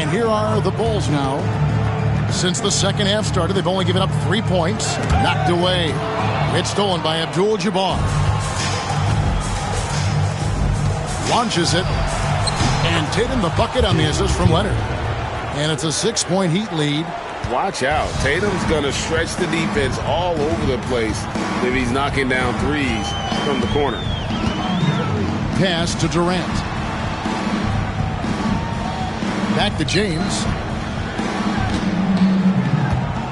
And here are the Bulls now. Since the second half started, they've only given up 3 points. Knocked away. It's stolen by Abdul-Jabbar. Launches it. And Tatum the bucket on the assist from Leonard. And it's a 6-point Heat lead. Watch out. Tatum's going to stretch the defense all over the place if he's knocking down threes from the corner. Pass to Durant. Back to James.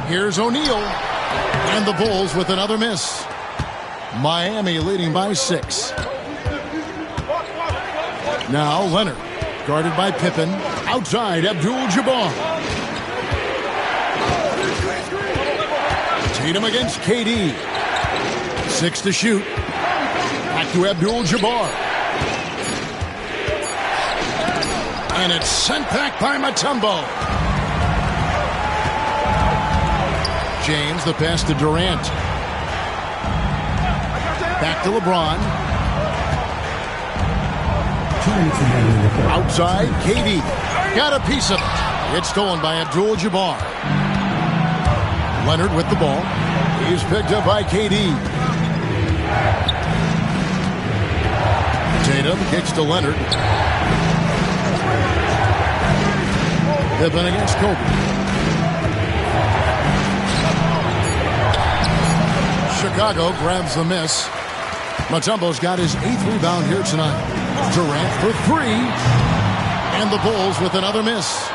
Here's O'Neal. And the Bulls with another miss. Miami leading by 6. Now Leonard. Guarded by Pippen. Outside Abdul-Jabbar. Tatum against KD. 6 to shoot. Back to Abdul-Jabbar. And it's sent back by Mutombo. James, the pass to Durant. Back to LeBron. Outside, KD. Got a piece of it. It's stolen by Abdul-Jabbar. Leonard with the ball. He's picked up by KD. Tatum kicks to Leonard. Pippen against Kobe. Chicago grabs the miss. Mutombo's got his 8th rebound here tonight. Durant for 3. And the Bulls with another miss.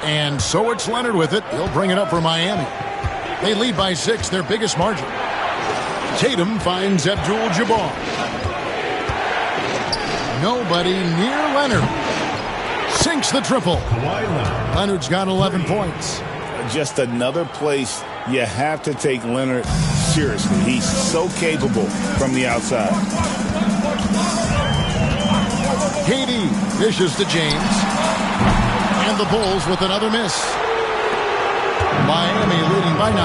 And so it's Leonard with it. He'll bring it up for Miami. They lead by 6, their biggest margin. Tatum finds Abdul-Jabbar. Nobody near Leonard. Sinks the triple. Leonard's got 11 points. Just another place you have to take Leonard seriously. He's so capable from the outside. KD dishes to James. And the Bulls with another miss. Miami leading by 9.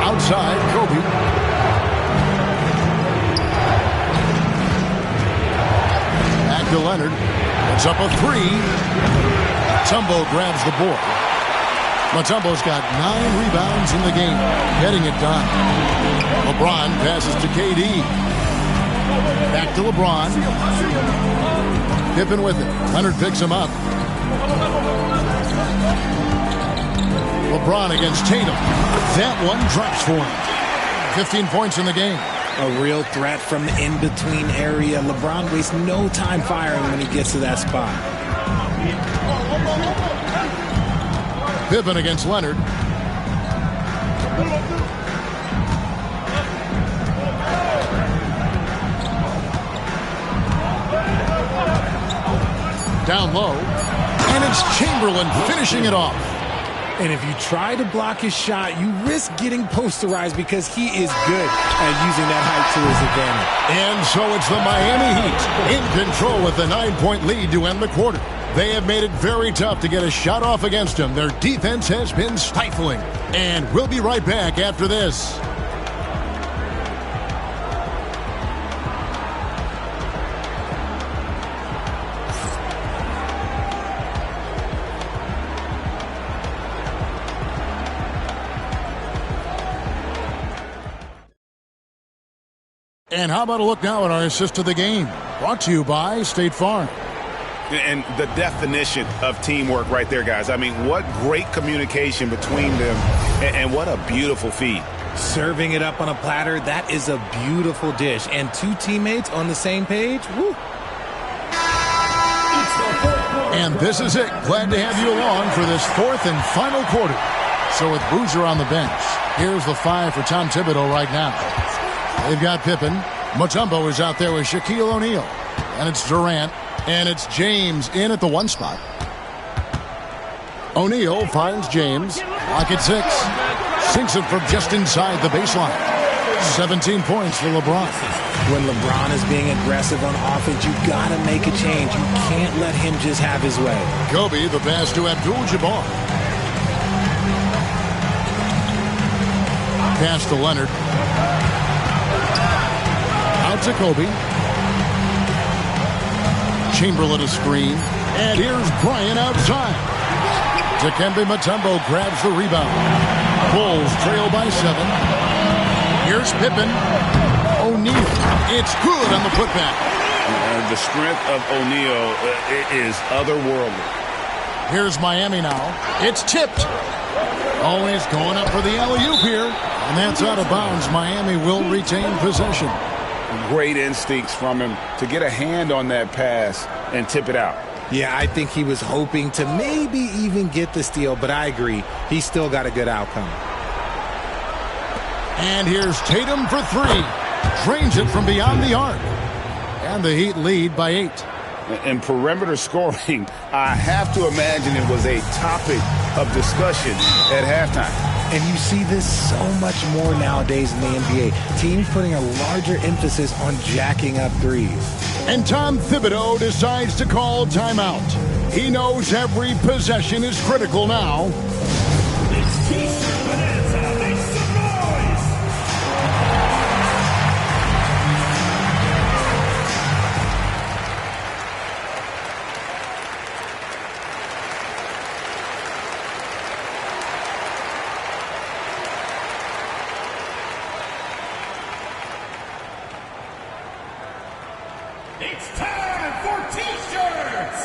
Outside, Kobe. Back to Leonard. It's up a 3. Mutombo grabs the board. Mutombo's got 9 rebounds in the game. Getting it done. LeBron passes to KD. Back to LeBron. Pippen with it. Leonard picks him up. LeBron against Tatum. That one drops for him. 15 points in the game. A real threat from the in-between area. LeBron wastes no time firing when he gets to that spot. Pippen against Leonard. Down low. And it's Chamberlain finishing it off. And if you try to block his shot, you risk getting posterized because he is good at using that height to his advantage. And so it's the Miami Heat in control with the 9-point lead to end the quarter. They have made it very tough to get a shot off against him. Their defense has been stifling. And we'll be right back after this. And how about a look now at our assist of the game? Brought to you by State Farm. And the definition of teamwork right there, guys. I mean, what great communication between them, and what a beautiful feed. Serving it up on a platter, that is a beautiful dish. And 2 teammates on the same page, woo. And this is it. Glad to have you along for this 4th and final quarter. So with Boozer on the bench, here's the 5 for Tom Thibodeau right now. They've got Pippen. Mutombo is out there with Shaquille O'Neal. And it's Durant. And it's James in at the 1 spot. O'Neal finds James. Clock at 6. Sinks it from just inside the baseline. 17 points for LeBron. When LeBron is being aggressive on offense, you got to make a change. You can't let him just have his way. Kobe, the pass to Abdul-Jabbar. Pass to Leonard. Out to Kobe. Chamberlain a screen. And here's Bryant outside. Dikembe Mutombo grabs the rebound. Bulls trail by 7. Here's Pippen. O'Neal. It's good on the putback. The strength of O'Neal is otherworldly. Here's Miami now. It's tipped. Always going up for the alley-oop here. And that's out of bounds. Miami will retain possession. Great instincts from him to get a hand on that pass and tip it out. Yeah, I think he was hoping to maybe even get the steal, but I agree. He still got a good outcome. And here's Tatum for 3. Drains it from beyond the arc. And the Heat lead by 8. In perimeter scoring, I have to imagine it was a topic of discussion at halftime. And you see this so much more nowadays in the NBA. Teams putting a larger emphasis on jacking up threes. And Tom Thibodeau decides to call timeout. He knows every possession is critical now. It's T-shirt Bonanza. Make some noise. It's time for T-shirts!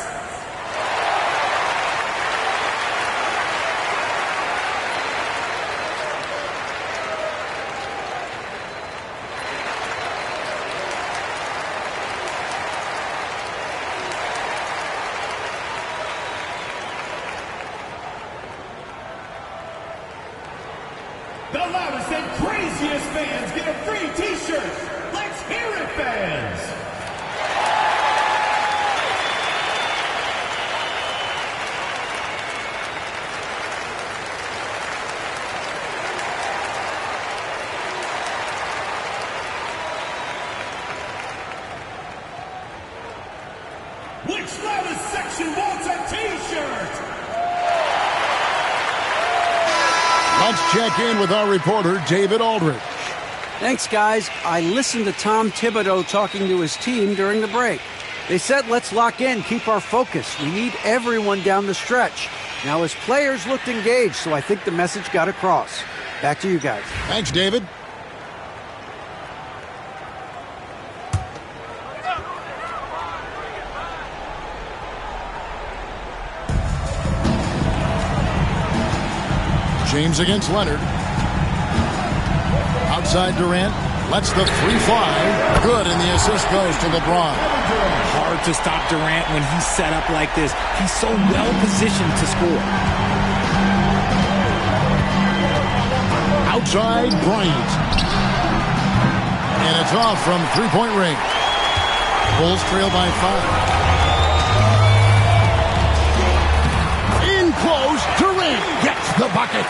The loudest and craziest fans get a free T-shirt! Let's hear it, fans! Which loudest section wants a T-shirt? Let's check in with our reporter, David Aldridge. Thanks, guys. I listened to Tom Thibodeau talking to his team during the break. They said, let's lock in, keep our focus. We need everyone down the stretch. Now, his players looked engaged, so I think the message got across. Back to you guys. Thanks, David. James against Leonard. Outside Durant. Lets the 3 fly. Good, and the assist goes to LeBron. Hard to stop Durant when he's set up like this. He's so well positioned to score. Outside Bryant. And it's off from three-point range. Bulls trail by 5. In close, Durant gets the bucket.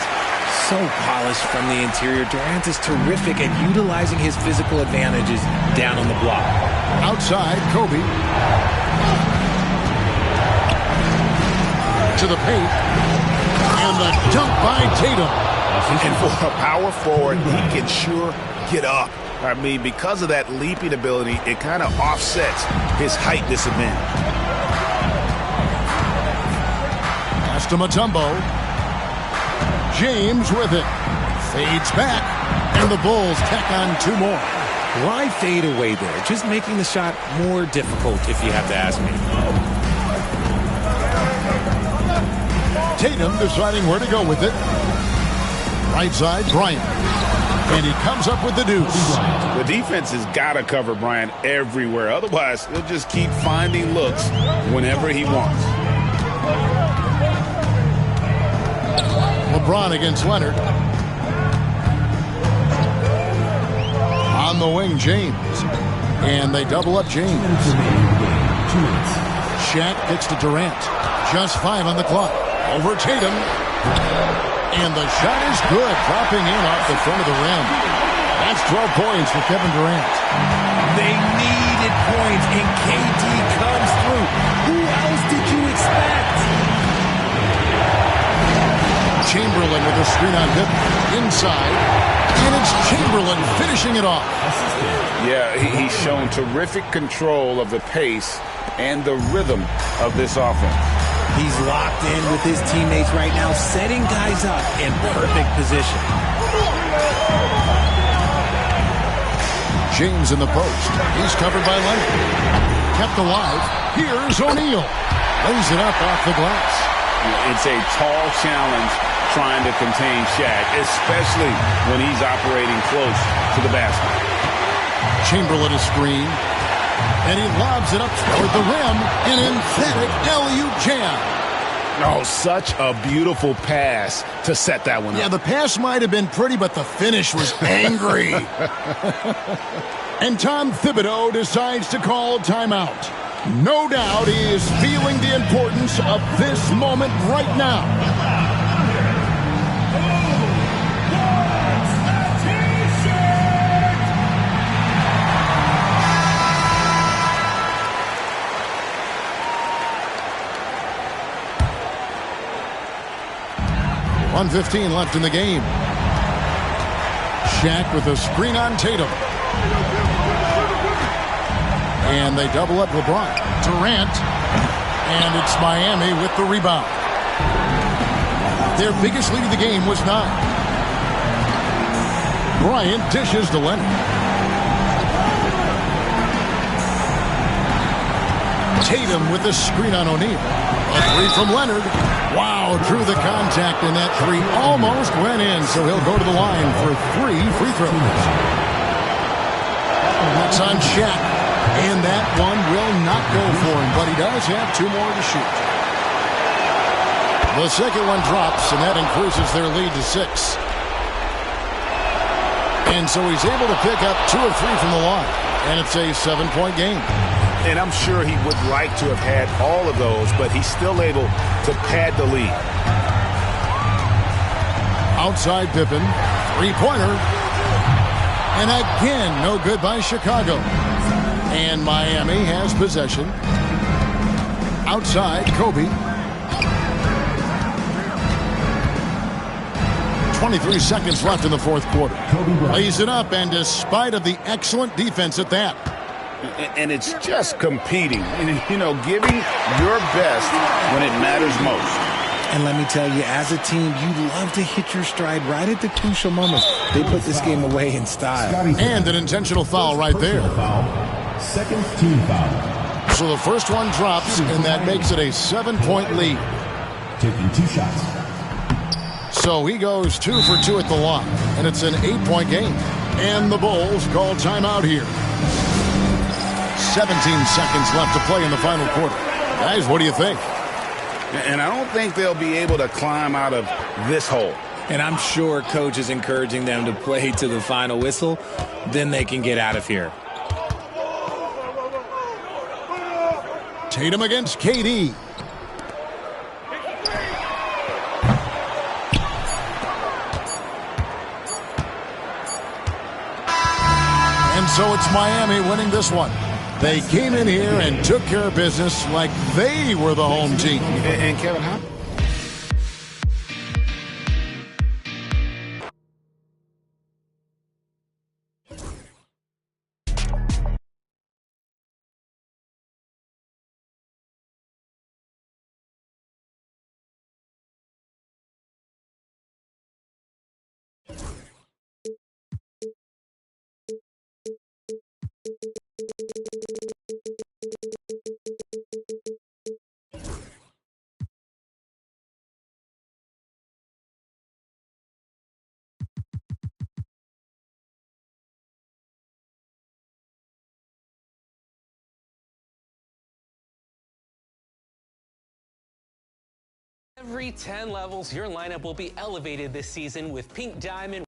So polished from the interior. Durant is terrific at utilizing his physical advantages down on the block. Outside, Kobe. To the paint. And the dunk by Tatum. And for a power forward, he can sure get up. I mean, because of that leaping ability, it kind of offsets his height disadvantage. Pass to Mutombo. James with it. Fades back. And the Bulls tack on 2 more. Why fade away there? Just making the shot more difficult, if you have to ask me. Tatum deciding where to go with it. Right side, Bryant. And he comes up with the deuce. The defense has got to cover Bryant everywhere. Otherwise, he'll just keep finding looks whenever he wants. LeBron against Leonard. On the wing, James. And they double up James. Shaq kicks to Durant. Just 5 on the clock. Over Tatum. And the shot is good. Dropping in off the front of the rim. That's 12 points for Kevin Durant. They needed points, and KD comes through. Who else did you expect? Chamberlain with a screen on Pippen. Inside. And it's Chamberlain finishing it off. Yeah, he's shown terrific control of the pace and the rhythm of this offense. He's locked in with his teammates right now, setting guys up in perfect position. James in the post. He's covered by Leonard. Kept alive. Here's O'Neal. Lays it up off the glass. It's a tall challenge trying to contain Shaq, especially when he's operating close to the basket. Chamberlain a screen. And he lobs it up toward the rim. An emphatic alley-oop jam. Oh, such a beautiful pass to set that one up. Yeah, the pass might have been pretty, but the finish was angry. And Tom Thibodeau decides to call timeout. No doubt he is feeling the importance of this moment right now. .115 left in the game. Shaq with a screen on Tatum. And they double up LeBron. Durant. And it's Miami with the rebound. Their biggest lead of the game was 9. Bryant dishes to Leonard. Tatum with the screen on O'Neal. A three from Leonard. Wow, drew the contact, and that three almost went in, so he'll go to the line for 3 free throws. That's on Shaq, and that one will not go for him, but he does have 2 more to shoot. The second one drops, and that increases their lead to 6. And so he's able to pick up 2 of 3 from the line, and it's a 7-point game. And I'm sure he would like to have had all of those, but he's still able to pad the lead. Outside Pippen, three-pointer. And again, no good by Chicago. And Miami has possession. Outside, Kobe. 23 seconds left in the fourth quarter. Lays it up, and despite of the excellent defense at that. And it's just competing, you know, giving your best when it matters most. And let me tell you, as a team, you love to hit your stride right at the crucial moments. They put this game away in style. And an intentional foul right there. Second team foul. So the first one drops, and that makes it a 7-point lead. Taking 2 shots. So he goes 2 for 2 at the line, and it's an 8-point game. And the Bulls call timeout here. 17 seconds left to play in the final quarter. Guys, what do you think? And I don't think they'll be able to climb out of this hole. And I'm sure coach is encouraging them to play to the final whistle. Then they can get out of here. Tatum against KD. And so it's Miami winning this one. They came in here and took care of business like they were the home team. And Kevin, how? Every 10 levels, your lineup will be elevated this season with Pink Diamond.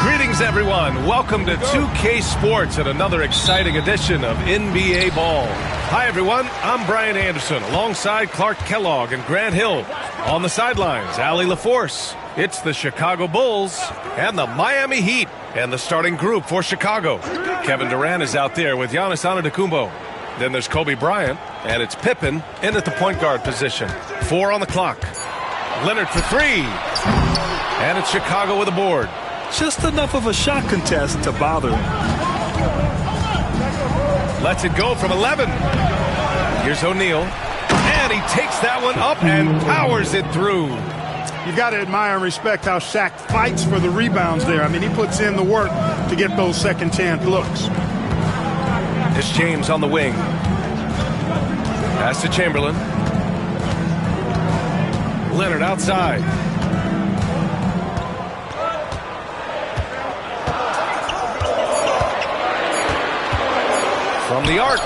Greetings, everyone. Welcome to 2K Sports and another exciting edition of NBA Ball. Hi, everyone. I'm Brian Anderson alongside Clark Kellogg and Grant Hill. On the sidelines, Allie LaForce. It's the Chicago Bulls and the Miami Heat and the starting group for Chicago. Kevin Durant is out there with Giannis Antetokounmpo. Then there's Kobe Bryant, and it's Pippen in at the point guard position. 4 on the clock. Leonard for three. And it's Chicago with a board. Just enough of a shot contest to bother him. Lets it go from 11. Here's O'Neal. And he takes that one up and powers it through. You've got to admire and respect how Shaq fights for the rebounds there. I mean, he puts in the work to get those second chance looks. It's James on the wing. Pass to Chamberlain. Leonard outside. From the arc.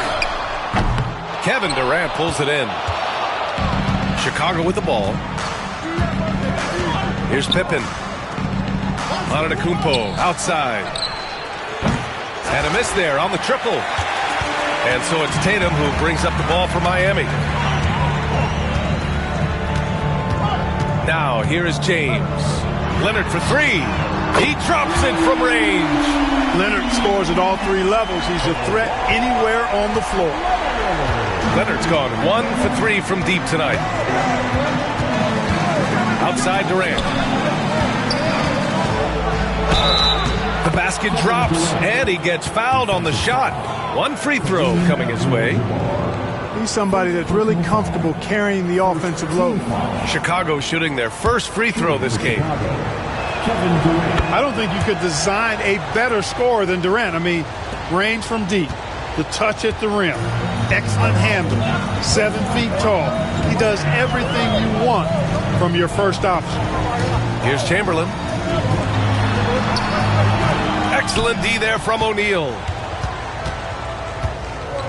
Kevin Durant pulls it in. Chicago with the ball. Here's Pippen. Antetokounmpo outside. And a miss there on the triple. And so it's Tatum who brings up the ball for Miami. Now here is James. Leonard for three. He drops it from range. Leonard scores at all three levels. He's a threat anywhere on the floor. Leonard's gone 1 for 3 from deep tonight. Outside Durant. The basket drops, and he gets fouled on the shot. One free throw coming his way. He's somebody that's really comfortable carrying the offensive load. Chicago shooting their first free throw this game. I don't think you could design a better scorer than Durant. I mean, range from deep, the touch at the rim, excellent handle, 7 feet tall. He does everything you want from your first option. Here's Chamberlain. Excellent D there from O'Neal.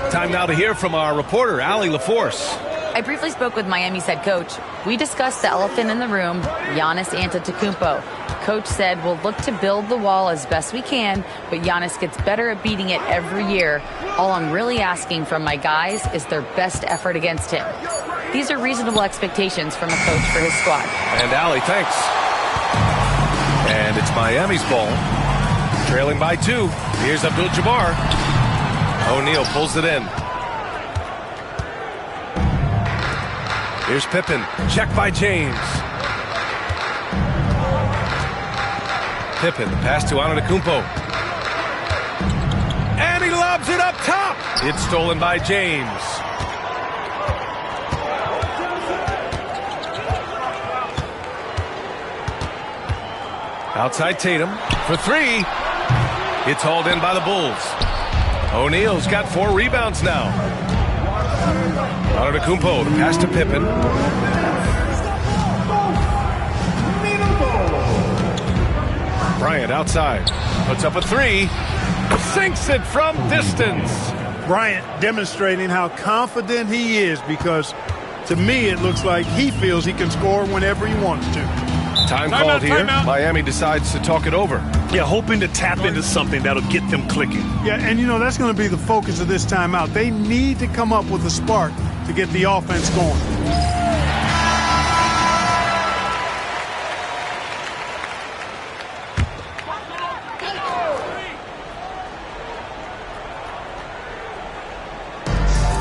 Time now to hear from our reporter, Allie LaForce. I briefly spoke with Miami's head coach. We discussed the elephant in the room, Giannis Antetokounmpo. Coach said we'll look to build the wall as best we can, but Giannis gets better at beating it every year. All I'm really asking from my guys is their best effort against him. These are reasonable expectations from a coach for his squad. And Allie, thanks. And it's Miami's ball. Trailing by 2. Here's Abdul-Jabbar. O'Neal pulls it in. Here's Pippen. Check by James. Pippen, the pass to Antetokounmpo. And he lobs it up top. It's stolen by James. Outside Tatum for 3. It's hauled in by the Bulls. O'Neal's got 4 rebounds now. Antetokounmpo, the pass to Pippen. Bryant outside. Puts up a 3. Sinks it from distance. Bryant demonstrating how confident he is, because to me it looks like he feels he can score whenever he wants to. Time called here. Miami decides to talk it over. Yeah, hoping to tap into something that'll get them clicking. Yeah, and you know, that's going to be the focus of this timeout. They need to come up with a spark to get the offense going.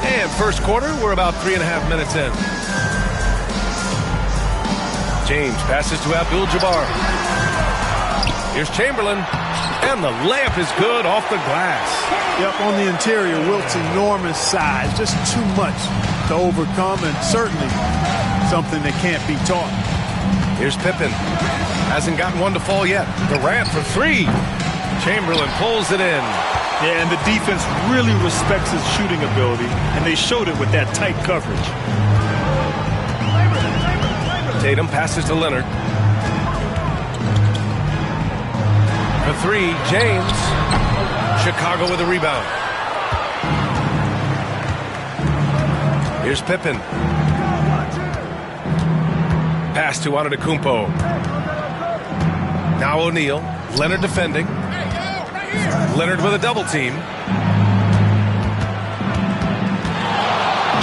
And first quarter, we're about 3.5 minutes in. James passes to Abdul-Jabbar. Here's Chamberlain, and the layup is good off the glass. Yep, on the interior, Wilt's enormous size, just too much to overcome, and certainly something that can't be taught. Here's Pippen. Hasn't gotten one to fall yet. Durant for 3. Chamberlain pulls it in. Yeah, and the defense really respects his shooting ability, and they showed it with that tight coverage. Tatum passes to Leonard. For 3, James. Chicago with a rebound. Here's Pippen. Pass to Antetokounmpo. Now O'Neal. Leonard defending. Leonard with a double team.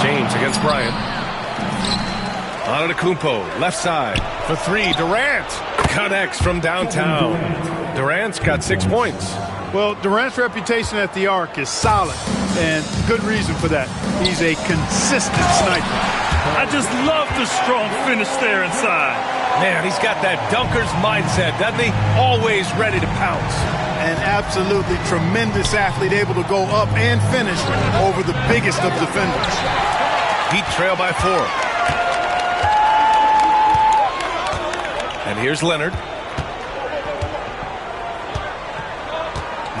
James against Bryant. Antetokounmpo, left side for 3. Durant connects from downtown. Durant's got 6 points. Well, Durant's reputation at the arc is solid, and good reason for that. He's a consistent sniper. I just love the strong finish there inside. Man, he's got that dunker's mindset, doesn't he? Always ready to pounce. An absolutely tremendous athlete, able to go up and finish over the biggest of defenders. Heat trail by 4. And here's Leonard.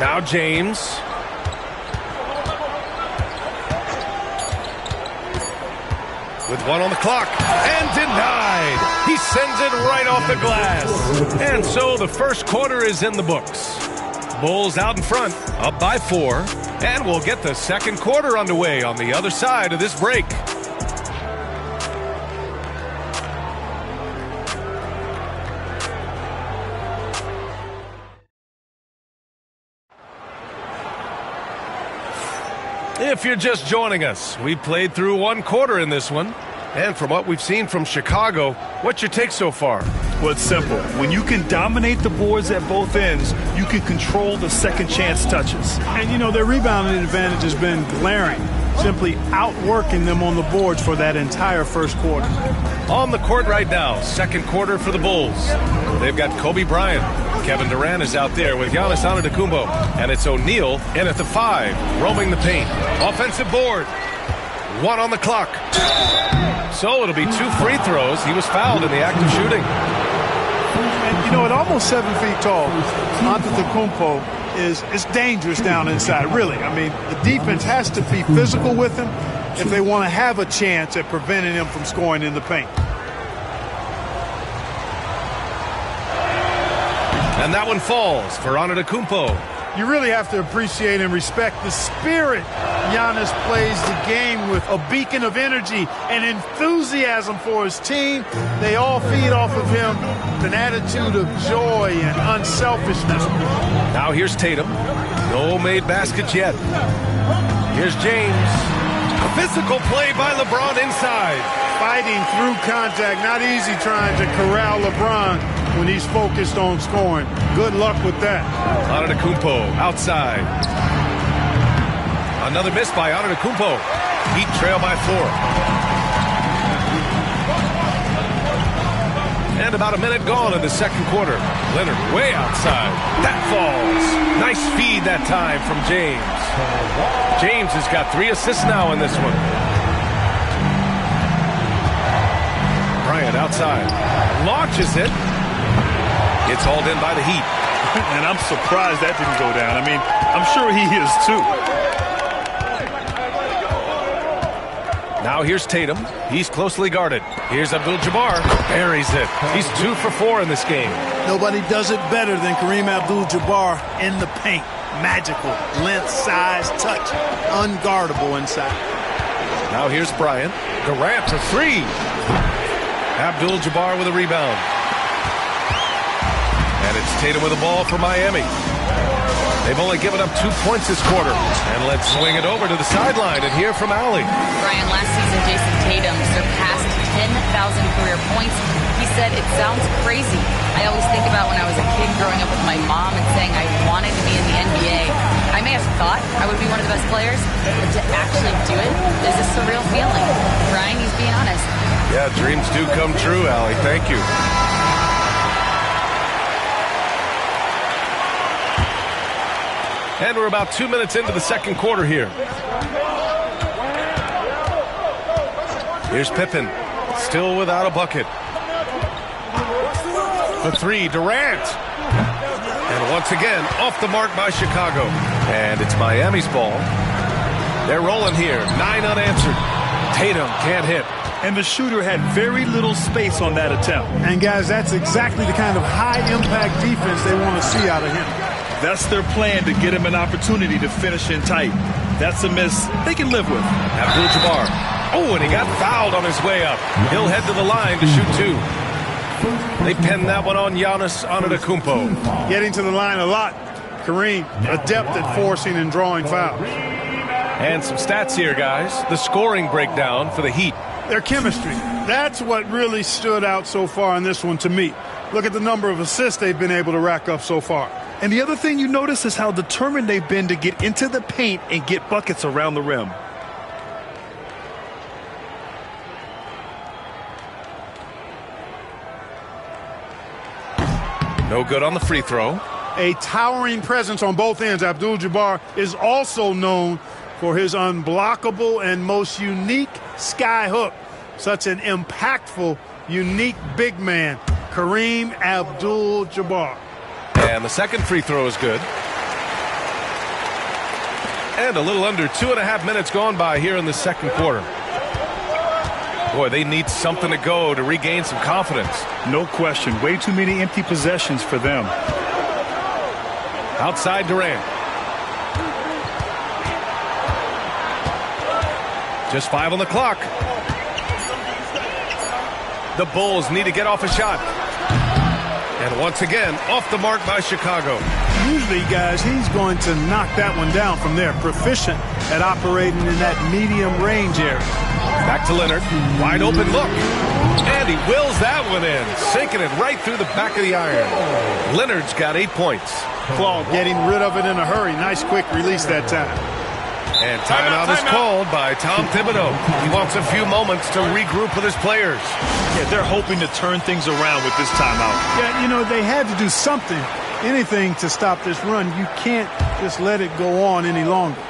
Now James. With 1 on the clock. And denied. He sends it right off the glass. And so the first quarter is in the books. Bulls out in front, up by 4. And we'll get the second quarter underway on the other side of this break. If you're just joining us, we played through 1 quarter in this one. And from what we've seen from Chicago, what's your take so far? Well, it's simple. When you can dominate the boards at both ends, you can control the second chance touches. And, you know, their rebounding advantage has been glaring, simply outworking them on the boards for that entire first quarter. On the court right now, second quarter for the Bulls. They've got Kobe Bryant. Kevin Durant is out there with Giannis Antetokounmpo. And it's O'Neal in at the 5, roaming the paint. Offensive board. 1 on the clock. So it'll be 2 free throws. He was fouled in the act of shooting. And, you know, at almost 7 feet tall, Antetokounmpo is dangerous down inside, really. I mean, the defense has to be physical with him if they want to have a chance at preventing him from scoring in the paint. And that one falls for Antetokounmpo. You really have to appreciate and respect the spirit Giannis plays the game with, a beacon of energy and enthusiasm for his team. They all feed off of him with an attitude of joy and unselfishness. Now here's Tatum. No made baskets yet. Here's James. A physical play by LeBron inside. Fighting through contact, not easy trying to corral LeBron when he's focused on scoring. Good luck with that. Antetokounmpo outside. Another miss by Antetokounmpo. Heat trail by 4. And about a minute gone in the second quarter. Leonard way outside. That falls. Nice feed that time from James. James has got 3 assists now in this one. Bryant outside. Launches it. It's hauled in by the Heat. And I'm surprised that didn't go down. I mean, I'm sure he is too. Now here's Tatum. He's closely guarded. Here's Abdul-Jabbar. Buries it. He's 2 for 4 in this game. Nobody does it better than Kareem Abdul-Jabbar in the paint. Magical. Length, size, touch. Unguardable inside. Now here's Bryant. Durant for 3. Abdul-Jabbar with a rebound. And it's Tatum with the ball for Miami. They've only given up 2 points this quarter. And let's swing it over to the sideline and hear from Allie. Brian, last season, Jason Tatum surpassed 10,000 career points. He said, it sounds crazy. I always think about when I was a kid growing up with my mom and saying I wanted to be in the NBA. I may have thought I would be one of the best players, but to actually do it is a surreal feeling. Brian, he's being honest. Yeah, dreams do come true, Allie. Thank you. And we're about 2 minutes into the second quarter here. Here's Pippen, still without a bucket. The 3, Durant. And once again, off the mark by Chicago. And it's Miami's ball. They're rolling here, 9 unanswered. Tatum can't hit. And the shooter had very little space on that attempt. And guys, that's exactly the kind of high-impact defense they want to see out of him. That's their plan, to get him an opportunity to finish in tight. That's a miss they can live with. Abdul-Jabbar. Oh, and he got fouled on his way up. He'll head to the line to shoot 2. They pinned that one on Giannis Antetokounmpo. Getting to the line a lot. Kareem, adept at forcing and drawing fouls. And some stats here, guys. The scoring breakdown for the Heat. Their chemistry. That's what really stood out so far in this one to me. Look at the number of assists they've been able to rack up so far. And the other thing you notice is how determined they've been to get into the paint and get buckets around the rim. No good on the free throw. A towering presence on both ends. Abdul-Jabbar is also known for his unblockable and most unique sky hook. Such an impactful, unique big man, Kareem Abdul-Jabbar. And the second free throw is good. And a little under 2.5 minutes gone by here in the second quarter. Boy, they need something to go to regain some confidence. No question. Way too many empty possessions for them. Outside Durant. Just 5 on the clock. The Bulls need to get off a shot. And once again, off the mark by Chicago. Usually, guys, he's going to knock that one down from there. Proficient at operating in that medium range area. Back to Leonard. Wide open look. And he wills that one in. Sinking it right through the back of the iron. Leonard's got 8 points. Claude getting rid of it in a hurry. Nice quick release that time. And timeout is called by Tom Thibodeau. He wants a few moments to regroup with his players. Yeah, they're hoping to turn things around with this timeout. Yeah, you know, they had to do something, anything to stop this run. You can't just let it go on any longer.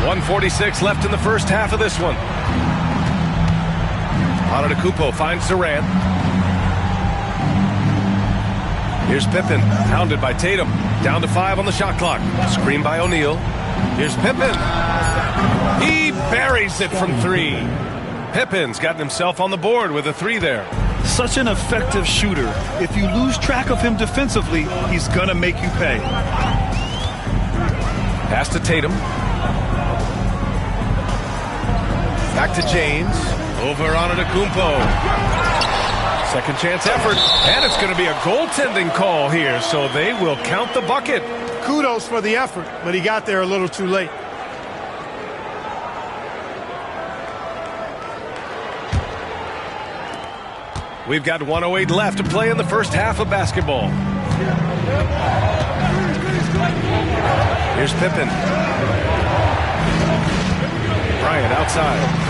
.146 left in the first half of this one. Antetokounmpo finds Durant. Here's Pippen, hounded by Tatum. Down to 5 on the shot clock. Screen by O'Neal. Here's Pippen. He buries it from 3. Pippen's gotten himself on the board with a 3 there. Such an effective shooter. If you lose track of him defensively, he's going to make you pay. Pass to Tatum. Back to James. Over Antetokounmpo. Second chance effort. And it's going to be a goaltending call here, so they will count the bucket. Kudos for the effort, but he got there a little too late. We've got 1:08 left to play in the first half of basketball. Here's Pippen. Bryant outside.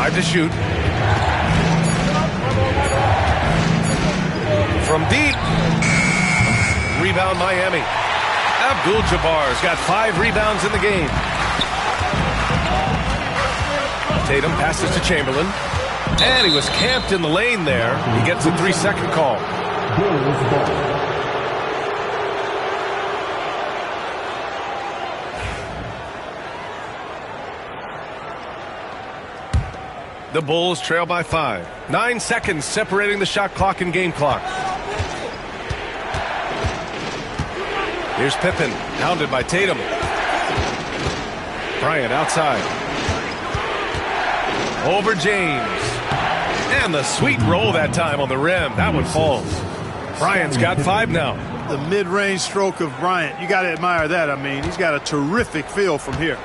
To shoot. From deep. Rebound Miami. Abdul-Jabbar's got 5 rebounds in the game. Tatum passes to Chamberlain. And he was camped in the lane there. He gets a 3-second call. The Bulls trail by 5. 9 seconds separating the shot clock and game clock. Here's Pippen, hounded by Tatum. Bryant outside. Over James. And the sweet roll that time on the rim. That one falls. Bryant's got 5 now. The mid-range stroke of Bryant, you got to admire that. I mean, he's got a terrific feel from here.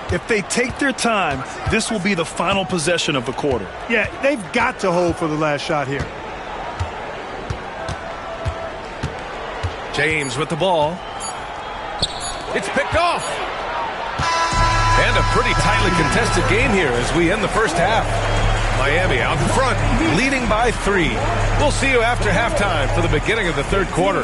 If they take their time, this will be the final possession of the quarter. Yeah, they've got to hold for the last shot here. James with the ball. It's picked off. And a pretty tightly contested game here as we end the first half. Miami out in front, leading by 3. We'll see you after halftime for the beginning of the third quarter.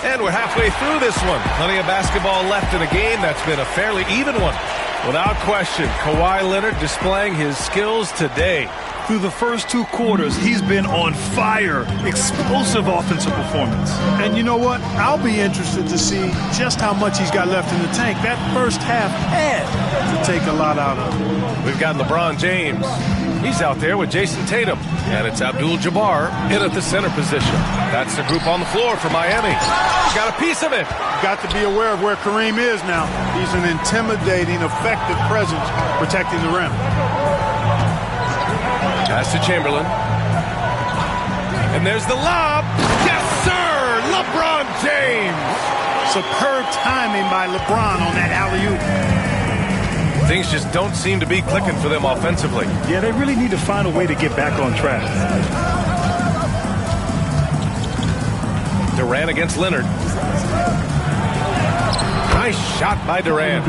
And we're halfway through this one. Plenty of basketball left in a game that's been a fairly even one. Without question, Kawhi Leonard displaying his skills today. Through the first 2 quarters, he's been on fire. Explosive offensive performance. And you know what? I'll be interested to see just how much he's got left in the tank. That first half had to take a lot out of him. We've got LeBron James. He's out there with Jason Tatum. And it's Abdul-Jabbar in at the center position. That's the group on the floor for Miami. Got a piece of it. Got to be aware of where Kareem is now. He's an intimidating, effective presence protecting the rim. Pass to Chamberlain. And there's the lob. Yes, sir! James. Superb timing by LeBron on that alley-oop. Things just don't seem to be clicking for them offensively. Yeah, they really need to find a way to get back on track. Durant against Leonard. Nice shot by Durant.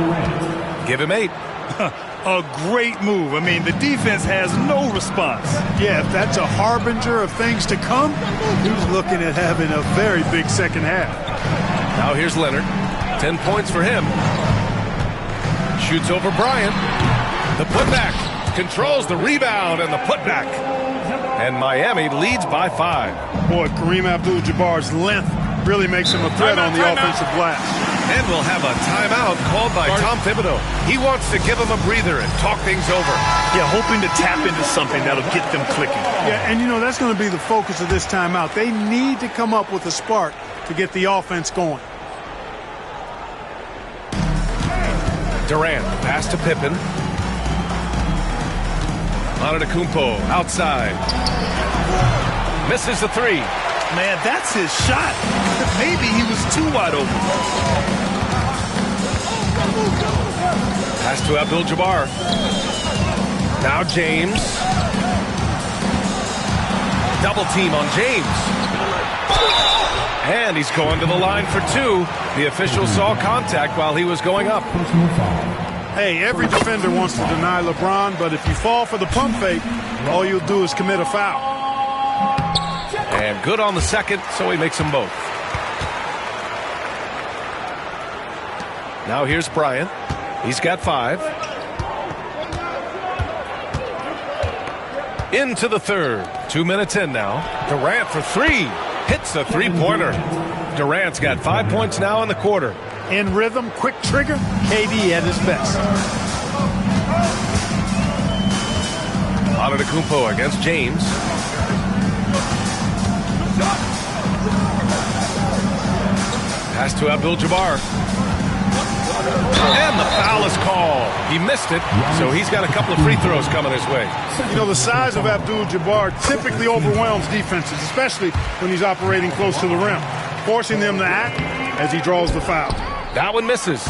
Give him 8. A great move. I mean, the defense has no response. Yeah, if that's a harbinger of things to come, he's looking at having a very big second half. Now here's Leonard. 10 points for him. Shoots over Bryant. The putback. Controls the rebound and the putback. And Miami leads by 5. Boy, Kareem Abdul-Jabbar's length really makes him a threat on the offensive glass. And we'll have a timeout called by Tom Thibodeau. He wants to give them a breather and talk things over. Yeah, hoping to tap into something that'll get them clicking. Yeah, and you know, that's going to be the focus of this timeout. They need to come up with a spark to get the offense going. Durant, pass to Pippen. Antetokounmpo, outside. Misses the 3. Man, that's his shot. Maybe he was too wide open. Pass to Abdul-Jabbar. Now James. Double team on James. And he's going to the line for 2. The official saw contact while he was going up. Hey, every defender wants to deny LeBron, but if you fall for the pump fake, all you'll do is commit a foul. And good on the second, so he makes them both. Now here's Bryant. He's got 5. Into the third. 2 minutes in now. Durant for 3. Hits a 3-pointer. Durant's got 5 points now in the quarter. In rhythm, quick trigger, KD at his best. Antetokounmpo against James. Pass to Abdul-Jabbar. And the foul is called. He missed it, so he's got a couple of free throws coming his way. You know, the size of Abdul-Jabbar typically overwhelms defenses, especially when he's operating close to the rim, forcing them to act as he draws the foul. That one misses.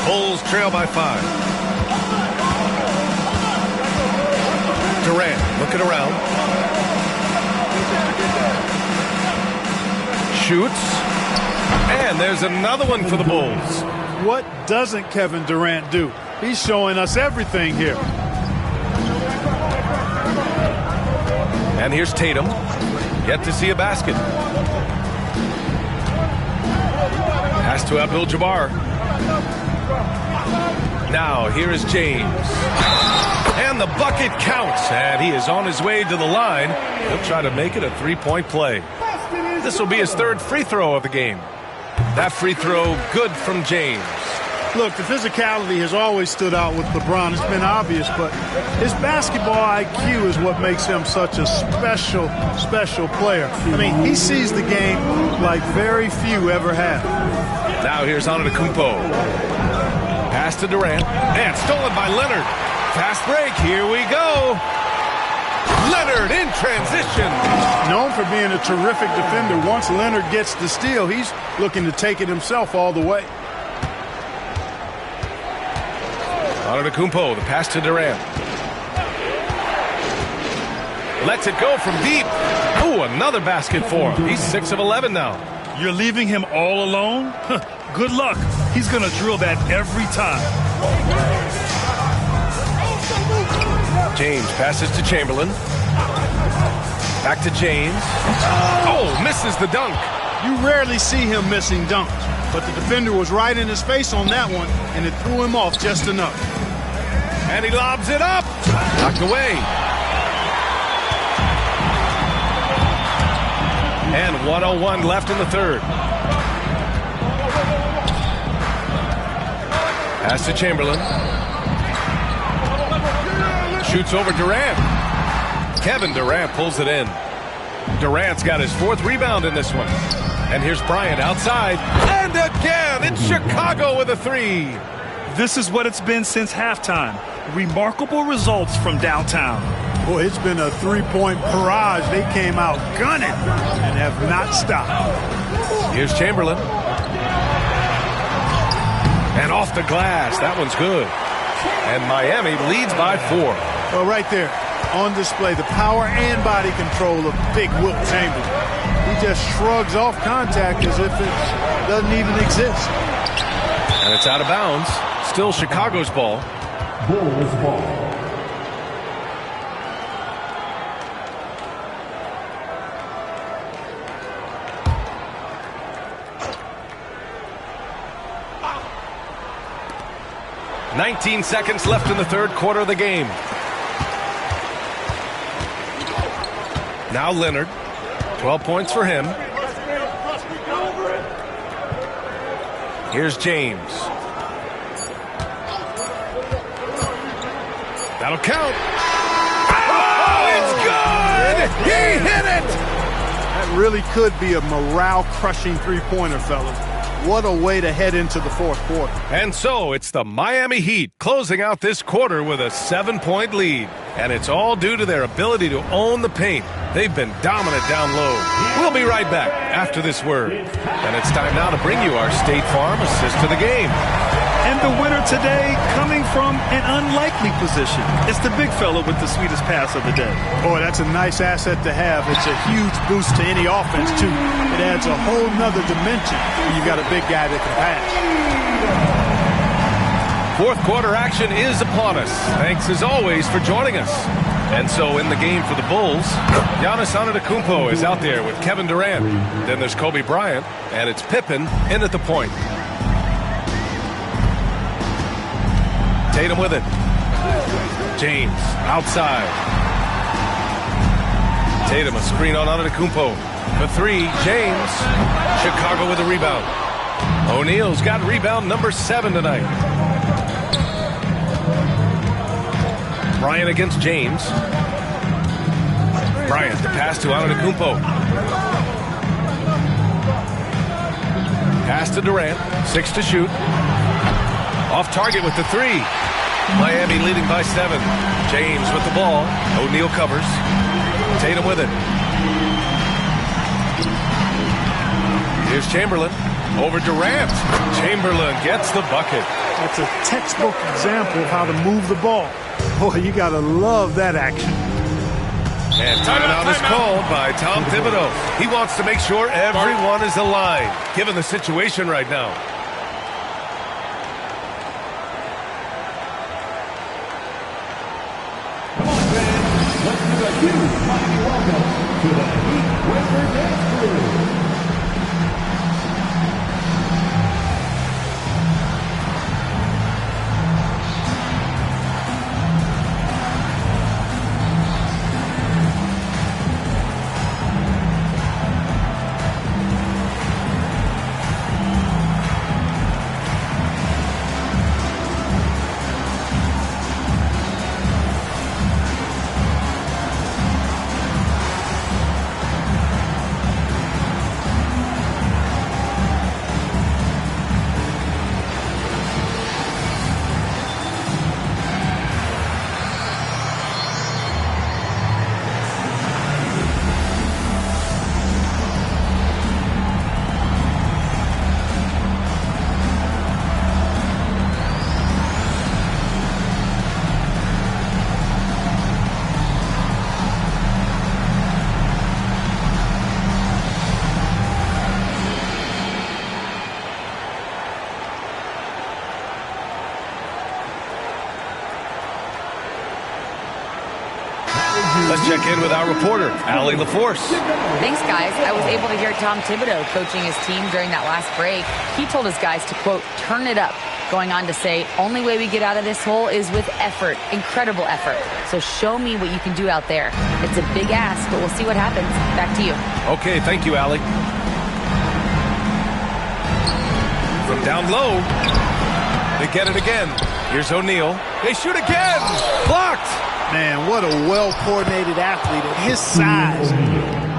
Bulls trail by 5. Durant looking around. Shoots. And there's another one for the Bulls. What doesn't Kevin Durant do? He's showing us everything here. And here's Tatum. Yet to see a basket. Pass to Abdul-Jabbar. Now here is James. And the bucket counts. And he is on his way to the line. He'll try to make it a 3-point play. This will be his 3rd free throw of the game. That free throw good from James. Look, the physicality has always stood out with LeBron. It's been obvious, but his basketball IQ is what makes him such a special player. I mean, he sees the game like very few ever have. Now here's Antetokounmpo. Pass to Durant. And stolen by Leonard. Fast break. Here we go. Leonard in transition. Known for being a terrific defender, once Leonard gets the steal, he's looking to take it himself all the way. Antetokounmpo, the pass to Durant. Lets it go from deep. Ooh, another basket for him. He's 6 of 11 now. You're leaving him all alone? Good luck. He's going to drill that every time. James passes to Chamberlain. Back to James. Oh, misses the dunk. You rarely see him missing dunks, but the defender was right in his face on that one, and it threw him off just enough. And he lobs it up. Knocked away. And 1:01 left in the third. Pass to Chamberlain. Shoots over Durant. Kevin Durant pulls it in. Durant's got his 4th rebound in this one. And here's Bryant outside. And again, it's Chicago with a 3. This is what it's been since halftime. Remarkable results from downtown. Boy, it's been a three-point barrage. They came out gunning and have not stopped. Here's Chamberlain. And off the glass. That one's good. And Miami leads by 4. Well, right there on display, the power and body control of big Wilt Chamberlain. He just shrugs off contact as if it doesn't even exist. And it's out of bounds. Still Chicago's ball. Bulls ball. "19 seconds left in the third quarter of the game. Now Leonard. 12 points for him. Here's James. That'll count. Oh, it's good! He hit it! That really could be a morale-crushing three-pointer, fellas. What a way to head into the fourth quarter. And so it's the Miami Heat closing out this quarter with a 7-point lead. And it's all due to their ability to own the paint. They've been dominant down low. We'll be right back after this word. And it's time now to bring you our State Farm assist to the game. And the winner today coming from an unlikely position. It's the big fella with the sweetest pass of the day. Boy, that's a nice asset to have. It's a huge boost to any offense, too. It adds a whole nother dimension when you've got a big guy that can pass. Fourth quarter action is upon us. Thanks as always for joining us. And so in the game for the Bulls, Giannis Antetokounmpo is out there with Kevin Durant. Then there's Kobe Bryant, and it's Pippen in at the point. Tatum with it. James outside. Tatum a screen on Antetokounmpo. For 3, James. Chicago with a rebound. O'Neal's got rebound number 7 tonight. Bryant against James. Bryant, the pass to Antetokounmpo. Pass to Durant. 6 to shoot. Off target with the 3. Miami leading by 7. James with the ball. O'Neal covers. Tatum with it. Here's Chamberlain. Over Durant. Chamberlain gets the bucket. That's a textbook example of how to move the ball. Boy, you got to love that action. And timeout is called by Tom Thibodeau. He wants to make sure everyone is aligned, given the situation right now. Come on, fans. Let's give a huge mighty welcome to the Heat Winter Dance Crew. Let's check in with our reporter, Allie LaForce. Thanks, guys. I was able to hear Tom Thibodeau coaching his team during that last break. He told his guys to, quote, turn it up, going on to say, only way we get out of this hole is with effort, incredible effort. So show me what you can do out there. It's a big ask, but we'll see what happens. Back to you. Okay, thank you, Allie. From down low, they get it again. Here's O'Neal. They shoot again. Blocked. Man, what a well-coordinated athlete at his size.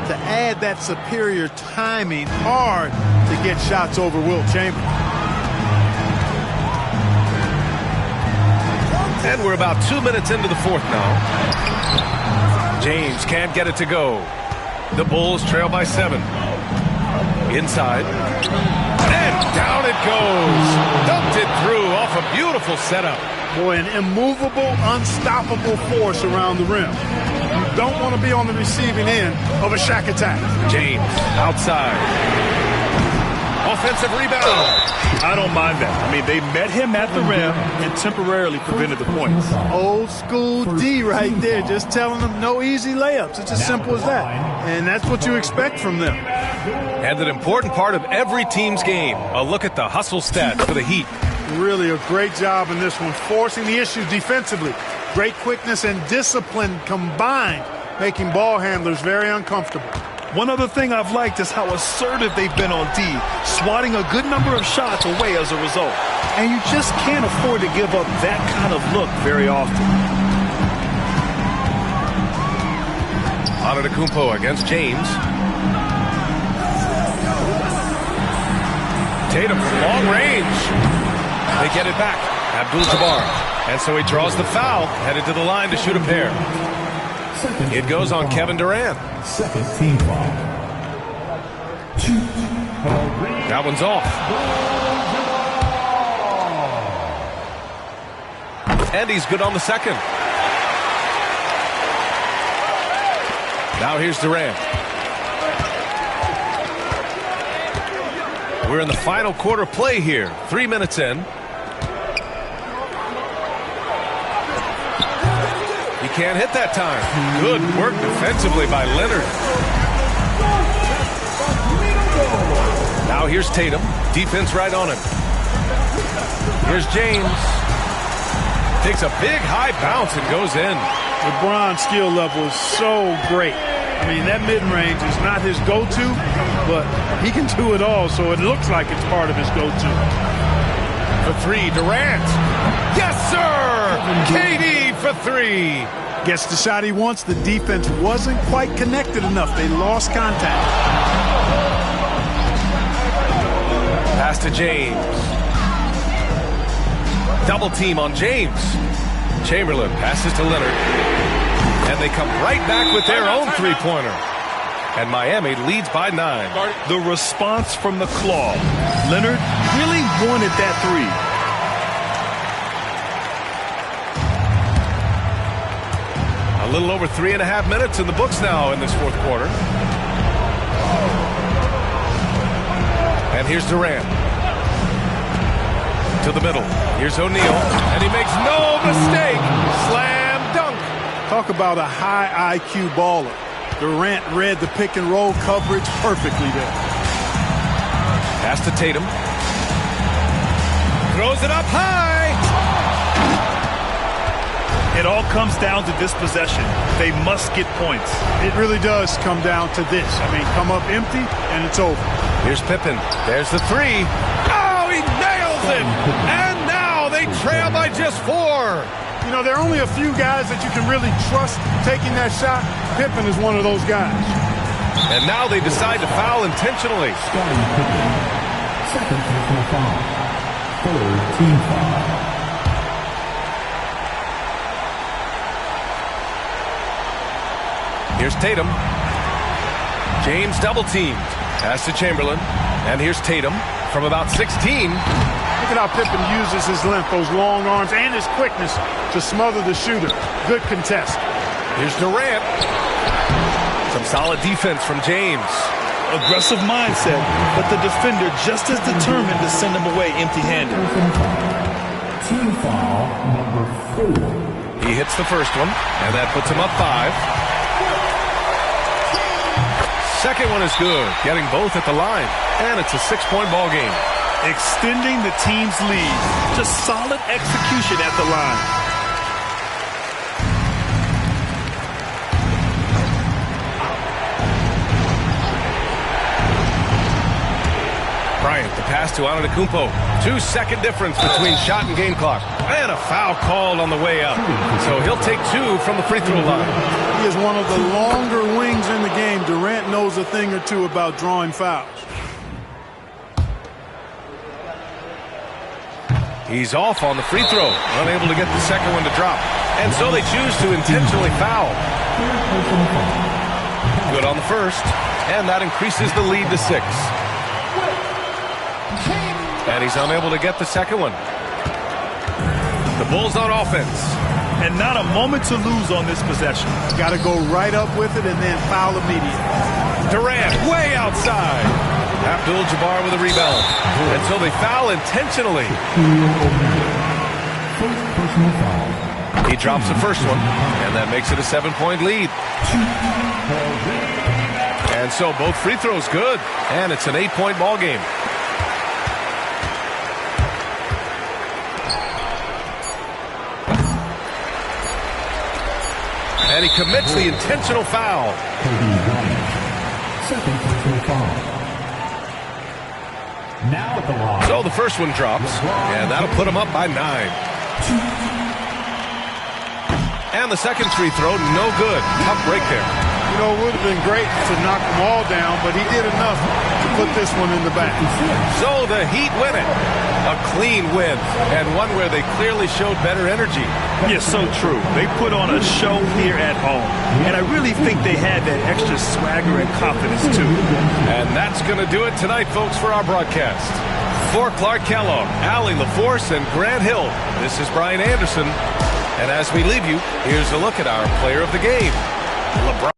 To add that superior timing, hard to get shots over Wilt Chamberlain. And we're about 2 minutes into the fourth now. James can't get it to go. The Bulls trail by 7. Inside. And down it goes. Dumped it through off a beautiful setup. Boy, an immovable, unstoppable force around the rim. You don't want to be on the receiving end of a Shaq attack. James outside. Offensive rebound. I don't mind that. I mean, they met him at the rim and temporarily prevented the points. Old school D right there, just telling them no easy layups. It's as simple as that. And that's what you expect from them. And an important part of every team's game. A look at the hustle stats for the Heat. Really a great job in this one, forcing the issues defensively. Great quickness and discipline combined, making ball handlers very uncomfortable. One other thing I've liked is how assertive they've been on D, swatting a good number of shots away as a result. And you just can't afford to give up that kind of look very often. Antetokounmpo against James. Tatum from long range. They get it back. Abdul-Jabbar. And so he draws the foul, headed to the line to shoot a pair. It goes on Kevin Durant. Second team foul. That one's off. And he's good on the second. Now here's Durant. We're in the final quarter play here. 3 minutes in. He can't hit that time. Good work defensively by Leonard. Now here's Tatum. Defense right on him. Here's James. Takes a big high bounce and goes in. LeBron's skill level is so great. I mean, that mid-range is not his go-to, but he can do it all, so it looks like it's part of his go-to. For 3, Durant. Yes, sir! KD for 3. Gets the shot he wants. The defense wasn't quite connected enough. They lost contact. Pass to James. Double team on James. Chamberlain passes to Leonard. And they come right back with their own three-pointer. And Miami leads by 9. The response from the Claw. Leonard really wanted that three. A little over 3.5 minutes in the books now in this fourth quarter. And here's Durant. To the middle. Here's O'Neal. And he makes no mistake. Slam dunk. Talk about a high IQ baller. Durant read the pick and roll coverage perfectly there. Pass to Tatum. Throws it up high. It all comes down to this possession. They must get points. It really does come down to this. I mean, come up empty and it's over. Here's Pippen. There's the 3. Oh, he nails it. And now they trail by just 4. You know, there are only a few guys that you can really trust taking that shot. Pippen is one of those guys. And now they decide to foul intentionally. Second personal foul. Third team foul. Here's Tatum. James double teamed. Pass to Chamberlain. And here's Tatum from about 16. Look at how Pippen uses his length, those long arms, and his quickness to smother the shooter. Good contest. Here's Durant. Some solid defense from James. Aggressive mindset, but the defender just as determined to send him away empty-handed. Team foul number 4. He hits the first one, and that puts him up 5. Second one is good, getting both at the line, and it's a 6-point ball game. Extending the team's lead. Just solid execution at the line. Bryant, the pass to Antetokounmpo. 2-second difference between shot and game clock. And a foul called on the way up. So he'll take 2 from the free throw line. He is one of the longer wings in the game. Durant knows a thing or two about drawing fouls. He's off on the free throw. Unable to get the second one to drop. And so they choose to intentionally foul. Good on the first, and that increases the lead to 6. And he's unable to get the second one. The Bulls on offense. And not a moment to lose on this possession. Got to go right up with it and then foul immediately. Durant way outside. Abdul-Jabbar with a rebound. And so they foul intentionally. He drops the first one, and that makes it a 7-point lead. And so both free throws good, and it's an 8-point ball game. And he commits the intentional foul. So the first one drops, and that'll put him up by 9. And the second free throw, no good. Tough break there. You know, it would have been great to knock them all down, but he did enough to put this one in the back. So the Heat win it. A clean win, and one where they clearly showed better energy. Yes, so true. They put on a show here at home, and I really think they had that extra swagger and confidence, too. And that's going to do it tonight, folks, for our broadcast. For Clark Kellogg, Allie LaForce, and Grant Hill, this is Brian Anderson. And as we leave you, here's a look at our player of the game, LeBron.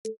The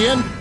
end.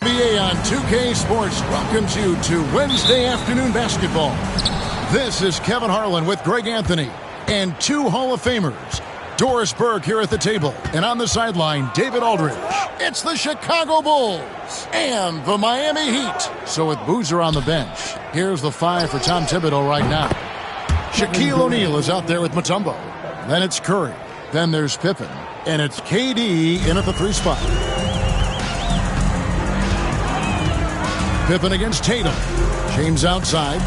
NBA on 2K Sports welcomes you to Wednesday afternoon basketball. This is Kevin Harlan with Greg Anthony and two Hall of Famers. Doris Burke here at the table, and on the sideline, David Aldridge. It's the Chicago Bulls and the Miami Heat. So with Boozer on the bench, here's the five for Tom Thibodeau right now. Shaquille O'Neal is out there with Mutombo. Then it's Curry. Then there's Pippen. And it's KD in at the 3 spot. Pippen against Tatum. James outside.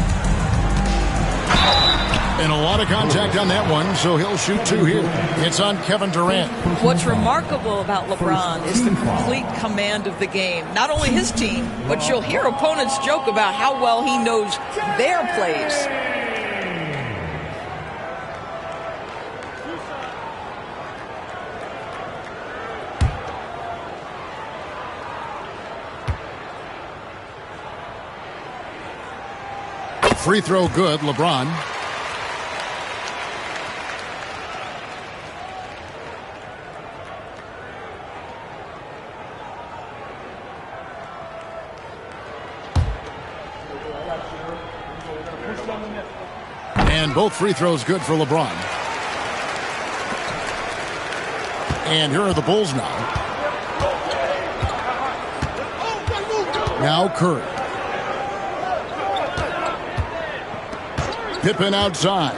And a lot of contact on that one, so he'll shoot 2 here. It's on Kevin Durant. What's remarkable about LeBron is the complete command of the game. Not only his team, but you'll hear opponents joke about how well he knows their plays. Free throw good, LeBron. And both free throws good for LeBron. And here are the Bulls now. Now Curry. Pippen outside.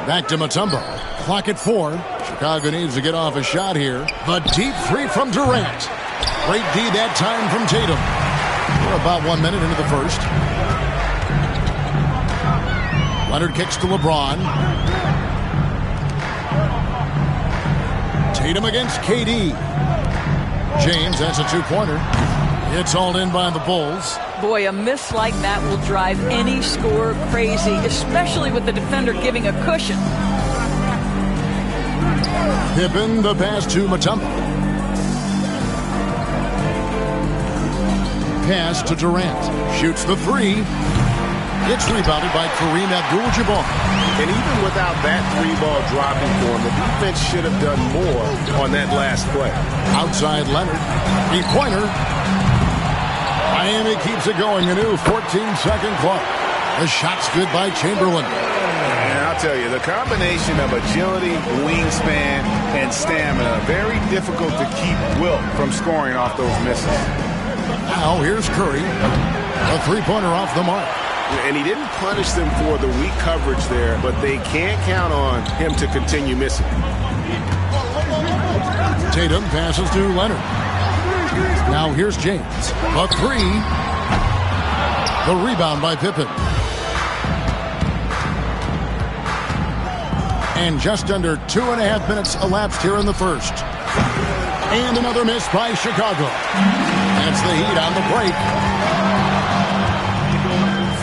Back to Mutombo. Clock at 4. Chicago needs to get off a shot here. The deep 3 from Durant. Great D that time from Tatum. We're about 1 minute into the first. Leonard kicks to LeBron. Tatum against KD. James, that's a 2-pointer. It's hauled in by the Bulls. Boy, a miss like that will drive any scorer crazy, especially with the defender giving a cushion. Pippen, the pass to Mutombo. Pass to Durant. Shoots the 3. It's rebounded by Kareem Abdul-Jabbar. And even without that 3-ball dropping for him, the defense should have done more on that last play. Outside Leonard. 3-pointer. Miami keeps it going. A new 14-second clock. The shot's good by Chamberlain. And I'll tell you, the combination of agility, wingspan, and stamina, very difficult to keep Wilt from scoring off those misses. Now here's Curry. A 3-pointer off the mark. And he didn't punish them for the weak coverage there, but they can't count on him to continue missing. Tatum passes to Leonard. Now here's James. A 3. The rebound by Pippen. And just under 2.5 minutes elapsed here in the first. And another miss by Chicago. That's the Heat on the break.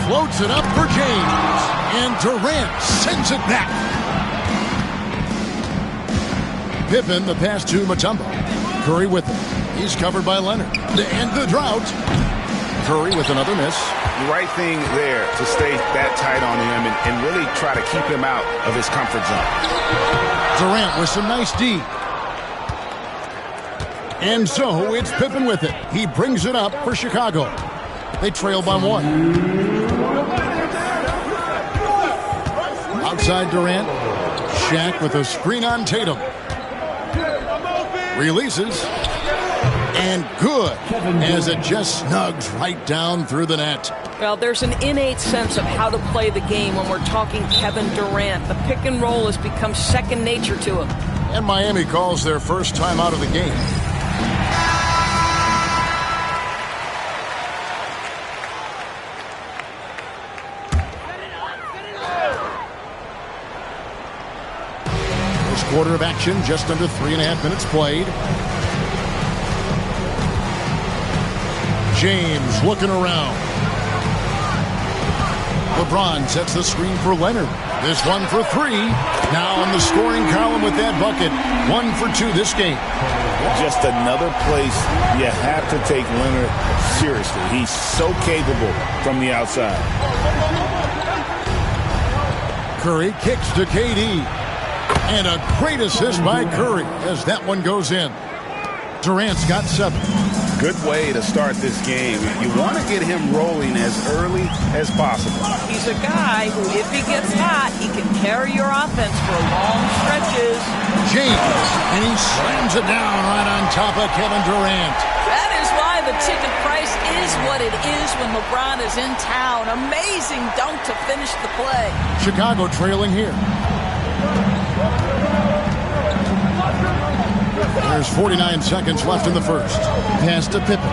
Floats it up for James. And Durant sends it back. Pippen, the pass to Mutombo. Curry with it. He's covered by Leonard. And the drought. Curry with another miss. The right thing there to stay that tight on him and really try to keep him out of his comfort zone. Durant with some nice D. And so it's Pippen with it. He brings it up for Chicago. They trail by 1. outside Durant. Shaq with a screen on Tatum. Releases. And good, as it just snugs right down through the net. Well, there's an innate sense of how to play the game when we're talking Kevin Durant. The pick and roll has become second nature to him. And Miami calls their first time out of the game. First quarter of action, just under 3.5 minutes played. James looking around. LeBron sets the screen for Leonard. This one for three. Now in the scoring column with that bucket. 1 for 2 this game. Just another place you have to take Leonard seriously. He's so capable from the outside. Curry kicks to KD. And a great assist by Curry as that one goes in. Durant's got 7. Good way to start this game. You want to get him rolling as early as possible. He's a guy who, if he gets hot, he can carry your offense for long stretches. James, and he slams it down right on top of Kevin Durant. That is why the ticket price is what it is when LeBron is in town. Amazing dunk to finish the play. Chicago trailing here. There's 49 seconds left in the first. Pass to Pippen.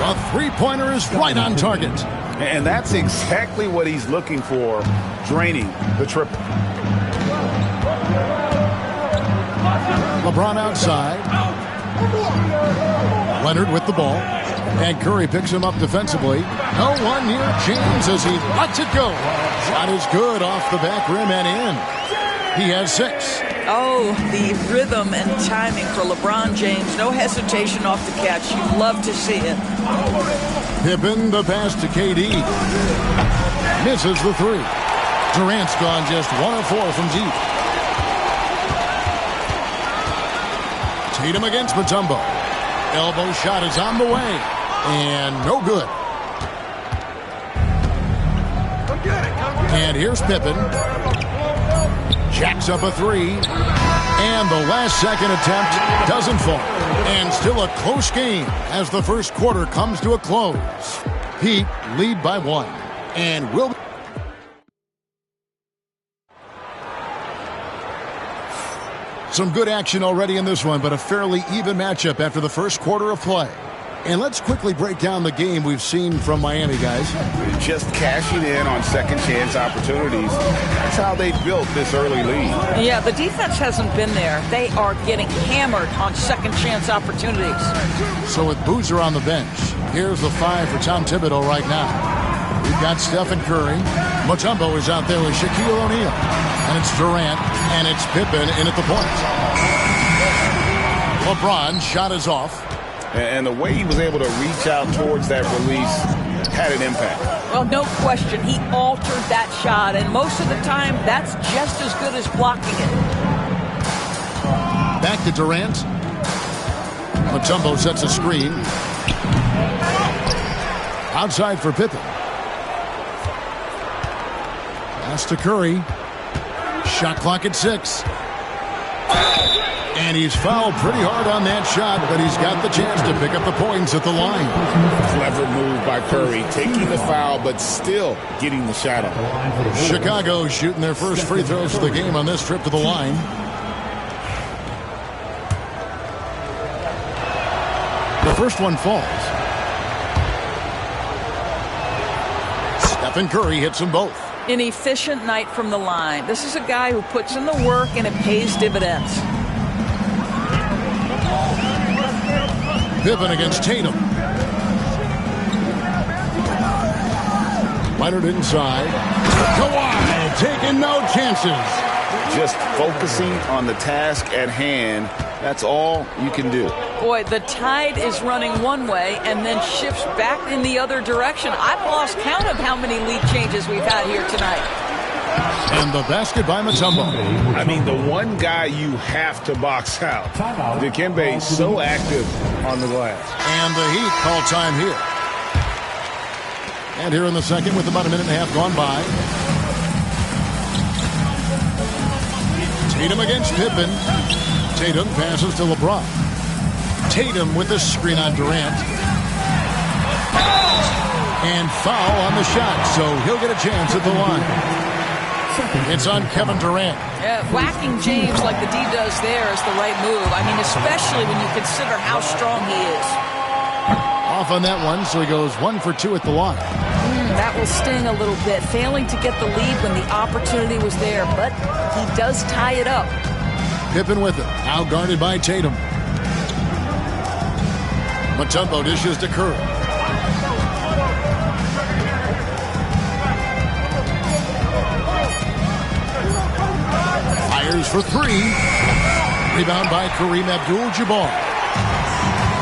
A three-pointer is right on target. And that's exactly what he's looking for, draining the triple. LeBron outside. Leonard with the ball. And Curry picks him up defensively. No one near James as he lets it go. Shot is good off the back rim and in. He has 6. Oh, the rhythm and timing for LeBron James. No hesitation off the catch. You love to see it. Pippen, the pass to KD. Misses the 3. Durant's gone just 1 of 4 from deep. Tatum against Mutombo. Elbow shot is on the way. And no good. And here's Pippen. Jacks up a 3. And the last second attempt doesn't fall. And still a close game as the first quarter comes to a close. Heat lead by 1. And will be some good action already in this one, but a fairly even matchup after the first quarter of play. And let's quickly break down the game we've seen from Miami, guys. Just cashing in on second chance opportunities. That's how they built this early lead. Yeah, the defense hasn't been there. They are getting hammered on second chance opportunities. So with Boozer on the bench, here's the 5 for Tom Thibodeau right now. We've got Stephen Curry. Mutombo is out there with Shaquille O'Neal. And it's Durant, and it's Pippen in at the point. LeBron shot is off. And the way he was able to reach out towards that release had an impact. Well, no question. He altered that shot, and most of the time, that's just as good as blocking it. Back to Durant. Mutombo sets a screen. Outside for Pippen. Pass to Curry. Shot clock at 6. And he's fouled pretty hard on that shot, but he's got the chance to pick up the points at the line. Clever move by Curry, taking the foul, but still getting the shot off. Chicago shooting their first free throws of the game on this trip to the line. The first one falls. Stephen Curry hits them both. An efficient night from the line. This is a guy who puts in the work and it pays dividends. Pippen against Tatum. Leonard inside. Kawhi taking no chances. Just focusing on the task at hand. That's all you can do. Boy, the tide is running one way and then shifts back in the other direction. I've lost count of how many lead changes we've had here tonight. And the basket by Mutombo. I mean, the one guy you have to box out. Dikembe so active on the glass. And the Heat call time here. And here in the second with about a minute and a half gone by. Tatum against Pippen. Tatum passes to LeBron. Tatum with the screen on Durant. And foul on the shot, so he'll get a chance at the line. It's on Kevin Durant. Yeah, whacking James like the D does there is the right move. I mean, especially when you consider how strong he is. Off on that one, so he goes 1 for 2 at the line. That will sting a little bit, failing to get the lead when the opportunity was there, but he does tie it up. Pippen with it, now guarded by Tatum. Mutombo dishes to Curry. Fires for 3. Rebound by Kareem Abdul-Jabbar.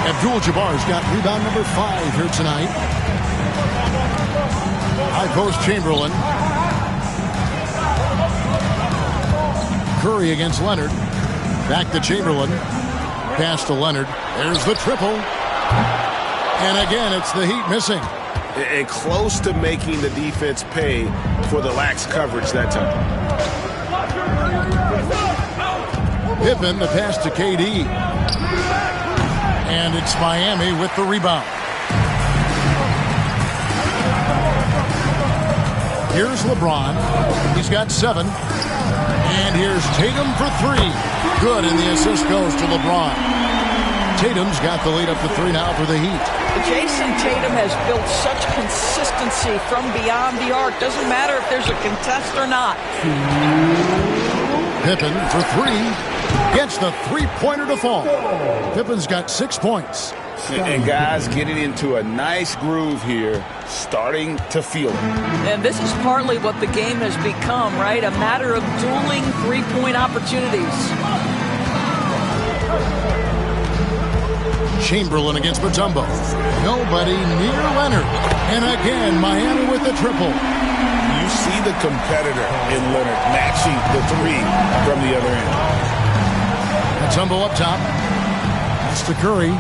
Abdul-Jabbar's got rebound number 5 here tonight. High post Chamberlain. Curry against Leonard. Back to Chamberlain. Pass to Leonard. There's the triple. And again, it's the Heat missing. And close to making the defense pay for the lax coverage that time. Pippen, the pass to KD. And it's Miami with the rebound. Here's LeBron. He's got 7. And here's Tatum for 3. Good, and the assist goes to LeBron. Tatum's got the lead up to 3 now for the Heat. Jason Tatum has built such consistency from beyond the arc. Doesn't matter if there's a contest or not. Pippen for 3. Gets the three-pointer to fall. Pippen's got 6 points. And guys getting into a nice groove here, starting to feel it. And this is partly what the game has become, right? A matter of dueling three-point opportunities. Chamberlain against Mutombo. Nobody near Leonard. And again, Miami with the triple. You see the competitor in Leonard matching the 3 from the other end. Mutombo up top. That's to Curry.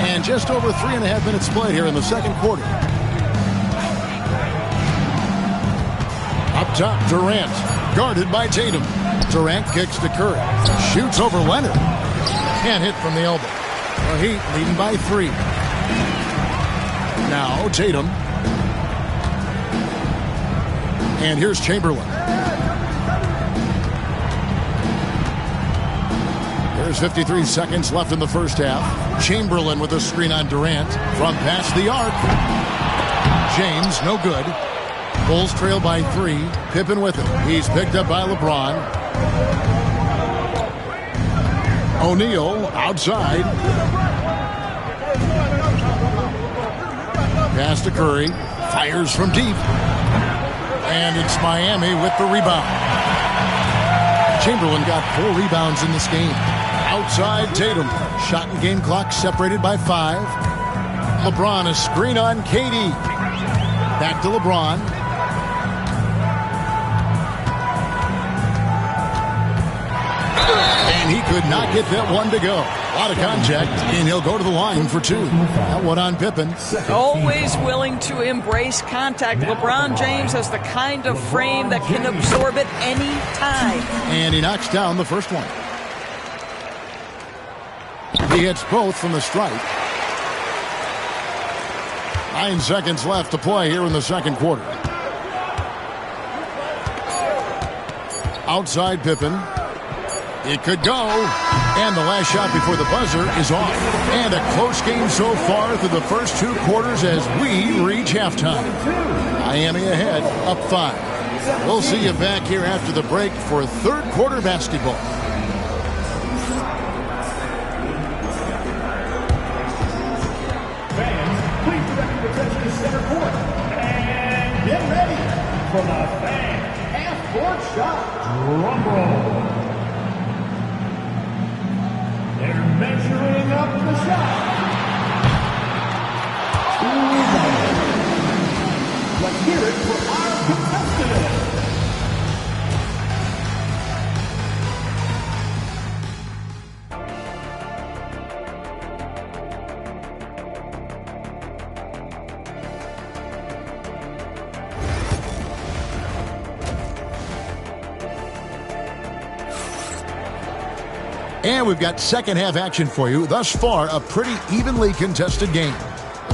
And just over 3.5 minutes played here in the second quarter. Up top, Durant. Guarded by Tatum. Durant kicks to Curry. Shoots over Leonard. Can't hit from the elbow. The Heat leading by 3. Now Tatum. And here's Chamberlain. There's 53 seconds left in the first half. Chamberlain with a screen on Durant. From past the arc. James, no good. Bulls trail by 3. Pippen with it. He's picked up by LeBron. O'Neal outside. Pass to Curry. Fires from deep. And it's Miami with the rebound. Chamberlain got 4 rebounds in this game. Outside Tatum. Shot and game clock separated by 5. LeBron a screen on KD. Back to LeBron. And he could not get that one to go. A lot of contact, and he'll go to the line for 2. That one on Pippen. Always willing to embrace contact. LeBron James has the kind of frame that can absorb it any time. And he knocks down the first one. He hits both from the stripe. 9 seconds left to play here in the second quarter. Outside Pippen. It could go. And the last shot before the buzzer is off. And a close game so far through the first 2 quarters as we reach halftime. Miami ahead, up 5. We'll see you back here after the break for third quarter basketball. Center court. And get ready for the fan half-court shot. Drum roll. They're measuring up the shot. Let's hear it for our contestant. And we've got second half action for you. Thus far, a pretty evenly contested game.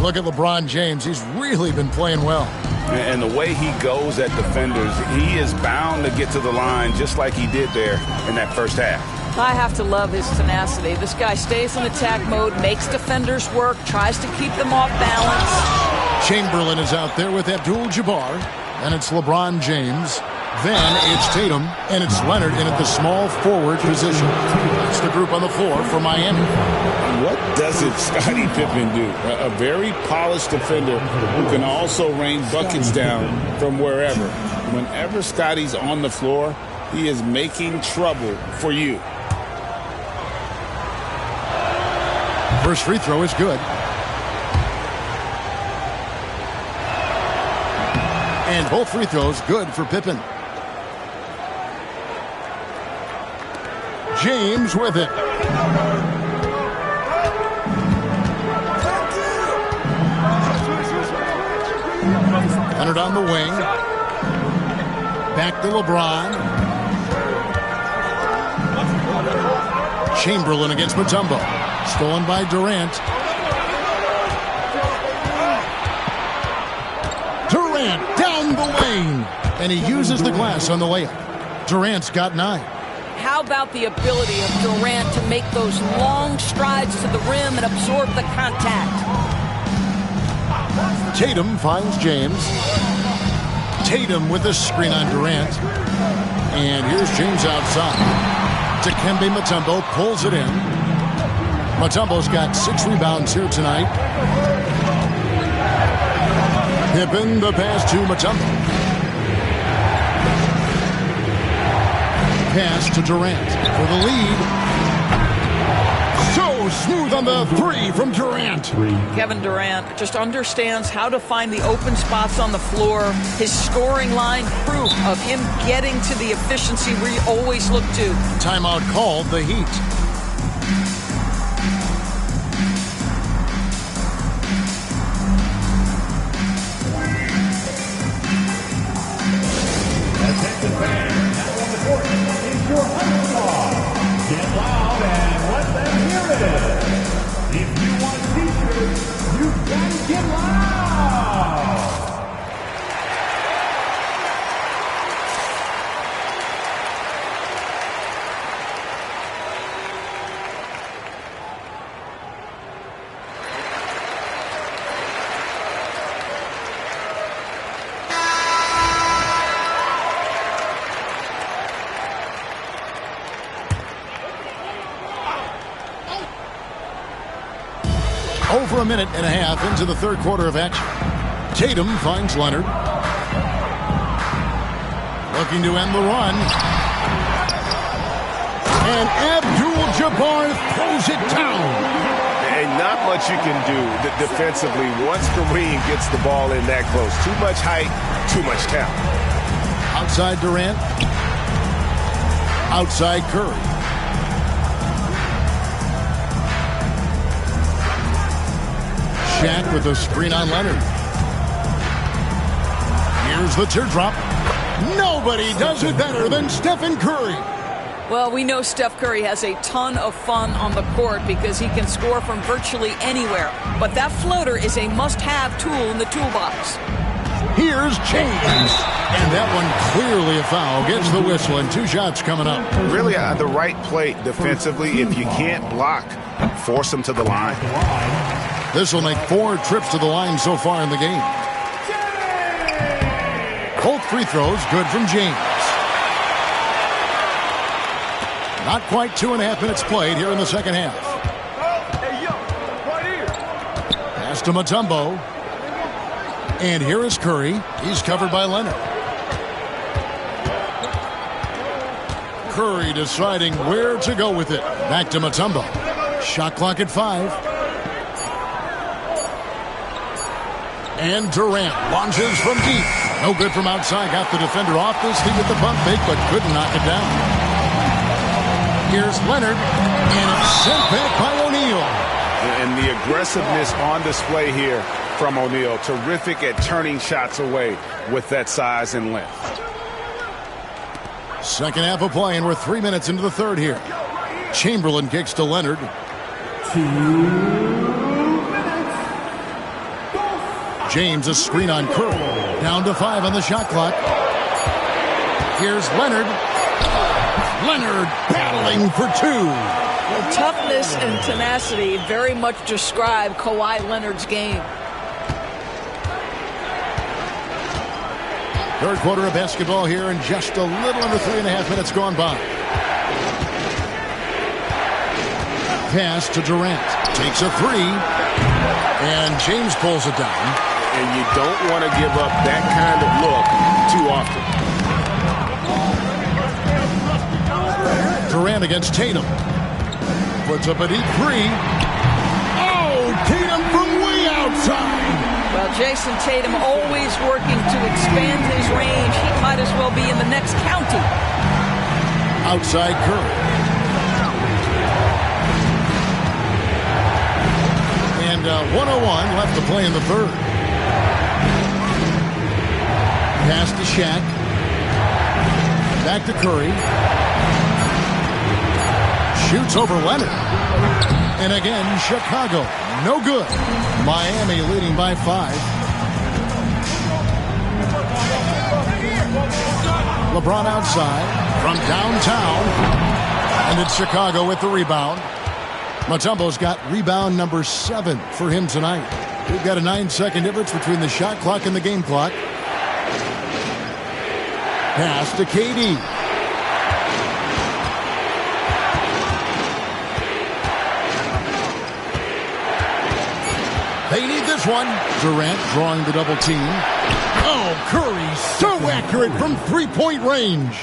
Look at LeBron James. He's really been playing well. And the way he goes at defenders, he is bound to get to the line just like he did there in that first half. I have to love his tenacity. This guy stays in attack mode, makes defenders work, tries to keep them off balance. Chamberlain is out there with Abdul-Jabbar. And it's LeBron James. Then it's Tatum, and it's Leonard in at the small forward position. That's the group on the floor for Miami. What doesn't Scottie Pippen do? A very polished defender who can also rain buckets down from wherever. Whenever Scottie's on the floor, he is making trouble for you. First free throw is good. And both free throws good for Pippen. James with it. Leonard on the wing. Back to LeBron. Chamberlain against Mutombo. Stolen by Durant. Durant down the lane. And he uses the glass on the layup. Durant's got 9. How about the ability of Durant to make those long strides to the rim and absorb the contact? Tatum finds James. Tatum with a screen on Durant. And here's James outside. Dikembe Mutombo pulls it in. Mutombo's got 6 rebounds here tonight. Pippen the pass to Mutombo. Pass to Durant for the lead. So smooth on the 3 from Durant. Kevin Durant just understands how to find the open spots on the floor. His scoring line, proof of him getting to the efficiency we always look to. Timeout called, the Heat. Over a minute and a half into the third quarter of action. Tatum finds Leonard. Looking to end the run. And Abdul-Jabbar throws it down. And not much you can do defensively once Kareem gets the ball in that close. Too much height, too much talent. Outside Durant. Outside Curry. Shaq with a screen on Leonard. Here's the teardrop. Nobody does it better than Stephen Curry. Well, we know Steph Curry has a ton of fun on the court because he can score from virtually anywhere. But that floater is a must-have tool in the toolbox. Here's James. And that one clearly a foul. Gets the whistle and 2 shots coming up. Really the right play defensively. If you can't block, force him to the line. This will make 4 trips to the line so far in the game. Both free throws good from James. Not quite 2.5 minutes played here in the second half. Pass to Mutombo. And here is Curry. He's covered by Leonard. Curry deciding where to go with it. Back to Mutombo. Shot clock at 5. And Durant launches from deep. No good from outside. Got the defender off his feet with the pump fake, but couldn't knock it down. Here's Leonard, and it's sent back by O'Neal. And the aggressiveness on display here from O'Neal. Terrific at turning shots away with that size and length. Second half of play, and we're 3 minutes into the third here. Chamberlain kicks to Leonard. 2 minutes. James a screen on Curry. Down to 5 on the shot clock. Here's Leonard. Leonard battling for 2. Well, toughness and tenacity very much describe Kawhi Leonard's game. Third quarter of basketball here, and just a little under 3.5 minutes gone by. Pass to Durant. Takes a 3. And James pulls it down. And you don't want to give up that kind of look too often. Durant against Tatum. Puts up a deep 3. Oh, Tatum from way outside. Well, Jason Tatum always working to expand his range. He might as well be in the next county. Outside Curry. And 1:01 left to play in the third. Pass to Shaq. Back to Curry. Shoots over Leonard. And again, Chicago. No good. Miami leading by 5. LeBron outside from downtown. And it's Chicago with the rebound. Mutombo's got rebound number 7 for him tonight. We've got a 9-second difference between the shot clock and the game clock. Pass to KD. They need this one. Durant drawing the double team. Oh, Curry so accurate from three-point range.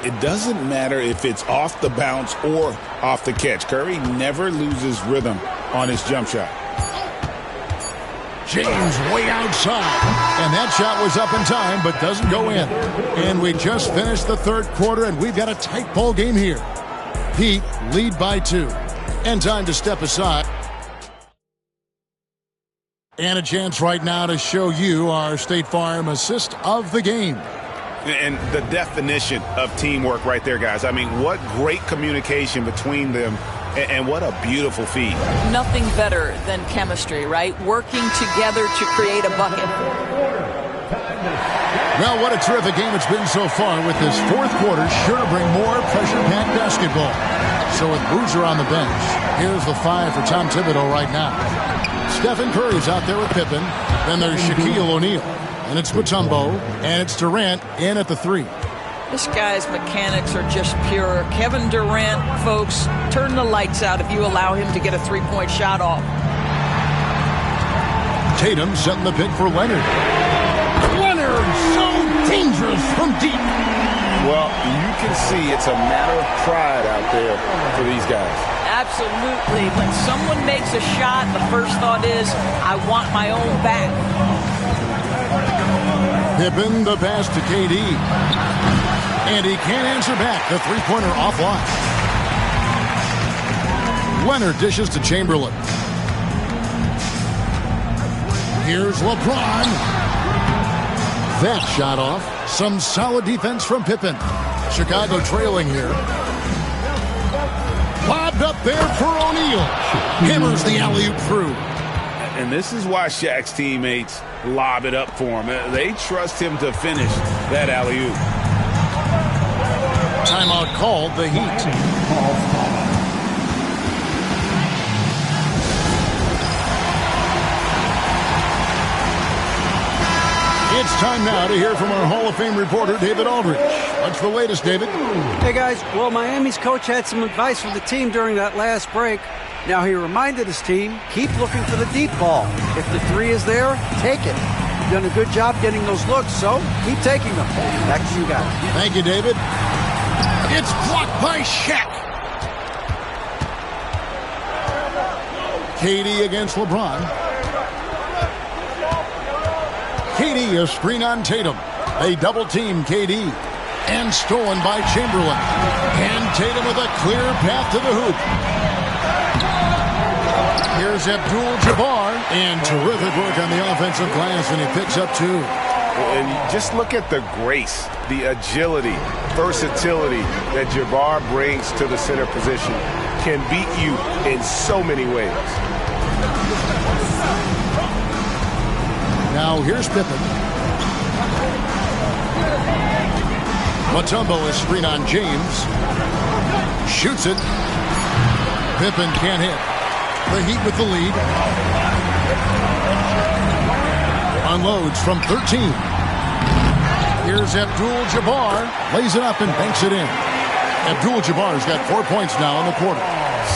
It doesn't matter if it's off the bounce or off the catch. Curry never loses rhythm on his jump shot. James way outside. And that shot was up in time, but doesn't go in. And we just finished the third quarter, and we've got a tight ball game here. Heat lead by 2. And time to step aside. And a chance right now to show you our State Farm assist of the game. And the definition of teamwork right there, guys. I mean, what great communication between them, and what a beautiful feed. Nothing better than chemistry, right? Working together to create a bucket. Well, what a terrific game it's been so far, with this fourth quarter sure to bring more pressure-packed basketball. So with Boozer on the bench, here's the 5 for Tom Thibodeau right now. Stephen Curry's out there with Pippen. Then there's Shaquille O'Neal. And it's Mutombo. And it's Durant in at the 3. This guy's mechanics are just pure. Kevin Durant, folks, turn the lights out if you allow him to get a three-point shot off. Tatum setting the pick for Leonard. Leonard, so dangerous from deep. Well, you can see it's a matter of pride out there for these guys. Absolutely. When someone makes a shot, the first thought is, I want my own back. Pippen, the pass to KD. And he can't answer back. The three-pointer offline. Leonard dishes to Chamberlain. Here's LeBron. That shot off. Some solid defense from Pippen. Chicago trailing here. Lobbed up there for O'Neal. Hammers the alley-oop through. And this is why Shaq's teammates lob it up for him. They trust him to finish that alley-oop. Timeout called, the Heat. It's time now to hear from our Hall of Fame reporter, David Aldridge. What's the latest, David? Hey, guys. Well, Miami's coach had some advice for the team during that last break. Now, he reminded his team, keep looking for the deep ball. If the 3 is there, take it. You've done a good job getting those looks, so keep taking them. Back to you guys. Thank you, David. It's blocked by Shaq. KD against LeBron. KD, a screen on Tatum. They double-team KD. And stolen by Chamberlain. And Tatum with a clear path to the hoop. Here's Abdul-Jabbar. And terrific work on the offensive glass, and he picks up 2. And just look at the grace, the agility, versatility that Jabbar brings to the center position. can beat you in so many ways. Now here's Pippen. Mutombo is screen on James. Shoots it. Pippen can't hit. The Heat with the lead. Unloads from 13. Here's Abdul-Jabbar. Lays it up and banks it in. Abdul-Jabbar's got 4 points now in the quarter.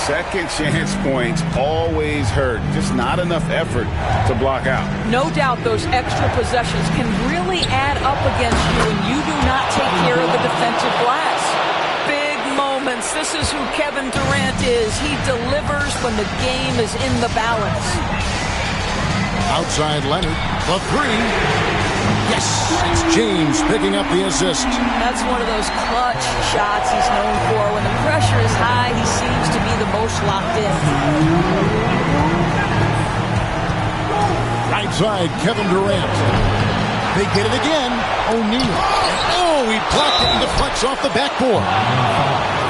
Second chance points always hurt. Just not enough effort to block out. No doubt those extra possessions can really add up against you when you do not take care of the defensive glass. Big moments. This is who Kevin Durant is. He delivers when the game is in the balance. Outside Leonard. The three. Yes, it's James picking up the assist. That's one of those clutch shots he's known for. When the pressure is high, he seems to be the most locked in. Right side, Kevin Durant. They get it again. O'Neal. Oh, he blocked it and deflects off the backboard.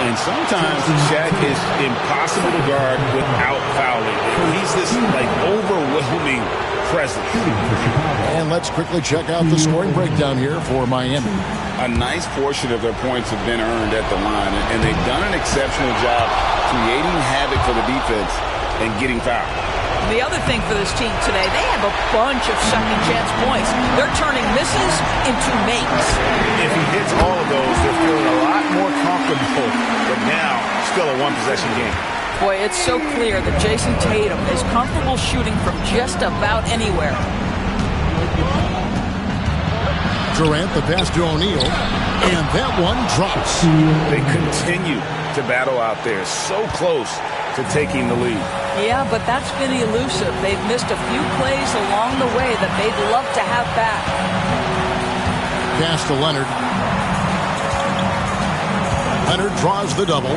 And sometimes Shaq is impossible to guard without fouling. He's this, overwhelming presence. And let's quickly check out the scoring breakdown here for Miami. A nice portion of their points have been earned at the line, and they've done an exceptional job creating havoc for the defense and getting fouled. The other thing for this team today, they have a bunch of second chance points. They're turning misses into makes. If he hits all of those, they're feeling a lot more comfortable, but now still a one-possession game. Boy, it's so clear that Jason Tatum is comfortable shooting from just about anywhere. Durant, the pass to O'Neal, and that one drops. They continue to battle out there, so close to taking the lead. Yeah, but that's been elusive. They've missed a few plays along the way that they'd love to have back. Pass to Leonard. Leonard draws the double.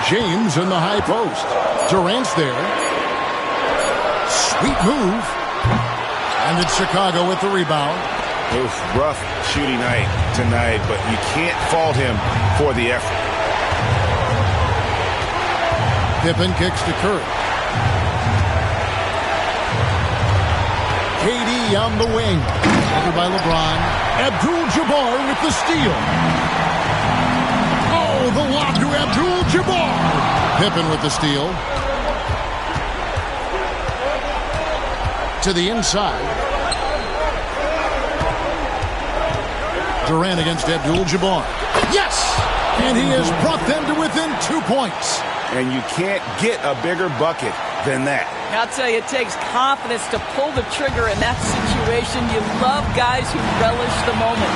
James in the high post. Durant's there. Sweet move. And it's Chicago with the rebound. It was rough shooting night tonight, but you can't fault him for the effort. Pippen kicks to Curry. KD on the wing. Covered by LeBron. Abdul-Jabbar with the steal. Oh, the lob to Abdul-Jabbar. Pippen with the steal. To the inside. Durant against Abdul-Jabbar. Yes! And he has brought them to within 2 points. And you can't get a bigger bucket than that. I'll tell you, it takes confidence to pull the trigger in that situation. You love guys who relish the moment.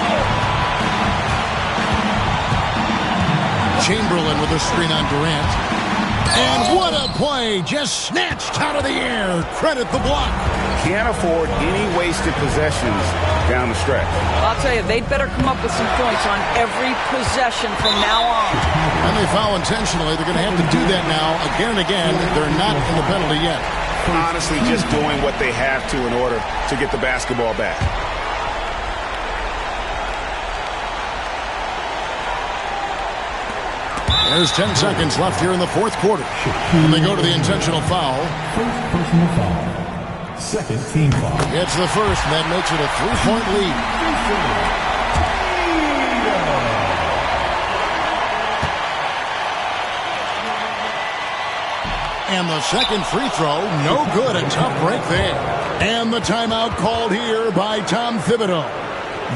Chamberlain with a screen on Durant. And what a play! Just snatched out of the air. Credit the block. Can't afford any wasted possessions down the stretch. I'll tell you, they'd better come up with some points on every possession from now on. And they foul intentionally. They're going to have to do that now again and again. They're not in the penalty yet. Honestly, just doing what they have to in order to get the basketball back. There's 10 seconds left here in the fourth quarter. And they go to the intentional foul. First personal foul. Second team foul. It's the first, and that makes it a 3-point lead. And the second free throw, no good. A tough break there. And the timeout called here by Tom Thibodeau.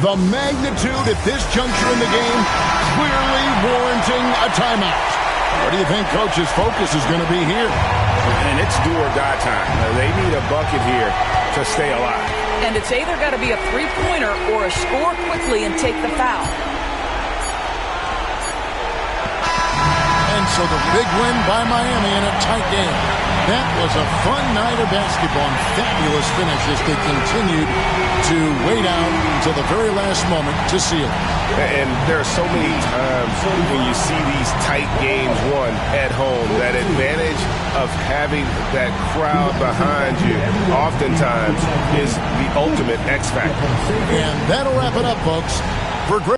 The magnitude at this juncture in the game clearly warranting a timeout. What do you think Coach's focus is going to be here? And it's do or die time. They need a bucket here to stay alive. And it's either got to be a three-pointer or a score quickly and take the foul. And so the big win by Miami in a tight game. That was a fun night of basketball and fabulous finish as they continued to wait out until the very last moment to seal it. And there are so many times when you see these tight games won at home, that advantage of having that crowd behind you oftentimes is the ultimate X factor. And that'll wrap it up, folks. For great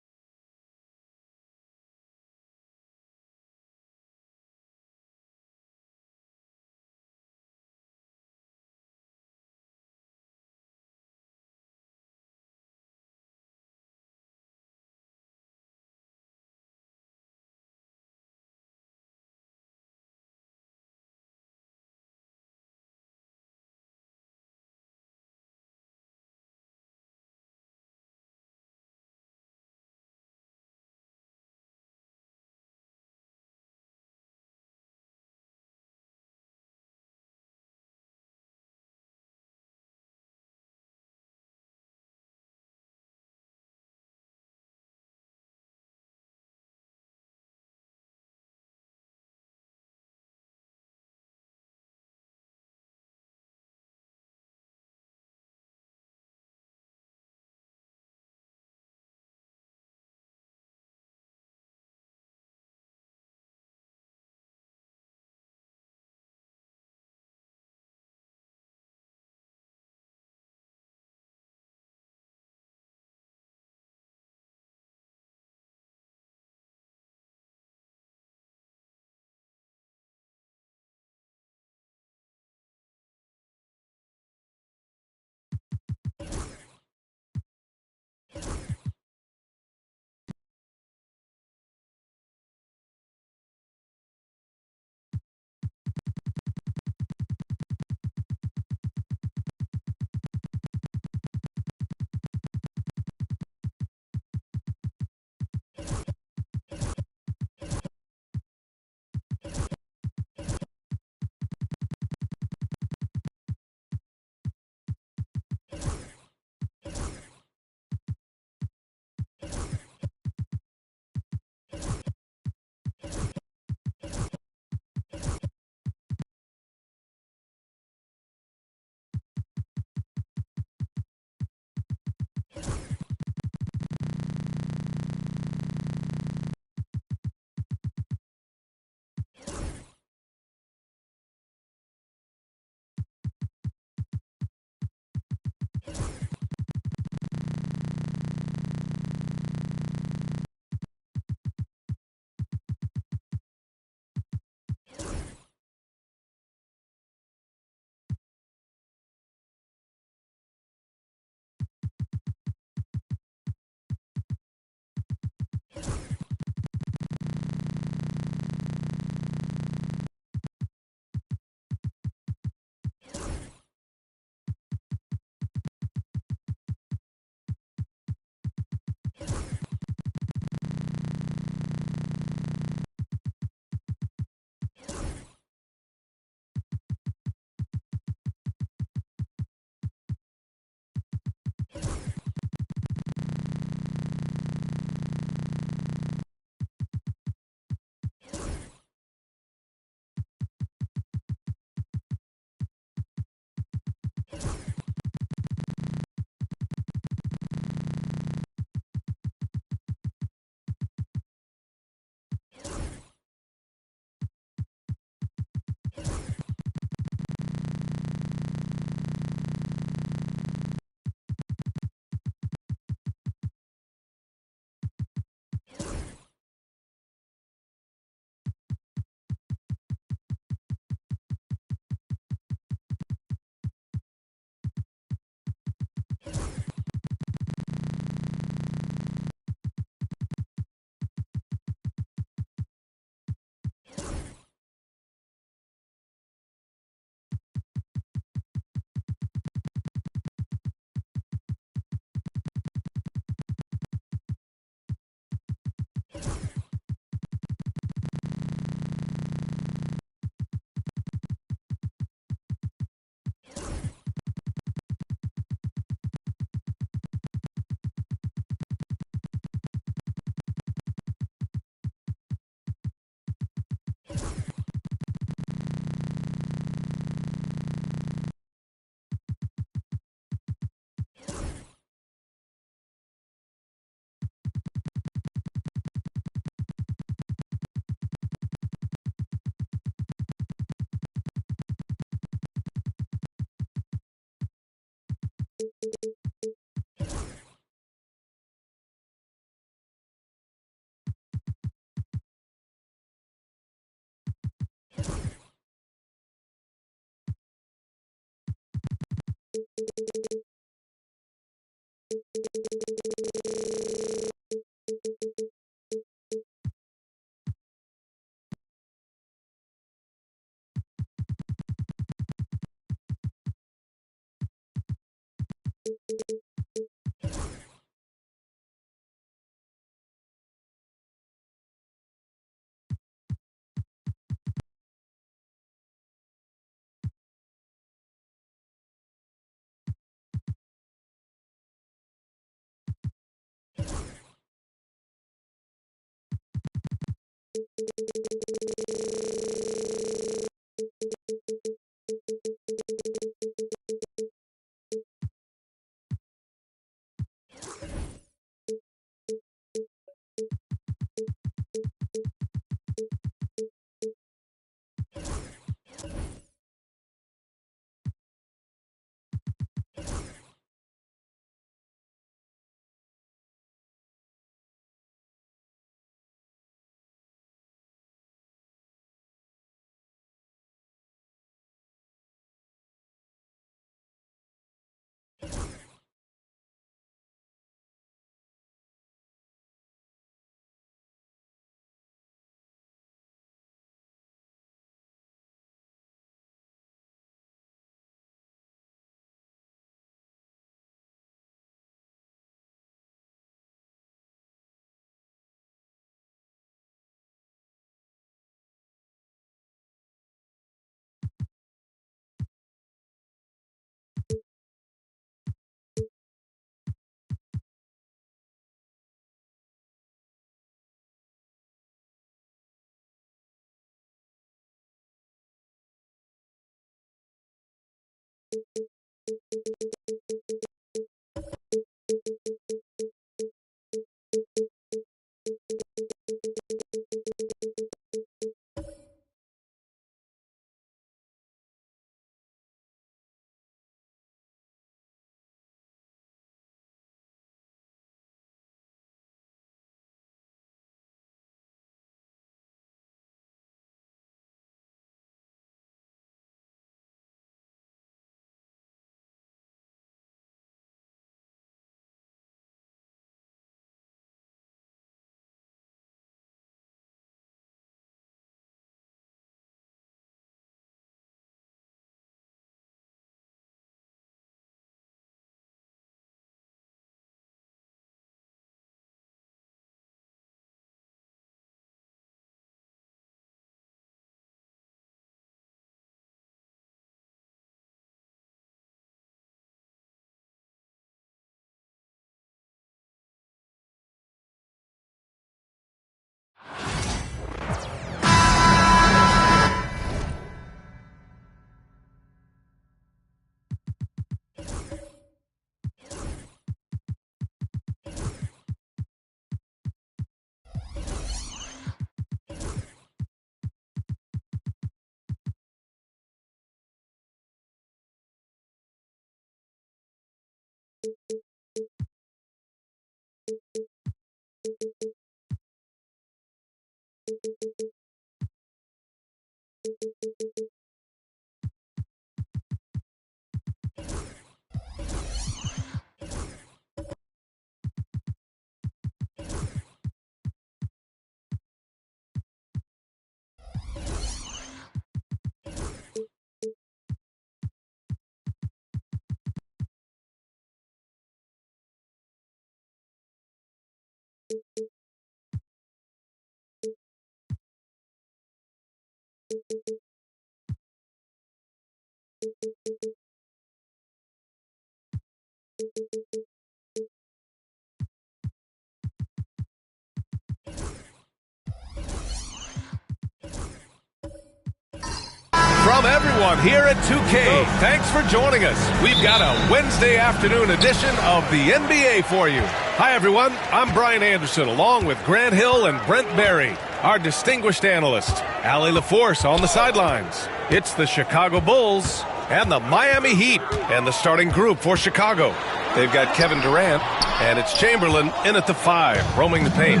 From everyone here at 2K, thanks for joining us. We've got a Wednesday afternoon edition of the NBA for you. Hi, everyone. I'm Brian Anderson, along with Grant Hill and Brent Barry, our distinguished analyst. Allie LaForce on the sidelines. It's the Chicago Bulls and the Miami Heat. And the starting group for Chicago. They've got Kevin Durant, and it's Chamberlain in at the 5, roaming the paint.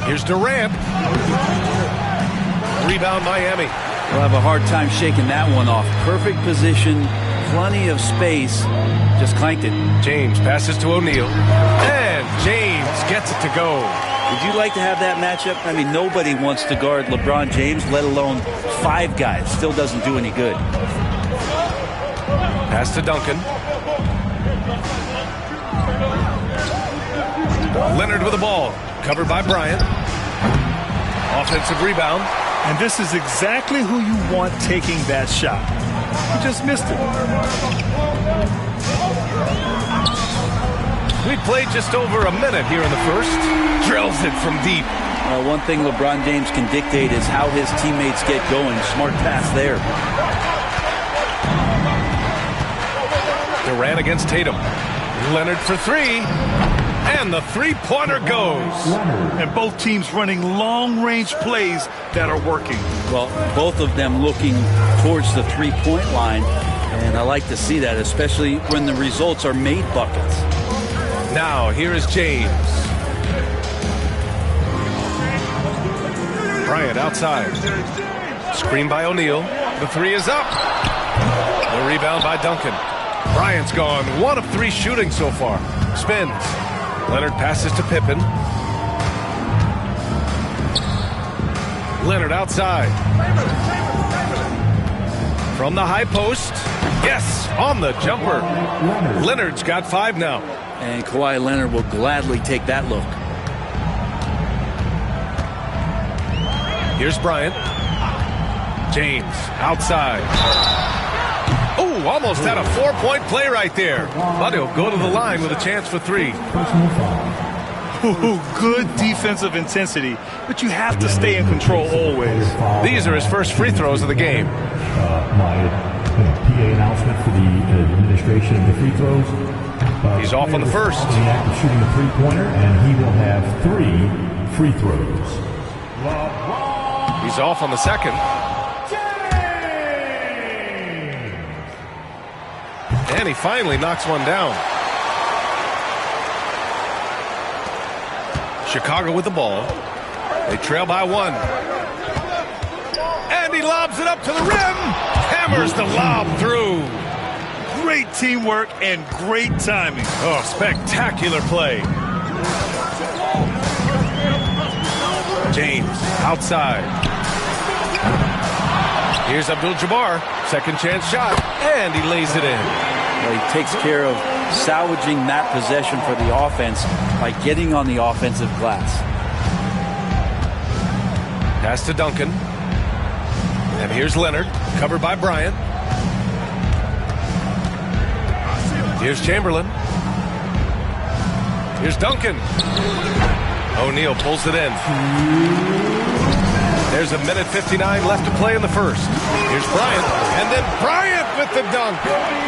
Here's Durant. Rebound Miami. We'll have a hard time shaking that one off. Perfect position, plenty of space. Just clanked it. James passes to O'Neal. And James gets it to go. Would you like to have that matchup? I mean, nobody wants to guard LeBron James, let alone 5 guys. Still doesn't do any good. Pass to Duncan. Leonard with the ball. Covered by Bryant. Offensive rebound. And this is exactly who you want taking that shot. He just missed it. We played just over a minute here in the first. Drills it from deep. One thing LeBron James can dictate is how his teammates get going. Smart pass there. Durant against Tatum. Leonard for 3. And the three-pointer goes. And both teams running long-range plays that are working. Well, both of them looking towards the three-point line. And I like to see that, especially when the results are made buckets. Now, here is James. Bryant outside. Screen by O'Neal. The 3 is up. The rebound by Duncan. Bryant's gone 1 of 3 shooting so far. Spins. Leonard passes to Pippen. Leonard outside. From the high post. Yes, on the jumper. Leonard's got 5 now. And Kawhi Leonard will gladly take that look. Here's Bryant. James outside. Oh, almost had a 4-point play right there. But he'll go to the line with a chance for 3. Ooh, good defensive intensity, but you have to stay in control always. These are his first free throws of the game. My PA announcement for the administration of the free throws. He's off on the first. In the act of shooting a three-pointer, and he will have 3 free throws. He's off on the second. And he finally knocks one down. Chicago with the ball. They trail by 1. And he lobs it up to the rim. Hammers the lob through. Great teamwork and great timing. Oh, spectacular play. James outside. Here's Abdul-Jabbar. Second chance shot. And he lays it in. Well, he takes care of salvaging that possession for the offense by getting on the offensive glass. Pass to Duncan. And here's Leonard, covered by Bryant. Here's Chamberlain. Here's Duncan. O'Neal pulls it in. There's a minute 59 left to play in the first. Here's Bryant. And then Bryant with the dunk.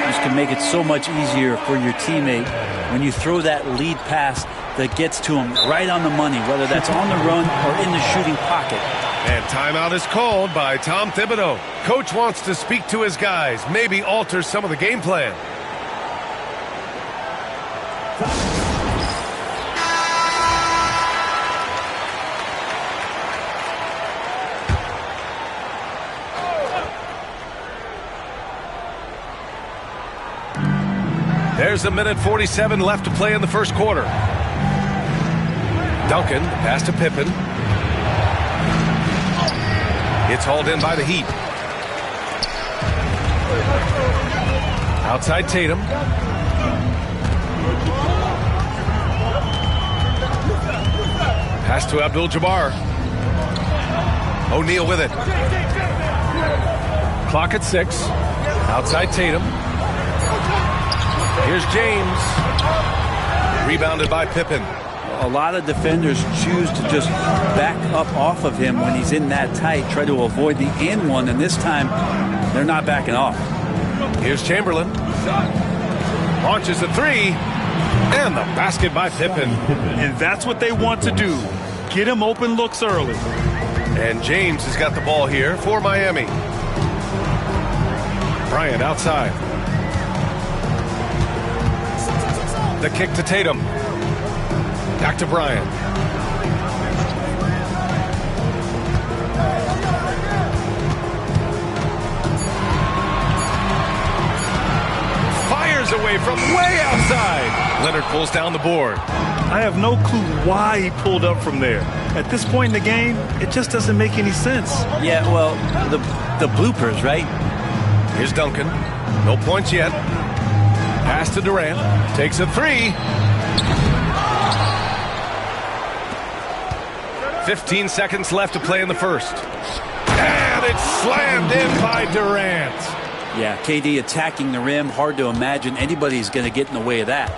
This can make it so much easier for your teammate when you throw that lead pass that gets to him right on the money, whether that's on the run or in the shooting pocket. And timeout is called by Tom Thibodeau. Coach wants to speak to his guys, maybe alter some of the game plan. There's a minute 47 left to play in the first quarter. Duncan, pass to Pippen. It's hauled in by the Heat. Outside Tatum. Pass to Abdul-Jabbar. O'Neal with it. Clock at 6. Outside Tatum. Here's James. Rebounded by Pippen. A lot of defenders choose to just back up off of him when he's in that tight, try to avoid the and one, and this time they're not backing off. Here's Chamberlain. Launches a 3. And the basket by Pippen. And that's what they want to do. Get him open looks early. And James has got the ball here for Miami. Bryant outside. The kick to Tatum. Back to Bryant. Fires away from way outside. Leonard pulls down the board. I have no clue why he pulled up from there. At this point in the game, it just doesn't make any sense. Yeah, well, the bloopers, right? Here's Duncan. No points yet. Pass to Durant. Takes a three. 15 seconds left to play in the first. And it's slammed in by Durant. Yeah, KD attacking the rim. Hard to imagine anybody's going to get in the way of that.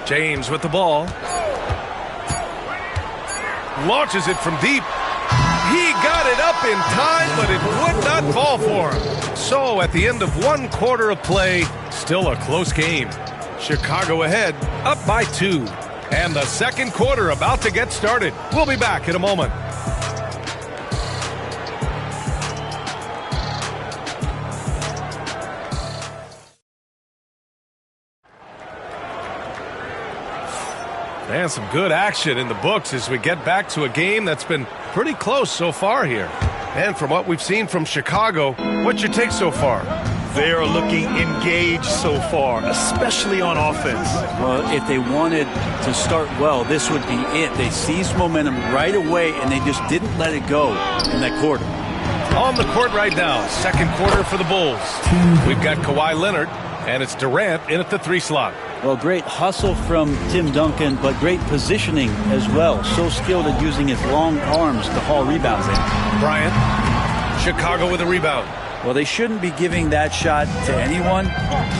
James with the ball. Launches it from deep. He got it up in time, but it would not fall for him. So at the end of one quarter of play, still a close game. Chicago ahead, up by 2. And the second quarter about to get started. We'll be back in a moment. And some good action in the books as we get back to a game that's been pretty close so far here. And from what we've seen from Chicago, what's your take so far? They are looking engaged so far, especially on offense. Well, if they wanted to start well, this would be it. They seized momentum right away, and they just didn't let it go in that quarter. On the court right now, second quarter for the Bulls. We've got Kawhi Leonard, and it's Durant in at the 3 slot. Well, great hustle from Tim Duncan, but great positioning as well. So skilled at using his long arms to haul rebounds in. Bryant, Chicago with a rebound. Well, they shouldn't be giving that shot to anyone,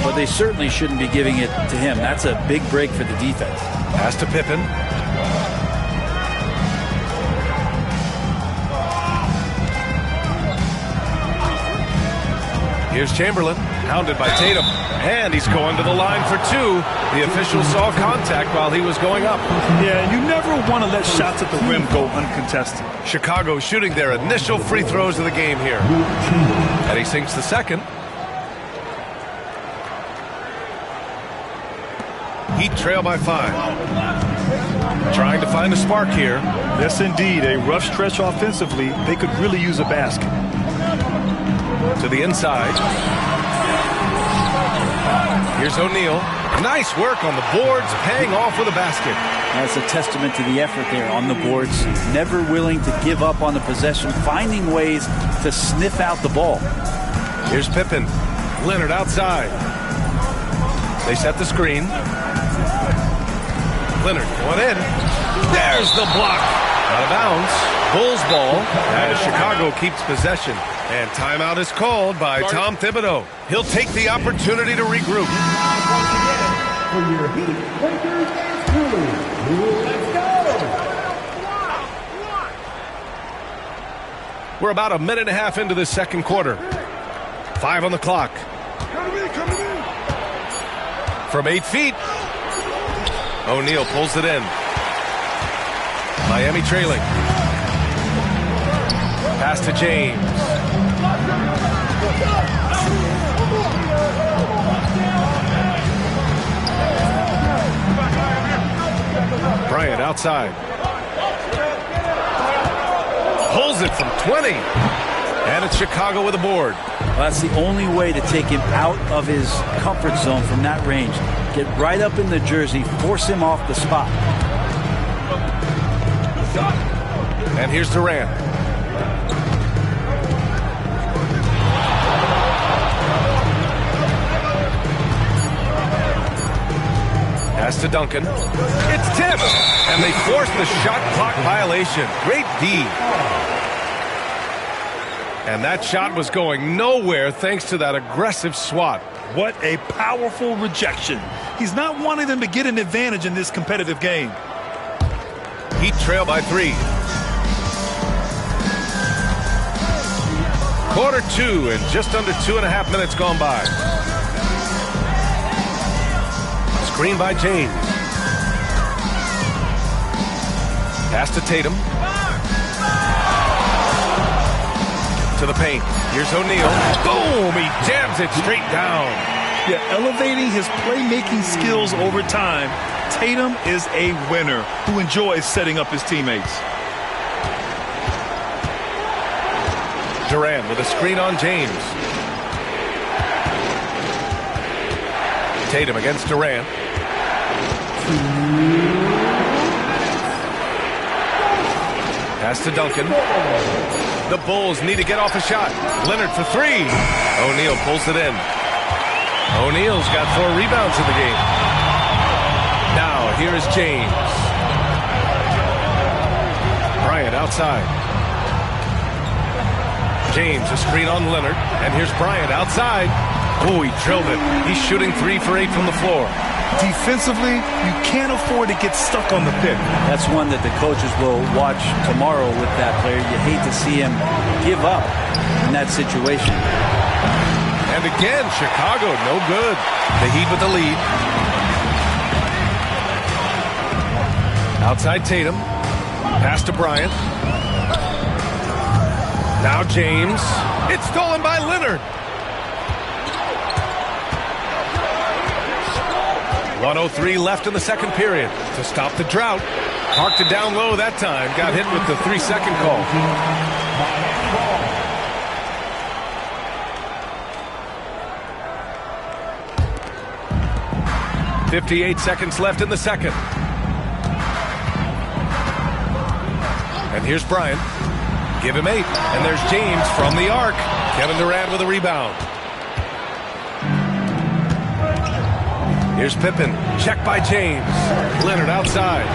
but they certainly shouldn't be giving it to him. That's a big break for the defense. Pass to Pippen. Here's Chamberlain, hounded by Tatum. And he's going to the line for 2. The official saw contact while he was going up. Yeah, you never want to let shots at the rim go uncontested. Chicago shooting their initial free throws of the game here. And he sinks the second. Heat trail by 5. Trying to find a spark here. Yes, indeed. A rough stretch offensively. They could really use a basket. To the inside. Here's O'Neal. Nice work on the boards, paying off with a basket. That's a testament to the effort there on the boards. Never willing to give up on the possession, finding ways to sniff out the ball. Here's Pippen. Leonard outside. They set the screen. Leonard going in. There's the block. Out of bounds. Bulls ball as Chicago keeps possession. And timeout is called by Tom Thibodeau. He'll take the opportunity to regroup. We're about a minute and a half into the second quarter. 5 on the clock. From 8 feet. O'Neal pulls it in. Miami trailing. Pass to James. Bryant outside. Pulls it from 20. And it's Chicago with a board. Well, that's the only way to take him out of his comfort zone from that range. Get right up in the jersey, force him off the spot. And here's Durant. Pass to Duncan. It's tipped. And they force the shot clock violation. Great D. And that shot was going nowhere thanks to that aggressive swat. What a powerful rejection. He's not wanting them to get an advantage in this competitive game. Heat trail by 3. Quarter 2 and just under 2.5 minutes gone by. Screen by James. Pass to Tatum. to the paint. Here's O'Neal. Boom! He jams it straight down. Yeah, elevating his playmaking skills over time, Tatum is a winner who enjoys setting up his teammates. Durant with a screen on James. Tatum against Durant. Pass to Duncan. The Bulls need to get off a shot. Leonard for three. O'Neal pulls it in. O'Neal's got 4 rebounds in the game. Now here is James. Bryant outside. James a screen on Leonard. And here's Bryant outside. Oh, he drilled it. He's shooting 3 for 8 from the floor. Defensively, you can't afford to get stuck on the pick. That's one that the coaches will watch tomorrow with that player. You hate to see him give up in that situation. And again, Chicago, no good. The Heat with the lead. Outside Tatum. Pass to Bryant. Now James. It's stolen by Leonard. 1:03 left in the second period to stop the drought. Parked it down low that time. Got hit with the 3-second call. 58 seconds left in the second. And here's Bryant. Give him 8. And there's James from the arc. Kevin Durant with a rebound. Here's Pippen. Check by James. Leonard outside.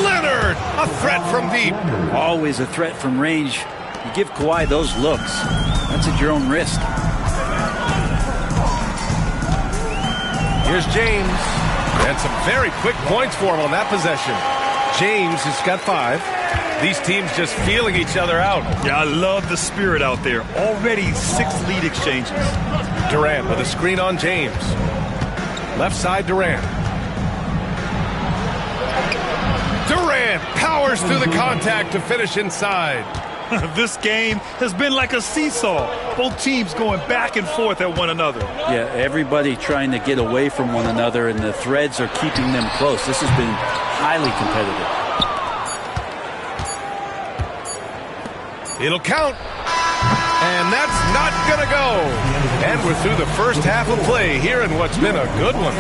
Leonard! A threat from deep. Always a threat from range. You give Kawhi those looks. That's at your own risk. Here's James. And some very quick points for him on that possession. James has got 5. These teams just feeling each other out. Yeah, I love the spirit out there. Already 6 lead exchanges. Durant with a screen on James. Left side, Durant. Durant powers through the contact to finish inside. This game has been like a seesaw. Both teams going back and forth at one another. Yeah, everybody trying to get away from one another, and the threads are keeping them close. This has been highly competitive. It'll count. And that's not going to go. And we're through the first half of play here in what's been a good one.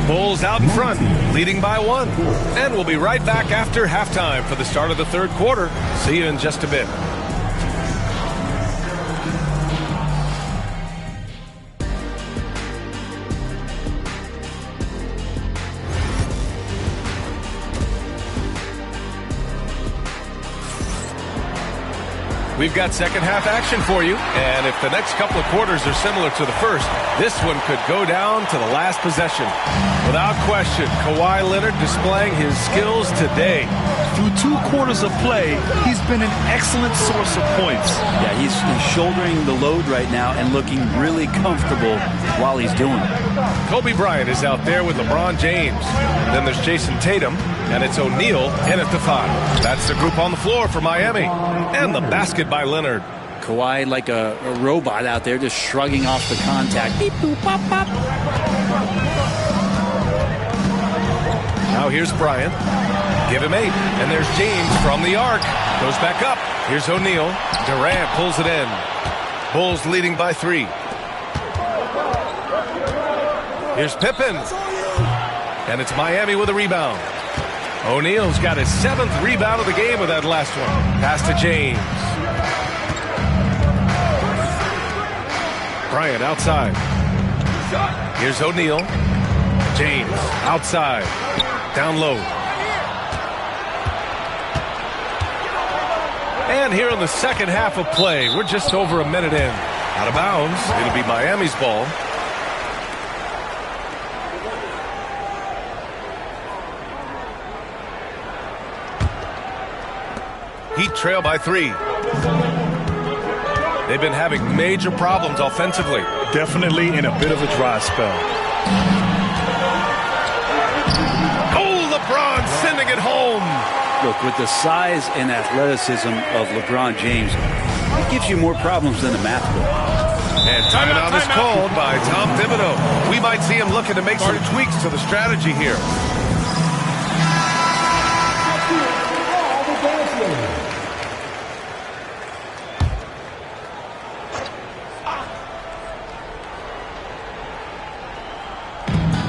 Bulls out in front, leading by 1. And we'll be right back after halftime for the start of the third quarter. See you in just a bit. We've got second half action for you, and if the next couple of quarters are similar to the first, this one could go down to the last possession. Without question, Kawhi Leonard displaying his skills today. Through 2 quarters of play, he's been an excellent source of points. Yeah, he's shouldering the load right now and looking really comfortable while he's doing it. Kobe Bryant is out there with LeBron James. Then there's Jason Tatum, and it's O'Neal in at the 5. That's the group on the floor for Miami. And the basket by Leonard. Kawhi like a robot out there just shrugging off the contact. Beep, boop, pop, pop. Now here's Bryant. Give him 8. And there's James from the arc. Goes back up. Here's O'Neal. Durant pulls it in. Bulls leading by 3. Here's Pippen. And it's Miami with a rebound. O'Neal's got his 7th rebound of the game with that last one. Pass to James. Bryant outside. Here's O'Neal. James outside. Down low. And here in the second half of play, we're just over a minute in. Out of bounds. It'll be Miami's ball. Heat trail by 3. They've been having major problems offensively. Definitely in a bit of a dry spell. Oh, LeBron sending it home. Look, with the size and athleticism of LeBron James, It gives you more problems than a math book. And timeout is called by Tom Thibodeau. We might see him looking to make some tweaks to the strategy here.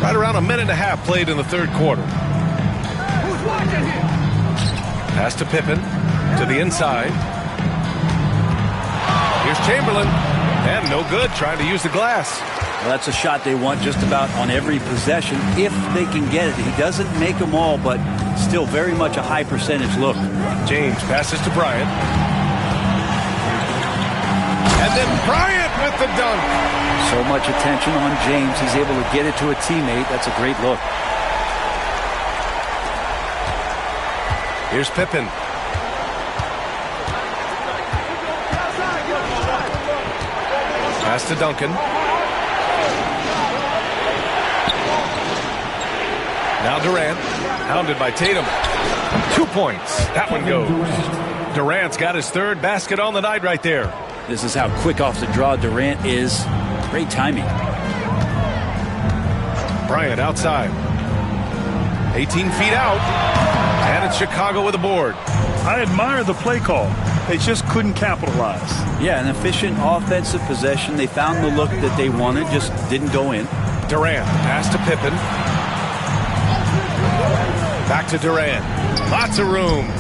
Right around a minute and a half played in the third quarter. Pass to Pippen, to the inside. Here's Chamberlain, and no good, trying to use the glass. Well, that's a shot they want just about on every possession, if they can get it. He doesn't make them all, but still very much a high percentage look. James passes to Bryant. And then Bryant with the dunk. So much attention on James. He's able to get it to a teammate. That's a great look. Here's Pippen. Pass to Duncan. Now Durant, hounded by Tatum. 2 points. That one goes. Durant's got his third basket on the night right there. This is how quick off the draw Durant is. Great timing. Bryant outside. 18 feet out. And it's Chicago with a board. I admire the play call. They just couldn't capitalize. Yeah, an efficient offensive possession. They found the look that they wanted, just didn't go in. Durant, pass to Pippen. Back to Durant. Lots of room.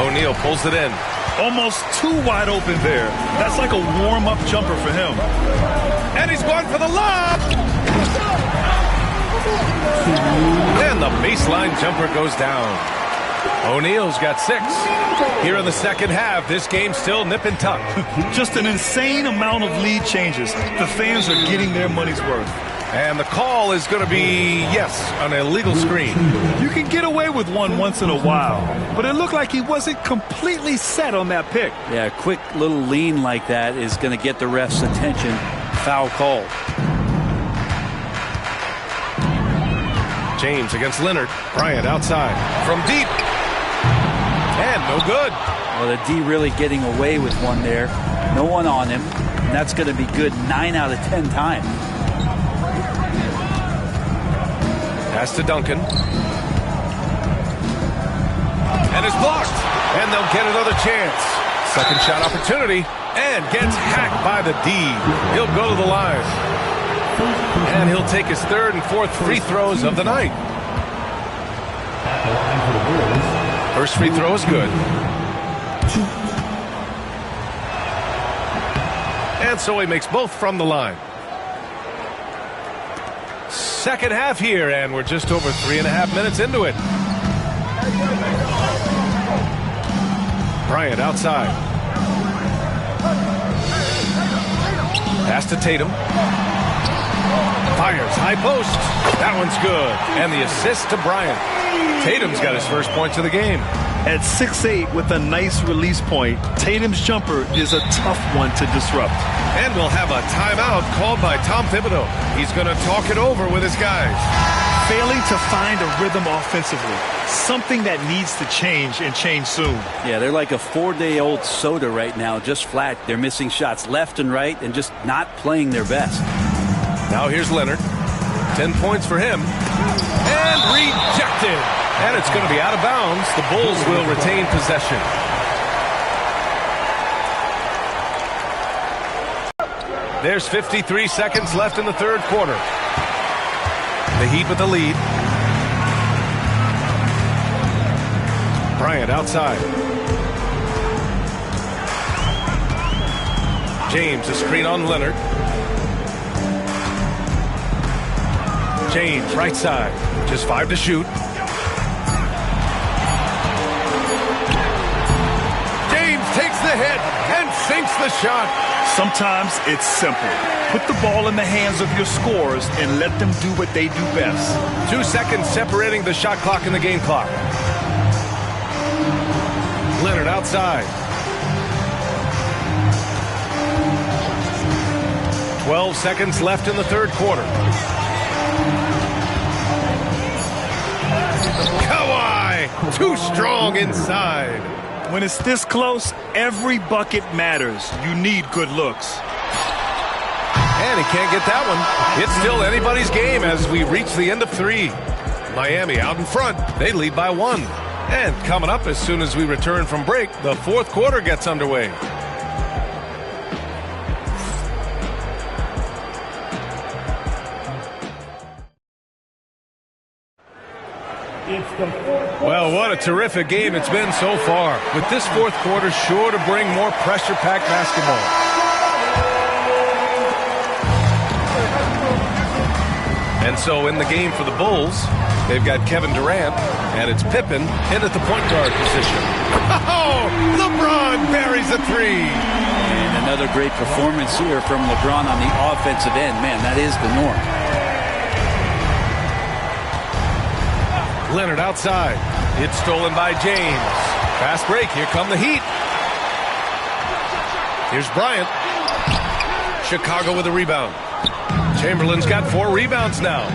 O'Neal pulls it in. Almost too wide open there. That's like a warm-up jumper for him. And he's going for the lob. And the baseline jumper goes down. O'Neal's got 6. Here in the second half, this game's still nip and tuck. Just an insane amount of lead changes. The fans are getting their money's worth. And the call is going to be, yes, an illegal screen. You can get away with one once in a while, but it looked like he wasn't completely set on that pick. Yeah, a quick little lean like that is going to get the ref's attention. Foul call. James against Leonard. Bryant outside. From deep. And no good. Well, the D really getting away with one there. No one on him. And that's going to be good 9 out of 10 times. Pass to Duncan. And it's blocked. And they'll get another chance. Second shot opportunity. And gets hacked by the D. He'll go to the line. And he'll take his third and fourth free throws of the night. First free throw is good. And so he makes both from the line. Second half here, and we're just over 3.5 minutes into it. Bryant outside. Pass to Tatum. Fires high post. That one's good. And the assist to Bryant. Tatum's got his first points of the game. At 6'8" with a nice release point, Tatum's jumper is a tough one to disrupt. And we'll have a timeout called by Tom Thibodeau. He's going to talk it over with his guys. Failing to find a rhythm offensively. Something that needs to change and change soon. Yeah, they're like a 4-day-old soda right now, just flat. They're missing shots left and right and just not playing their best. Now here's Leonard. 10 points for him. And rejected. And it's going to be out of bounds. The Bulls will retain possession. There's 53 seconds left in the third quarter. The Heat with the lead. Bryant outside. James, a screen on Leonard. James, right side. Just 5 to shoot. James takes the hit and sinks the shot. Sometimes it's simple. Put the ball in the hands of your scorers and let them do what they do best. 2 seconds separating the shot clock and the game clock. Leonard outside. 12 seconds left in the third quarter. Kawhi, too strong inside. When it's this close, every bucket matters. You need good looks. And he can't get that one. It's still anybody's game as we reach the end of 3. Miami out in front. They lead by 1. And coming up as soon as we return from break, the 4th quarter gets underway. Well, what a terrific game it's been so far. With this 4th quarter sure to bring more pressure-packed basketball. And so in the game for the Bulls, they've got Kevin Durant, and it's Pippen in at the point guard position. Oh, LeBron buries a 3. And another great performance here from LeBron on the offensive end. Man, that is the norm. Leonard outside. It's stolen by James. Fast break. Here come the Heat. Here's Bryant. Chicago with a rebound. Chamberlain's got 4 rebounds now.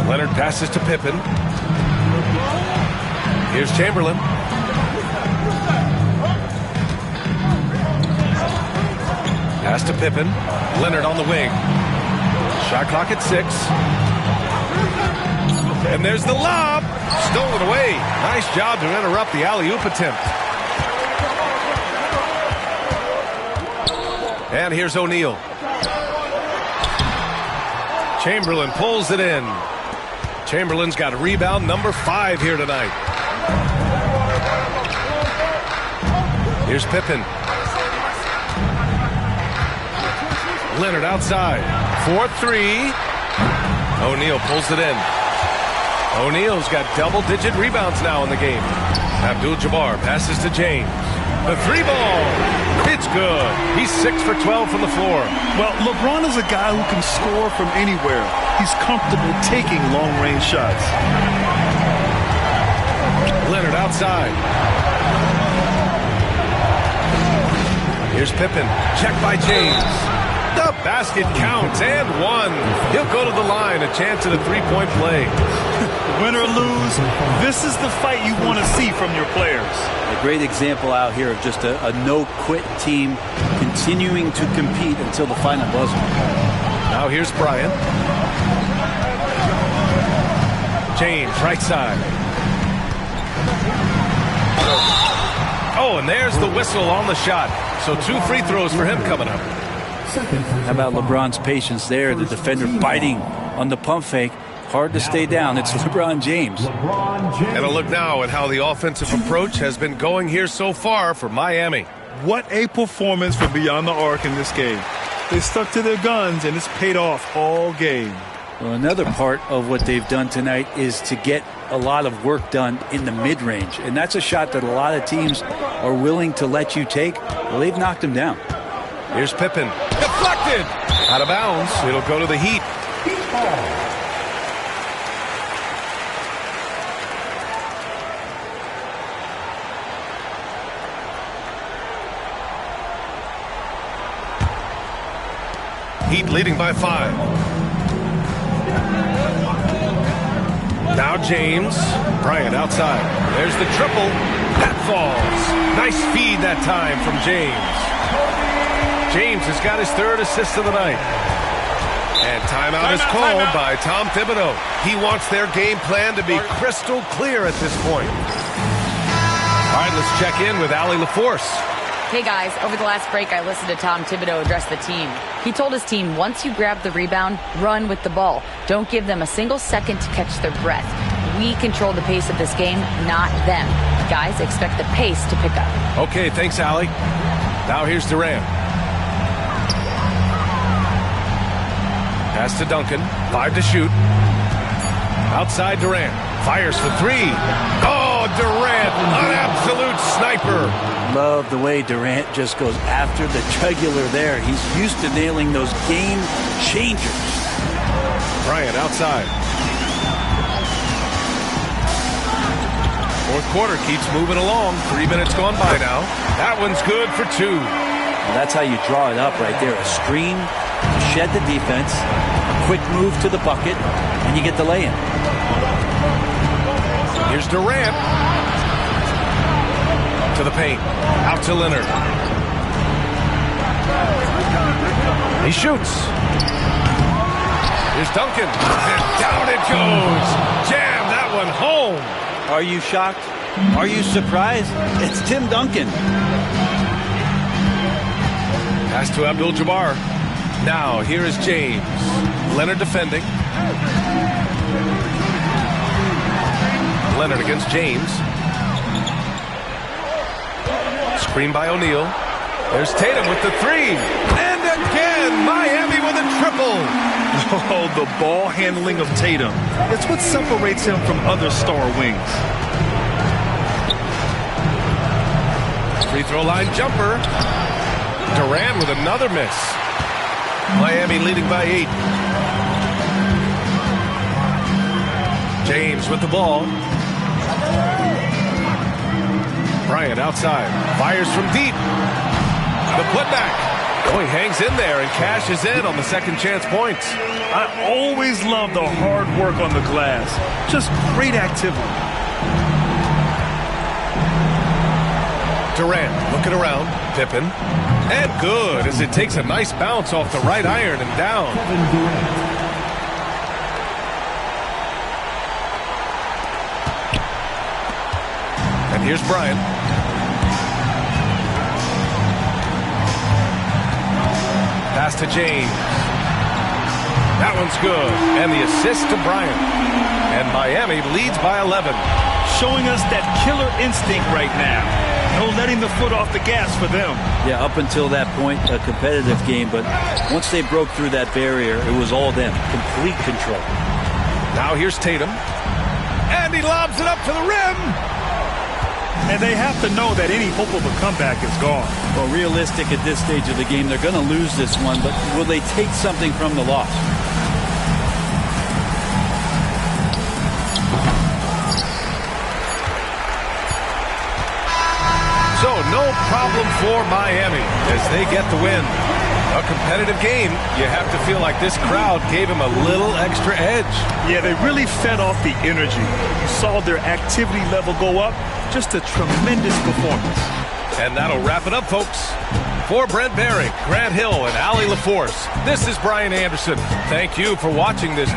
Leonard passes to Pippen. Here's Chamberlain. Pass to Pippen. Leonard on the wing. Shot clock at 6. And there's the lob. Stolen away. Nice job to interrupt the alley-oop attempt. And here's O'Neal. Chamberlain pulls it in. Chamberlain's got rebound number 5 here tonight. Here's Pippen. Leonard outside. 4-3. O'Neal pulls it in. O'Neal's got double-digit rebounds now in the game. Abdul-Jabbar passes to James. The 3 ball. It's good. He's 6 for 12 from the floor. Well, LeBron is a guy who can score from anywhere. He's comfortable taking long-range shots. Leonard outside. Here's Pippen. Check by James. The basket counts and 1. He'll go to the line. A chance at a 3-point play. Win or lose, this is the fight you want to see from your players. A great example out here of just a no-quit team continuing to compete until the final buzzer. Now here's Bryant. James, right side. Oh, and there's the whistle on the shot. So 2 free throws for him coming up. How about LeBron's patience there? The defender biting on the pump fake. Hard to stay down. It's LeBron James. And a look now at how the offensive approach has been going here so far for Miami. What a performance from beyond the arc in this game. They stuck to their guns, and it's paid off all game. Well, another part of what they've done tonight is to get a lot of work done in the mid-range. And that's a shot that a lot of teams are willing to let you take. Well, they've knocked him down. Here's Pippen. Deflected. Out of bounds. It'll go to the Heat. Heat leading by 5. Now James. Bryant outside. There's the triple. That falls. Nice feed that time from James. James has got his 3rd assist of the night. And timeout is called by Tom Thibodeau. He wants their game plan to be crystal clear at this point. All right, let's check in with Allie LaForce. Hey guys, over the last break I listened to Tom Thibodeau address the team. He told his team, once you grab the rebound, run with the ball. Don't give them a single second to catch their breath. We control the pace of this game, not them. Guys, expect the pace to pick up. Okay, thanks, Allie. Now here's Durant. Pass to Duncan. 5 to shoot. Outside Durant. Fires for 3. Oh, Durant, an absolute sniper. Love the way Durant just goes after the jugular there. He's used to nailing those game changers. Bryant outside. 4th quarter keeps moving along. 3 minutes gone by now. That one's good for 2. Well, that's how you draw it up right there. A screen to shed the defense, a quick move to the bucket, and you get the lay-in. Here's Durant. To the paint. Out to Leonard. He shoots. Here's Duncan. And down it goes. Jam that one home. Are you shocked? Are you surprised? It's Tim Duncan. Pass to Abdul-Jabbar. Now, here is James. Leonard defending. Leonard against James. Screen by O'Neal. There's Tatum with the three. And again, Miami with a triple. Oh, the ball handling of Tatum. It's what separates him from other star wings. Free throw line jumper. Durant with another miss. Miami leading by 8. James with the ball. Bryant outside. Fires from deep. The putback. Oh, he hangs in there and cashes in on the second chance points. I always love the hard work on the glass. Just great activity. Durant looking around. Pippen. And good as it takes a nice bounce off the right iron and down. And here's Bryant. Pass to James. That one's good. And the assist to Bryant. And Miami leads by 11. Showing us that killer instinct right now. No letting the foot off the gas for them. Yeah, up until that point, a competitive game. But once they broke through that barrier, it was all them. Complete control. Now here's Tatum. And he lobs it up to the rim. And they have to know that any hope of a comeback is gone. Well, realistic at this stage of the game, they're going to lose this one, but will they take something from the loss? So no problem for Miami as they get the win. A competitive game. You have to feel like this crowd gave him a little extra edge. Yeah, they really fed off the energy. You saw their activity level go up. Just a tremendous performance. And that'll wrap it up, folks. For Brent Barry, Grant Hill, and Allie LaForce, this is Brian Anderson. Thank you for watching this.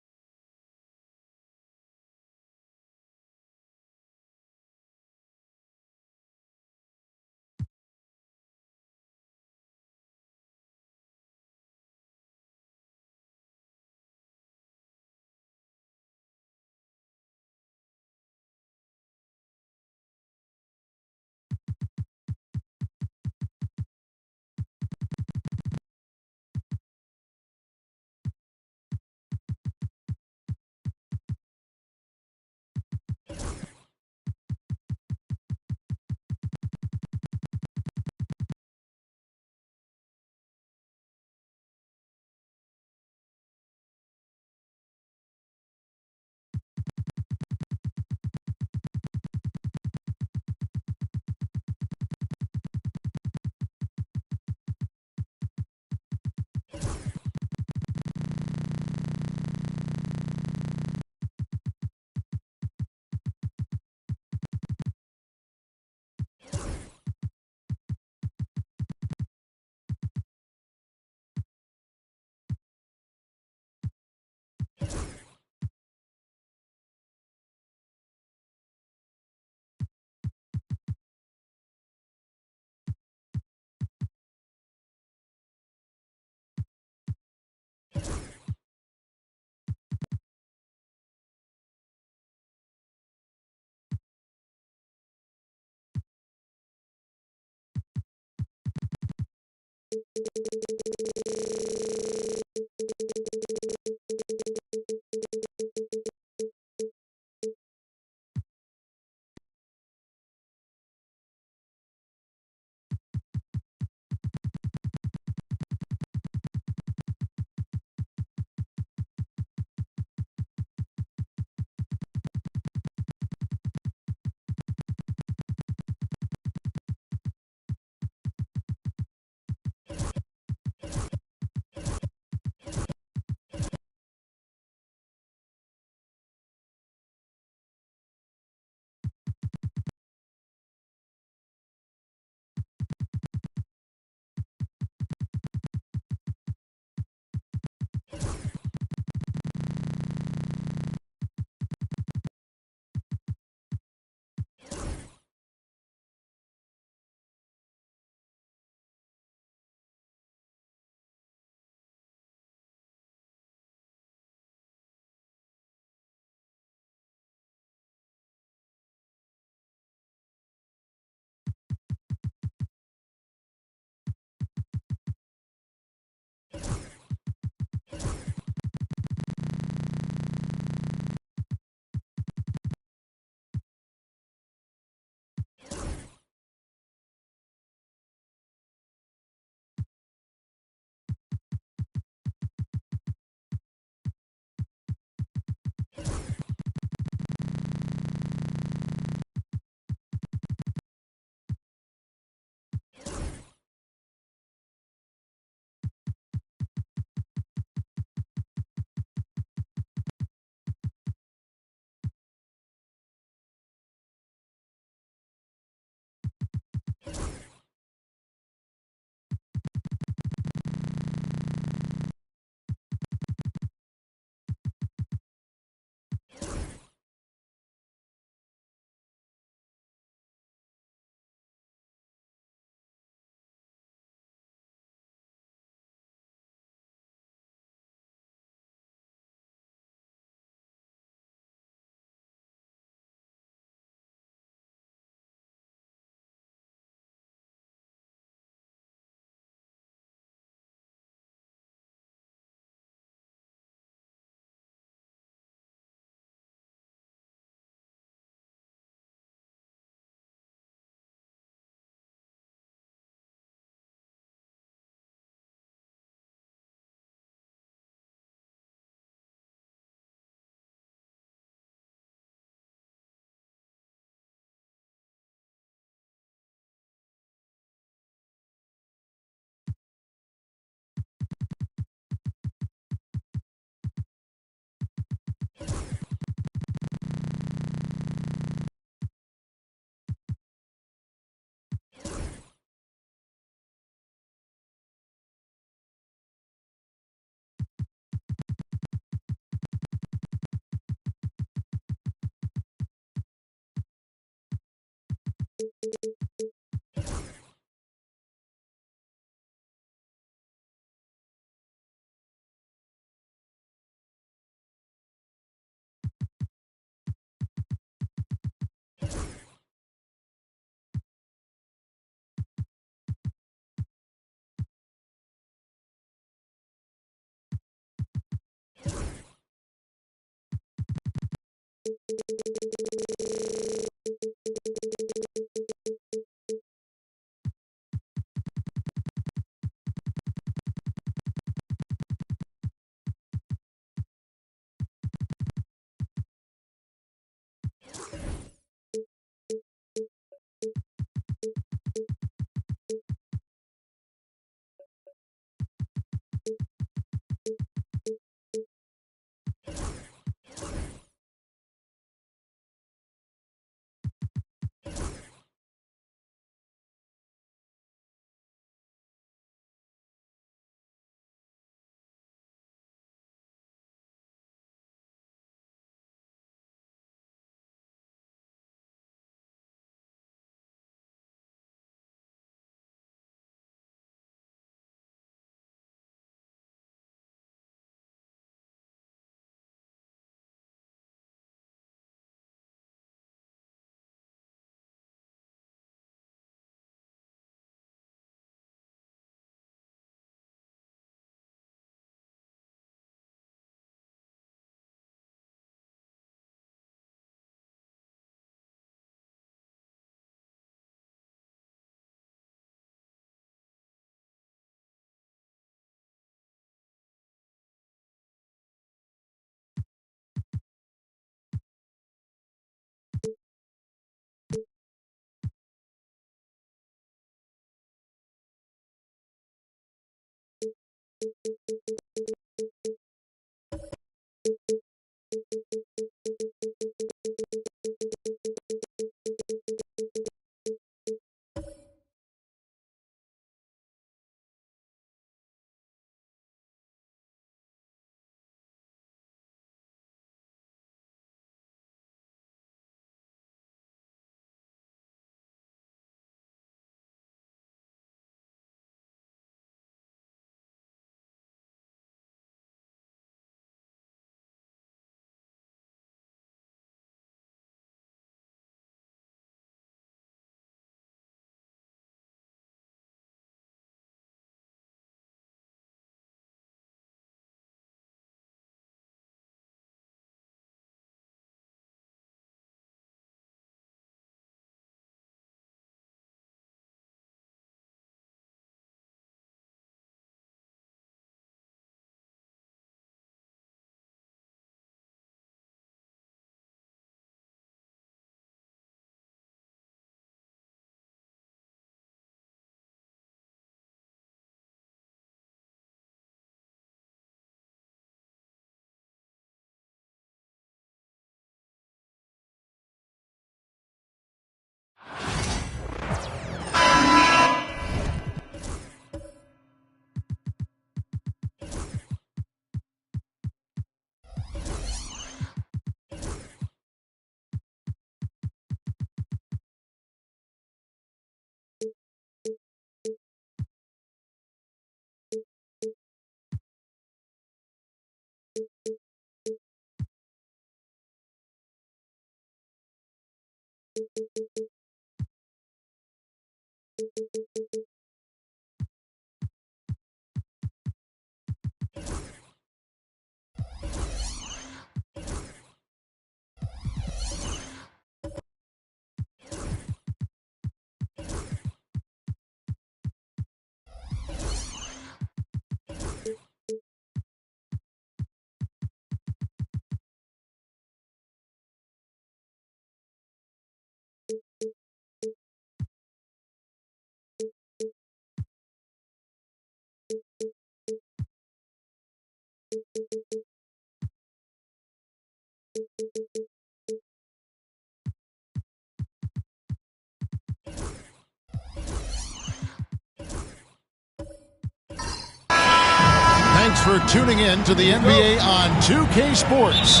Thanks for tuning in to the NBA on 2K Sports.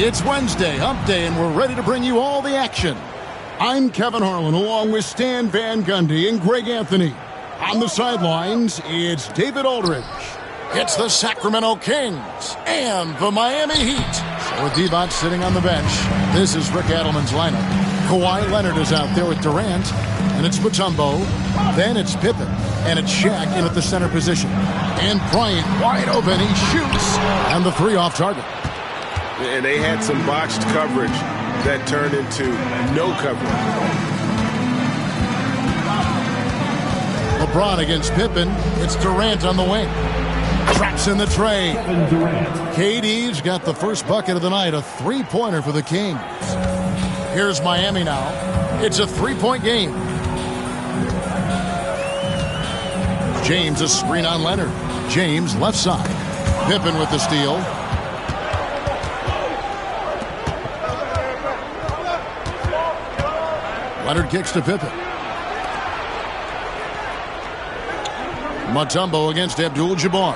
It's Wednesday, Hump Day, and we're ready to bring you all the action. I'm Kevin Harlan, along with Stan Van Gundy and Greg Anthony. On the sidelines, it's David Aldridge. It's the Sacramento Kings and the Miami Heat. So with D-Bots sitting on the bench, this is Rick Adelman's lineup. Kawhi Leonard is out there with Durant, and it's Mutombo. Then it's Pippen, and it's Shaq in at the center position. And Bryant wide open, he shoots, and the three off target. And they had some botched coverage that turned into no coverage. LeBron against Pippen. It's Durant on the wing. Traps in the tray. KD's got the first bucket of the night, a three-pointer for the Kings. Here's Miami now. It's a three-point game. James a screen on Leonard. James left side. Pippen with the steal. Leonard kicks to Pippen. Mutombo against Abdul-Jabbar.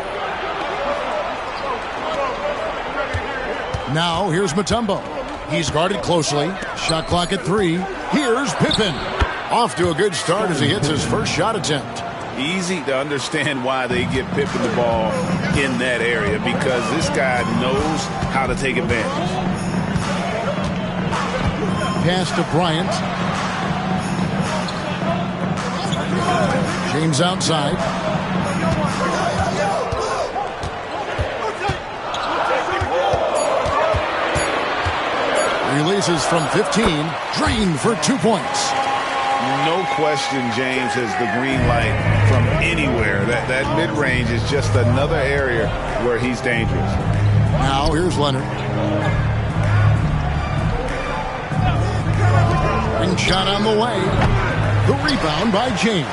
Now here's Mutombo. He's guarded closely. Shot clock at 3. Here's Pippen. Off to a good start as he hits his first shot attempt. Easy to understand why they give Pippen the ball in that area, because this guy knows how to take advantage. Pass to Bryant. James outside. Releases from 15. Drained for 2 points. No question James has the green light from anywhere. That mid-range is just another area where he's dangerous. Now here's Leonard. Ring shot on the way. The rebound by James.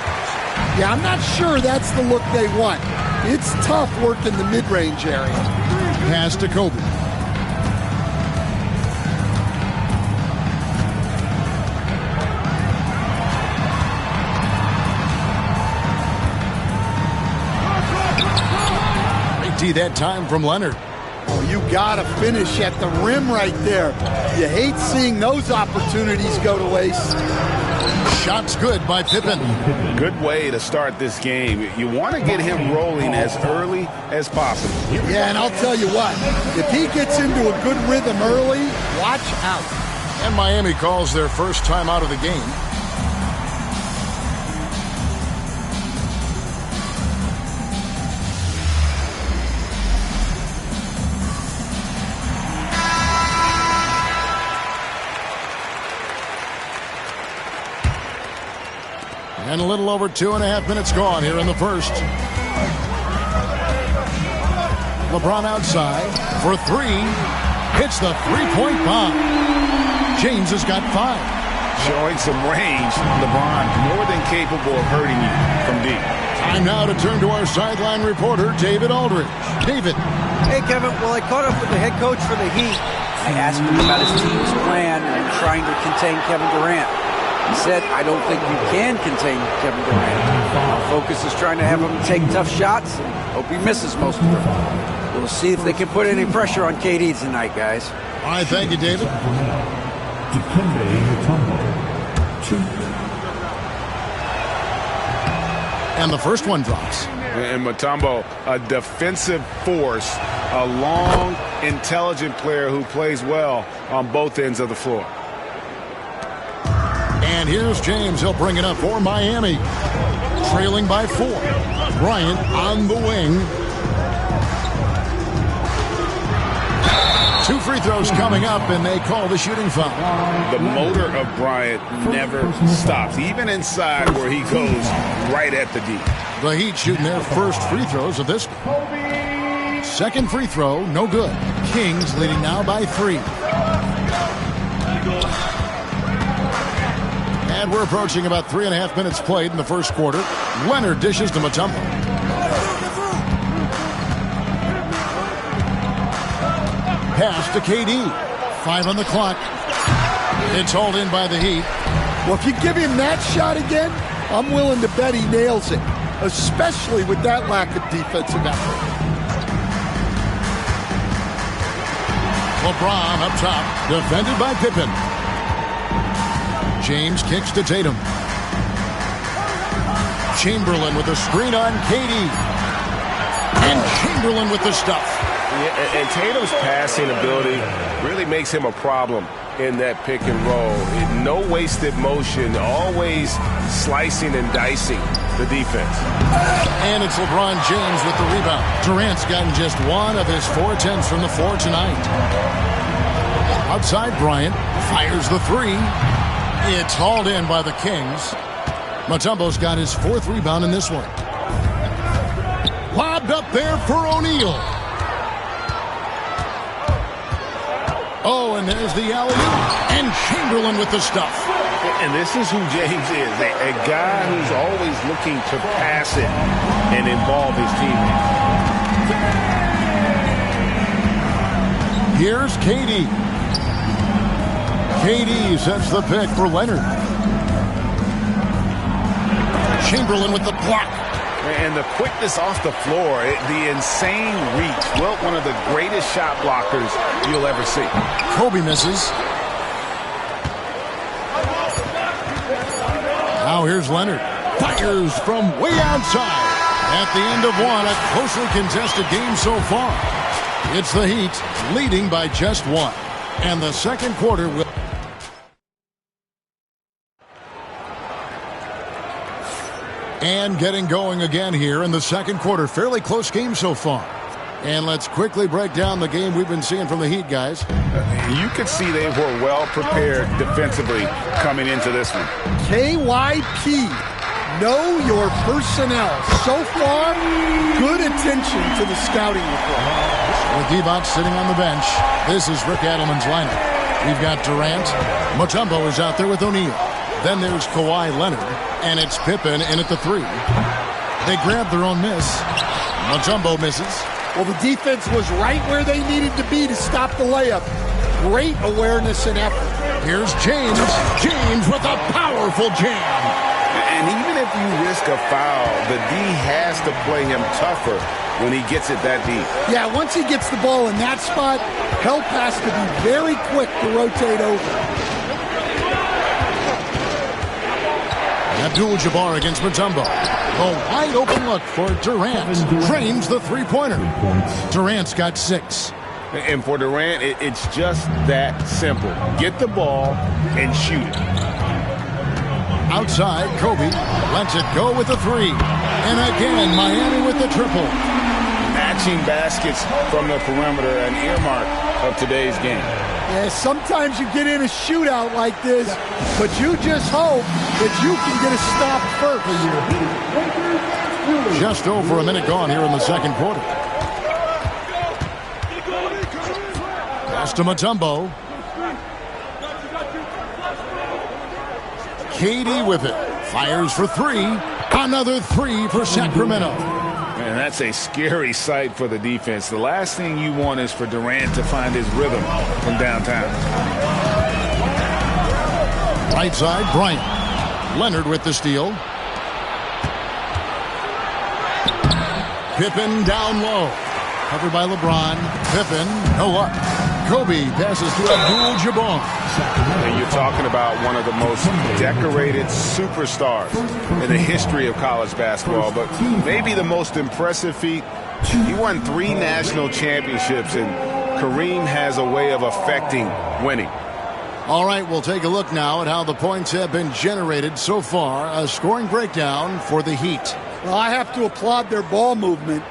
Yeah, I'm not sure that's the look they want. It's tough working the mid-range area. Pass to Kobe. That time from Leonard. Oh, you gotta finish at the rim right there. You hate seeing those opportunities go to waste. Shot's good by Pippen. Good way to start this game. You want to get him rolling as early as possible. Yeah, and I'll tell you what, if he gets into a good rhythm early, watch out. And Miami calls their first time out of the game. And a little over 2.5 minutes gone here in the first. LeBron outside for three. Hits the three-point bomb. James has got 5. Showing some range. LeBron more than capable of hurting you from deep. Time now to turn to our sideline reporter, David Aldridge. David. Hey, Kevin. Well, I caught up with the head coach for the Heat. I asked him about his team's plan in trying to contain Kevin Durant. He said, I don't think you can contain Kevin Durant. Our focus is trying to have him take tough shots and hope he misses most of them. We'll see if they can put any pressure on KD tonight, guys. All right, thank you, David. And the first one drops. And Mutombo, a defensive force, a long, intelligent player who plays well on both ends of the floor. And here's James. He'll bring it up for Miami. Trailing by 4. Bryant on the wing. 2 free throws coming up, and they call the shooting foul. The motor of Bryant never stops, even inside where he goes right at the D. The Heat shooting their first free throws of this game. Second free throw, no good. Kings leading now by 3. And we're approaching about 3.5 minutes played in the first quarter. Leonard dishes to Mutombo. Pass to KD. 5 on the clock. It's hauled in by the Heat. Well, if you give him that shot again, I'm willing to bet he nails it, especially with that lack of defensive effort. LeBron up top, defended by Pippen. James kicks to Tatum. Chamberlain with a screen on KD. And Chamberlain with the stuff. Yeah, and Tatum's passing ability really makes him a problem in that pick and roll. No wasted motion, always slicing and dicing the defense. And it's LeBron James with the rebound. Durant's gotten just 1 of his 4 attempts from the floor tonight. Outside, Bryant fires the 3. It's hauled in by the Kings. Mutombo's got his 4th rebound in this one. Lobbed up there for O'Neal. Oh, and there's the alley-oop. And Chamberlain with the stuff. And this is who James is, a guy who's always looking to pass it and involve his teammates. Here's KD. KD sets the pick for Leonard. Chamberlain with the block. And the quickness off the floor, the insane reach. Well, one of the greatest shot blockers you'll ever see. Kobe misses. Now here's Leonard. Fires from way outside. At the end of one, a closely contested game so far. It's the Heat leading by just 1. And the second quarter will... And getting going again here in the second quarter. Fairly close game so far. And let's quickly break down the game we've been seeing from the Heat, guys. You could see they were well prepared defensively coming into this one. KYP, know your personnel. So far, good attention to the scouting report. With Divac sitting on the bench, this is Rick Adelman's lineup. We've got Durant. Mutombo is out there with O'Neal. Then there's Kawhi Leonard. And it's Pippen in at the 3. They grab their own miss. Mutombo misses. Well, the defense was right where they needed to be to stop the layup. Great awareness and effort. Here's James. James with a powerful jam. And even if you risk a foul, the D has to play him tougher when he gets it that deep. Yeah, once he gets the ball in that spot, help has to be very quick to rotate over. Abdul-Jabbar against Mutombo. A wide open look for Durant. Drains the three-pointer. Durant's got 6. And for Durant, it's just that simple. Get the ball and shoot it. Outside, Kobe lets it go with the 3. And again, Miami with the triple. Matching baskets from the perimeter, an earmark of today's game. Yeah, sometimes you get in a shootout like this, but you just hope that you can get a stop first. Just over a minute gone here in the second quarter. Pass to Mutombo. KD with it. Fires for 3. Another 3 for Sacramento. And that's a scary sight for the defense. The last thing you want is for Durant to find his rhythm from downtown. Right side, Bryant. Leonard with the steal. Pippen down low. Covered by LeBron. Pippen, no luck. Kobe passes to Abdul-Jabbar. And you're talking about one of the most decorated superstars in the history of college basketball, but maybe the most impressive feat. He won 3 national championships, and Kareem has a way of affecting winning. All right, we'll take a look now at how the points have been generated so far. A scoring breakdown for the Heat. Well, I have to applaud their ball movement.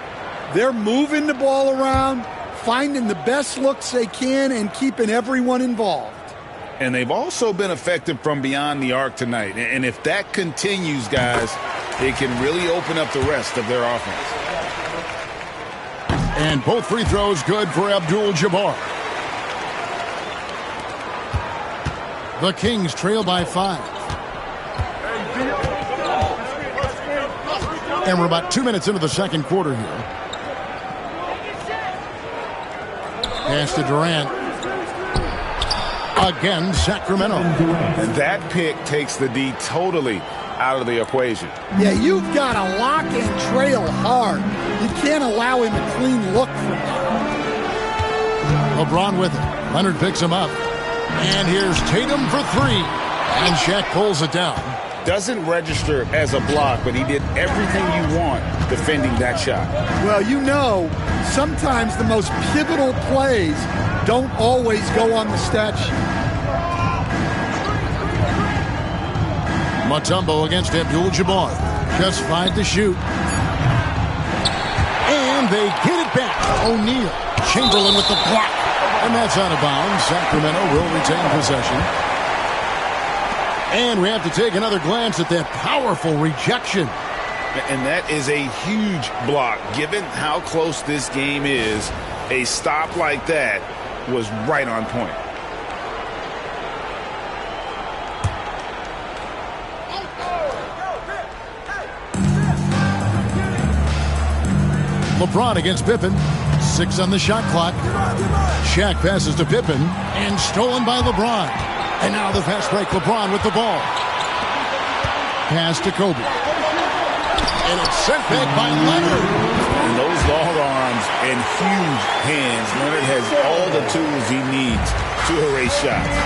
They're moving the ball around, finding the best looks they can, and keeping everyone involved. And they've also been effective from beyond the arc tonight. And if that continues, guys, it can really open up the rest of their offense. And both free throws good for Abdul-Jabbar. The Kings trail by 5. And we're about 2 minutes into the second quarter here. Pass to Durant. Again, Sacramento. And that pick takes the D totally out of the equation. Yeah, you've got to lock and trail hard. You can't allow him a clean look from there. LeBron with it. Leonard picks him up. And here's Tatum for 3. And Shaq pulls it down. Doesn't register as a block, but he did everything you want defending that shot. Well, you know, sometimes the most pivotal plays don't always go on the stat sheet. Mutombo against Abdul-Jabbar. Just 5 to shoot. And they get it back. O'Neal. Chamberlain with the block. And that's out of bounds. Sacramento will retain possession. And we have to take another glance at that powerful rejection. And that is a huge block. Given how close this game is, a stop like that was right on point. LeBron against Pippen. 6 on the shot clock. Shaq passes to Pippen. And stolen by LeBron. And now the fast break. LeBron with the ball. Pass to Kobe. And it's sent back by Leonard. And those long arms and huge hands. Leonard has all the tools he needs to erase shots.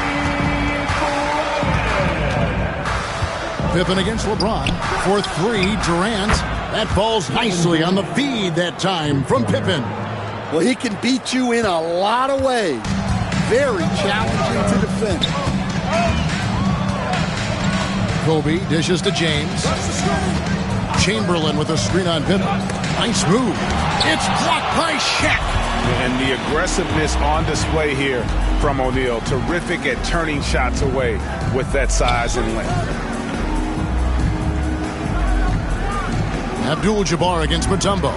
Pippen against LeBron. For 3, Durant. That falls nicely on the feed that time from Pippen. Well, he can beat you in a lot of ways. Very challenging to defend. Kobe dishes to James. Chamberlain with a screen on Pippen. Nice move. It's blocked by Shaq. And the aggressiveness on display here from O'Neal. Terrific at turning shots away with that size and length. Abdul-Jabbar against Mutombo.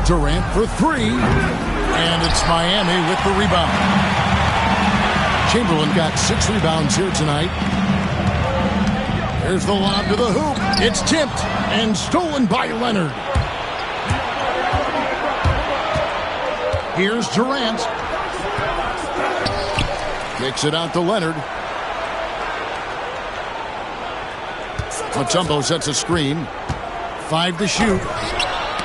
Durant for 3. And it's Miami with the rebound. Chamberlain got 6 rebounds here tonight. Here's the lob to the hoop. It's tipped and stolen by Leonard. Here's Durant. Kicks it out to Leonard. Mutombo sets a screen. 5 to shoot.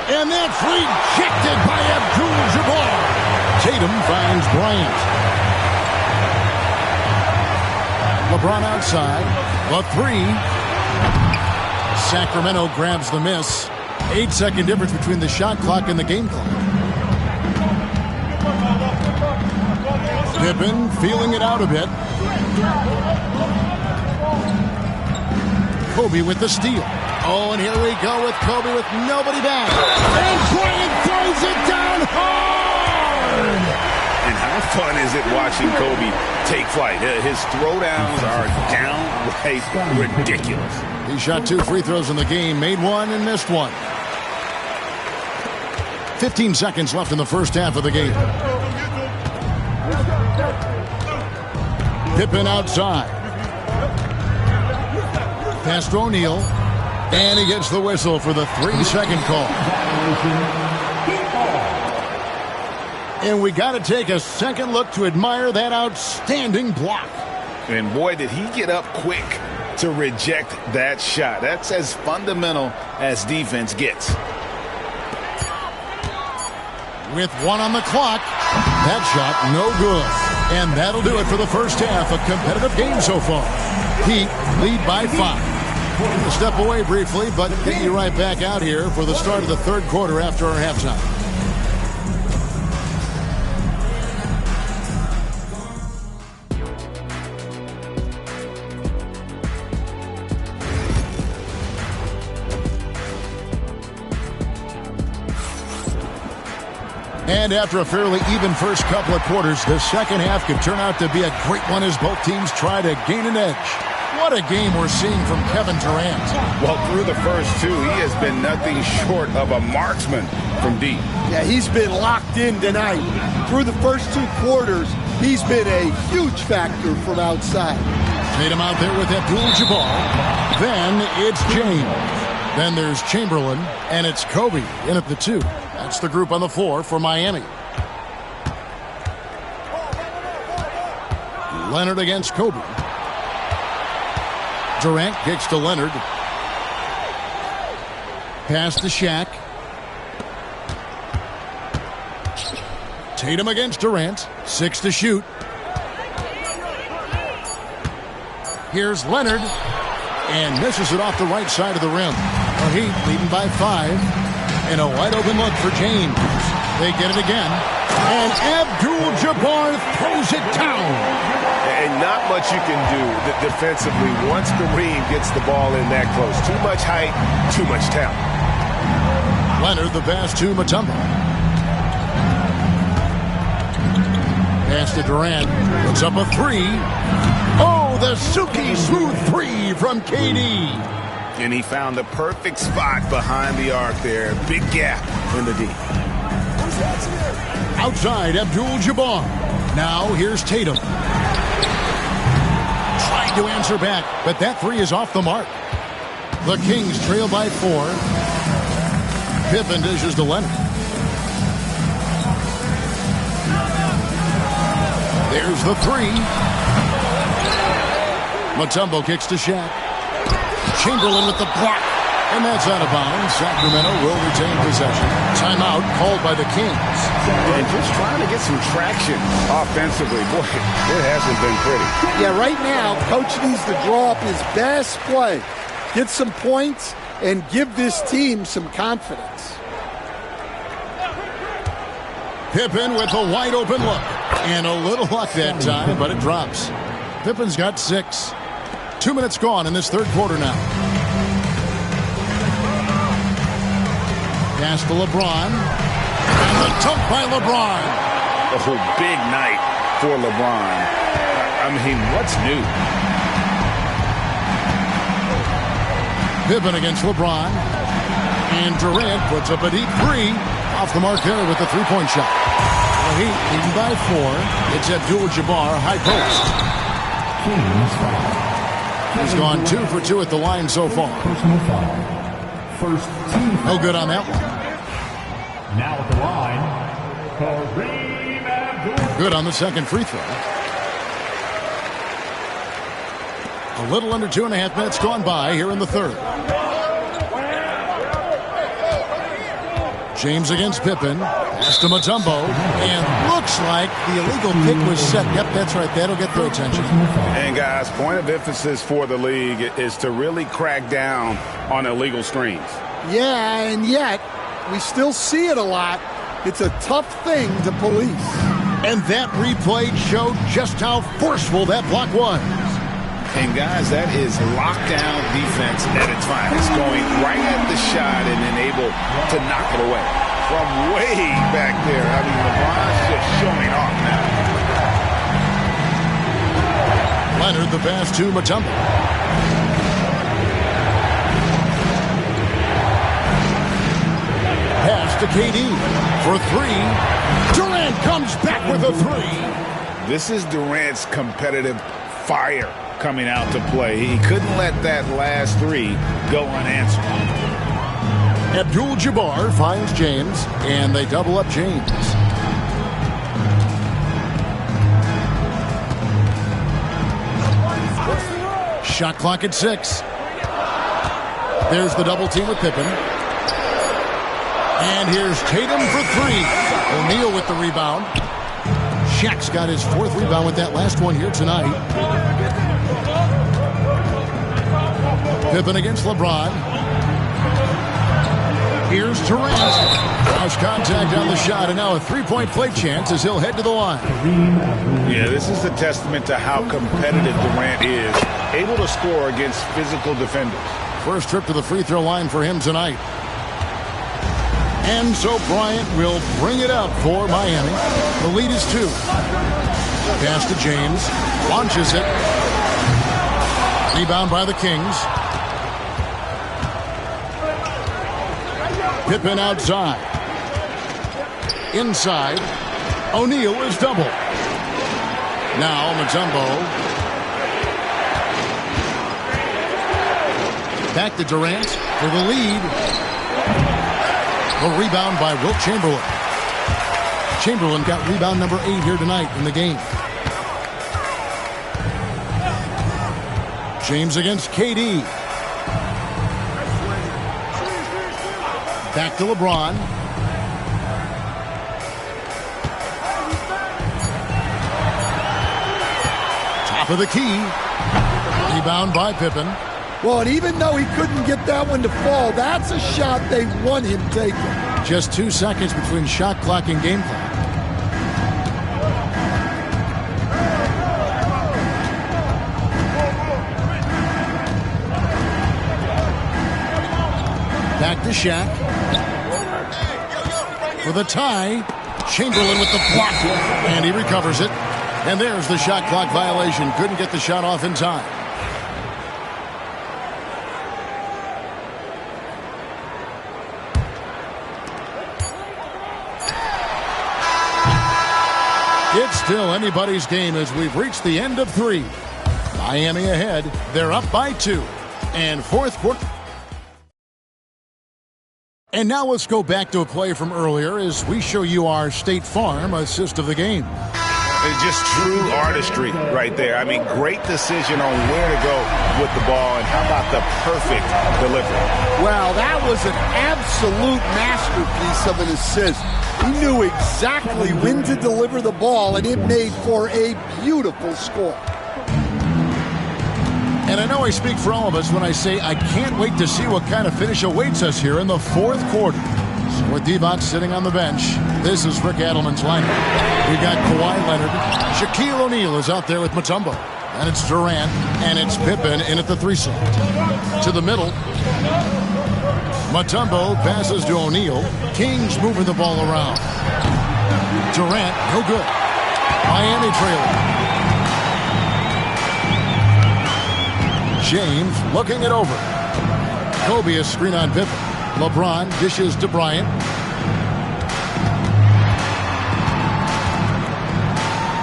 And that's rejected by Abdul-Jabbar. Tatum finds Bryant. LeBron outside. The 3. Sacramento grabs the miss. 8-second difference between the shot clock and the game clock. Pippen feeling it out a bit. Kobe with the steal. Oh, and here we go with Kobe with nobody back. And Bryant throws it down hard. And how fun is it watching Kobe take flight? His throwdowns are downright ridiculous. He shot 2 free throws in the game, made 1 and missed 1. 15 seconds left in the first half of the game. Pippen outside. Pass to O'Neal. And he gets the whistle for the 3-second call. And we got to take a second look to admire that outstanding block. And boy, did he get up quick to reject that shot. That's as fundamental as defense gets. With 1 on the clock, that shot no good. And that'll do it for the first half. A competitive game so far. Heat lead by 5. We'll step away briefly, but get you right back out here for the start of the third quarter after our halftime. And after a fairly even first couple of quarters, the second half could turn out to be a great one as both teams try to gain an edge. What a game we're seeing from Kevin Durant. Well, through the first 2, he has been nothing short of a marksman from deep. Yeah, he's been locked in tonight. Through the first 2 quarters, he's been a huge factor from outside. Tatum out there with Abdul-Jabbar. Then it's James. Then there's Chamberlain, and it's Kobe in at the 2. That's the group on the floor for Miami. Leonard against Kobe. Durant kicks to Leonard. Pass to Shaq. Tatum against Durant. 6 to shoot. Here's Leonard. And misses it off the right side of the rim. The Heat leading by 5. And a wide open look for James. They get it again. And Abdul-Jabbar throws it down. And not much you can do defensively once Kareem gets the ball in that close. Too much height, too much talent. Leonard the pass to Mutombo. Pass to Durant. Puts up a 3. Oh, the silky smooth 3 from KD. And he found the perfect spot behind the arc there. Big gap in the D. Outside, Abdul-Jabbar. Now here's Tatum. Trying to answer back, but that 3 is off the mark. The Kings trail by 4. Pippen dishes to Leonard. There's the 3. Mutombo kicks to Shaq. Chamberlain with the block. And that's out of bounds. Sacramento will retain possession. Timeout called by the Kings. And just trying to get some traction offensively. Boy, it hasn't been pretty. Yeah, right now, Coach needs to draw up his best play. Get some points and give this team some confidence. Pippen with a wide open look. And a little luck that time, but it drops. Pippen's got 6. 2 minutes gone in this third quarter now. Pass to LeBron. And the dunk by LeBron. Oh, big night for LeBron. I mean, what's new? Pippen against LeBron. And Durant puts up a deep 3. Off the mark there with the 3-point shot. The Heat leading by 4. It's Abdul-Jabbar, high post. He's gone 2 for 2 at the line so far. No good on that one. Now at the line, Good on the second free throw. A little under 2.5 minutes gone by here in the third. James against Pippen. Pass to Mutombo. And looks like the illegal pick was set. Yep, that's right. That'll get their attention. And, guys, point of emphasis for the league is to really crack down on illegal screens. Yeah, and yet we still see it a lot. It's a tough thing to police. And that replay showed just how forceful that block was. And, guys, that is lockdown defense at its finest, going right at the shot and then able to knock it away from way back there. I mean, LeBron's just showing off now. Leonard, the pass to Mutombo. Pass to KD for three. Durant comes back with a three. This is Durant's competitive fire coming out to play. He couldn't let that last three go unanswered. Abdul-Jabbar finds James, and they double up James. Shot clock at 6. There's the double team with Pippen. And here's Tatum for three. O'Neal with the rebound. Shaq's got his 4th rebound with that last one here tonight. Pippen against LeBron. Here's Durant. Cross contact on the shot, and now a three-point play chance as he'll head to the line. Yeah, this is a testament to how competitive Durant is, able to score against physical defenders. First trip to the free throw line for him tonight. And so Bryant will bring it up for Miami. The lead is 2. Pass to James. Launches it. Rebound by the Kings. Pippen outside. Inside. O'Neal is double. Now Mutombo. Back to Durant for the lead. A rebound by Wilt Chamberlain. Chamberlain got rebound number 8 here tonight in the game. James against KD. Back to LeBron. Top of the key. Rebound by Pippen. Well, and even though he couldn't get that one to fall, that's a shot they want him taking. Just 2 seconds between shot clock and game clock. Back to Shaq. For the tie. Chamberlain with the block. And he recovers it. And there's the shot clock violation. Couldn't get the shot off in time. It's still anybody's game as we've reached the end of 3. Miami ahead. They're up by 2. And fourth quarter. And now let's go back to a play from earlier as we show you our State Farm assist of the game. It's just true artistry right there. I mean, great decision on where to go with the ball, and how about the perfect delivery? Well, that was an absolute masterpiece of an assist. He knew exactly when to deliver the ball, and it made for a beautiful score. And I know I speak for all of us when I say I can't wait to see what kind of finish awaits us here in the fourth quarter. So with Divac sitting on the bench, this is Rick Adelman's lineup. We got Kawhi Leonard. Shaquille O'Neal is out there with Mutombo. And it's Durant, and it's Pippen in at the 3 slot. To the middle. Mutombo passes to O'Neal. Kings moving the ball around. Durant, no good. Miami trailing. James looking it over. Kobe a screen on Pippen. LeBron dishes to Bryant.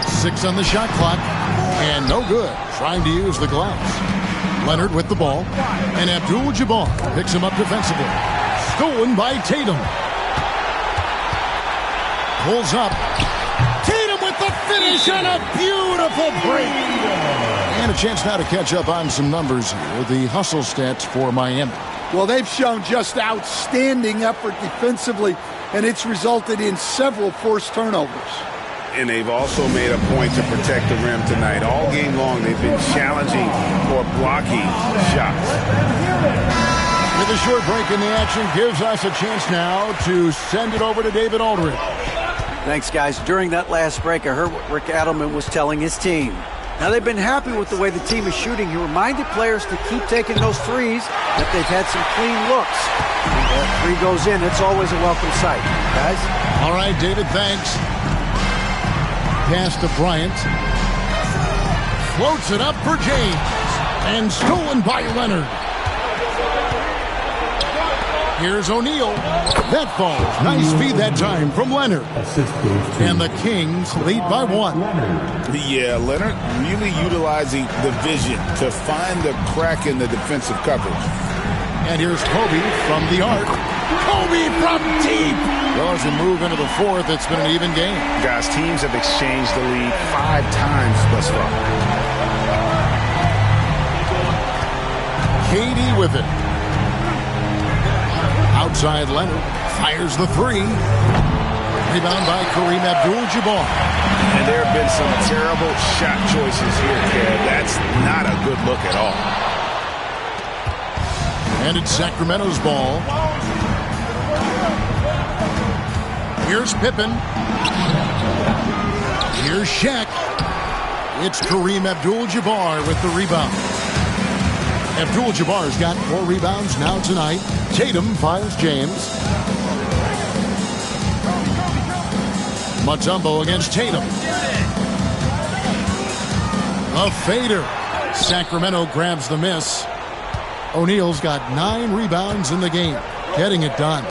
Six on the shot clock. And no good. Trying to use the glass. Leonard with the ball. And Abdul-Jabbar picks him up defensively. Stolen by Tatum. Pulls up. Tatum with the finish and a beautiful break. And a chance now to catch up on some numbers here. The hustle stats for Miami. Well, they've shown just outstanding effort defensively, and it's resulted in several forced turnovers. And they've also made a point to protect the rim tonight. All game long, they've been challenging for blocking shots. With a short break in the action, gives us a chance now to send it over to David Aldridge. Thanks, guys. During that last break, I heard what Rick Adelman was telling his team. Now, they've been happy with the way the team is shooting. He reminded players to keep taking those threes, that they've had some clean looks. When that three goes in, it's always a welcome sight. Guys? All right, David, thanks. Pass to Bryant. Floats it up for James. And stolen by Leonard. Here's O'Neal. That falls. Nice feed that time from Leonard. And the Kings lead by 1. Yeah, Leonard really utilizing the vision to find the crack in the defensive coverage. And here's Kobe from the arc. Kobe from deep. Well, as we move into the fourth, it's been an even game. Guys, teams have exchanged the lead 5 times thus far. KD with it. Outside Leonard. Fires the three. Rebound by Kareem Abdul-Jabbar. And there have been some terrible shot choices here, Kev. That's not a good look at all. And it's Sacramento's ball. Here's Pippen. Here's Shaq. It's Kareem Abdul-Jabbar with the rebound. Abdul-Jabbar's got 4 rebounds now tonight. Tatum finds James. Mutombo against Tatum. A fader. Sacramento grabs the miss. O'Neal's got 9 rebounds in the game. Getting it done.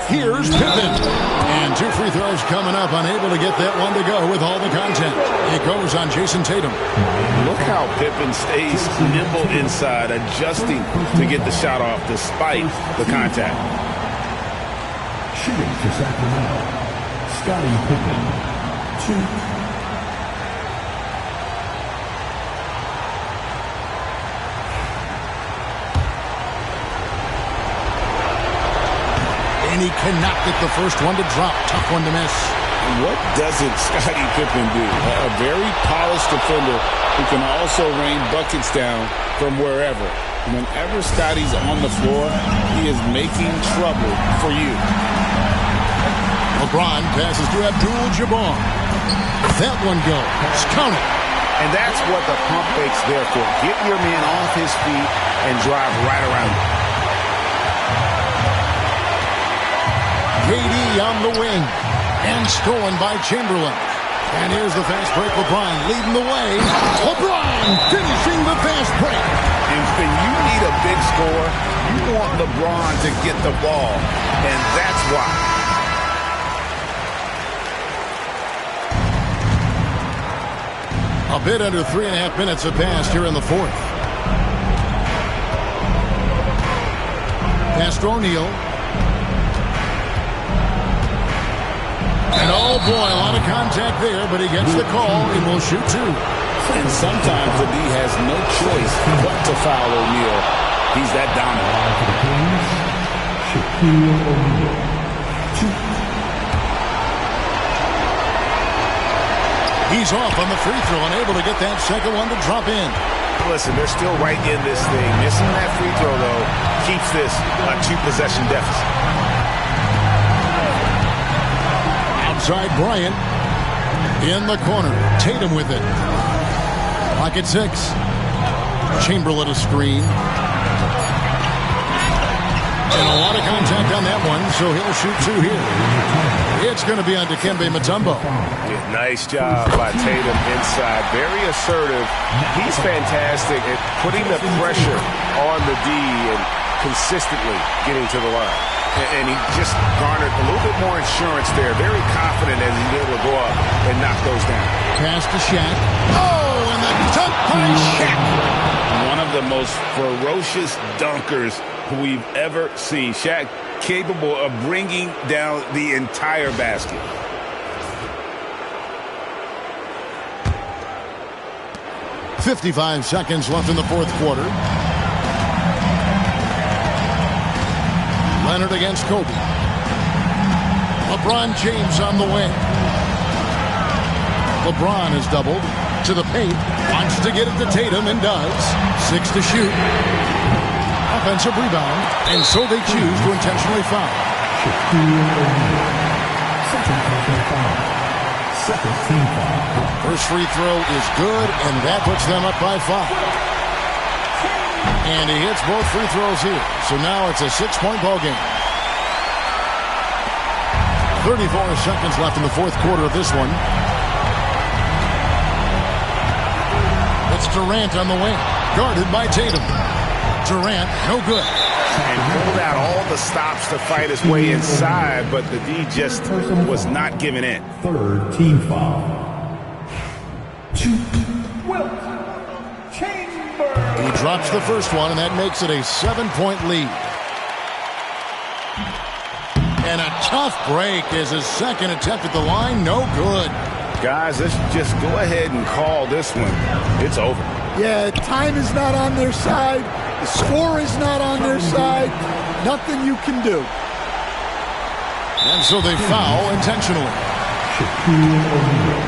Here's Pippen. And 2 free throws coming up. Unable to get that one to go with all the content. It goes on Jason Tatum. Look how Pippen stays nimble inside, adjusting to get the shot off despite the contact. Shooting for Sacramento, Scottie Pippen, 2. And he cannot get the first one to drop. Tough one to miss. What doesn't Scottie Pippen do? A very polished defender who can also rain buckets down from wherever. Whenever Scottie's on the floor, he is making trouble for you. LeBron passes to Abdul-Jabbar. That one goes. Count it. And that's what the pump fake's there for. Get your man off his feet and drive right around him. KD on the wing. And stolen by Chamberlain. And here's the fast break. LeBron leading the way. LeBron finishing the fast break. And when you need a big score, you want LeBron to get the ball. And that's why. A bit under 3.5 minutes have passed here in the fourth. Pass to O'Neal. And oh boy, a lot of contact there, but he gets the call and will shoot 2. And sometimes the D has no choice but to foul O'Neal. He's that dominant. Shaquille O'Neal, 2. He's off on the free throw, unable to get that second one to drop in. Listen, they're still right in this thing. Missing that free throw, though, keeps this a 2-possession deficit. Outside Bryant. In the corner. Tatum with it. Pocket 6. Chamberlain a screen. And a lot of contact on that one, so he'll shoot 2 here. It's going to be on Dikembe Mutombo. Yeah, nice job by Tatum inside. Very assertive. He's fantastic at putting the pressure on the D and consistently getting to the line. And he just garnered a little bit more insurance there. Very confident as he's able to go up and knock those down. Pass to Shaq. Oh, and the dunk by Shaq. One of the most ferocious dunkers we've ever seen. Shaq capable of bringing down the entire basket. .55 seconds left in the fourth quarter. Leonard against Kobe. LeBron James on the wing. LeBron is doubled to the paint. Wants to get it to Tatum and does. 6 to shoot. Offensive rebound. And so they choose to intentionally foul. Second team foul. First free throw is good, and that puts them up by 5. And he hits both free throws here. So now it's a 6-point ball game. 34 seconds left in the fourth quarter of this one. It's Durant on the wing, guarded by Tatum. Durant, no good. And pulled out all the stops to fight his way inside, but the D just was not giving in. Third team foul. He drops the first one, and that makes it a 7-point lead. And a tough break is his second attempt at the line. No good. Guys, let's just go ahead and call this one. It's over. Yeah, time is not on their side. The score is not on their side. Nothing you can do. And so they foul intentionally. Shaquille O'Neal.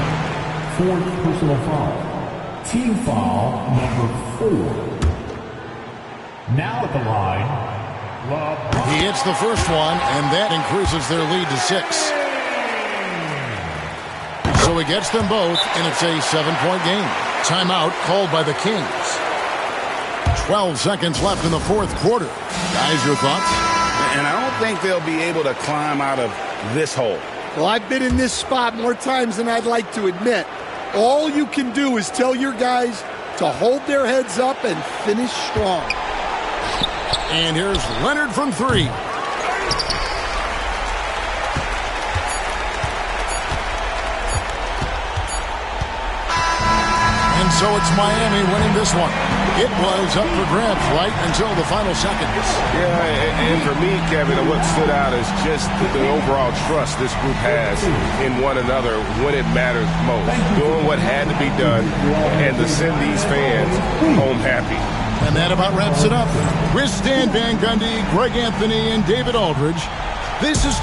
Fourth personal foul. Team foul number 4. Now at the line, LeBron. He hits the first one, and that increases their lead to 6. So he gets them both, and it's a 7-point game. Timeout called by the Kings. 12 seconds left in the fourth quarter. Guys, your thoughts? And I don't think they'll be able to climb out of this hole. Well, I've been in this spot more times than I'd like to admit. All you can do is tell your guys to hold their heads up and finish strong. And here's Leonard from 3. And so it's Miami winning this one. It was up for grabs right until the final seconds. Yeah, and for me, Kevin, what stood out is just the overall trust this group has in one another when it matters most. Doing what had to be done and to send these fans home happy. And that about wraps it up. With Stan Van Gundy, Greg Anthony, and David Aldridge, this is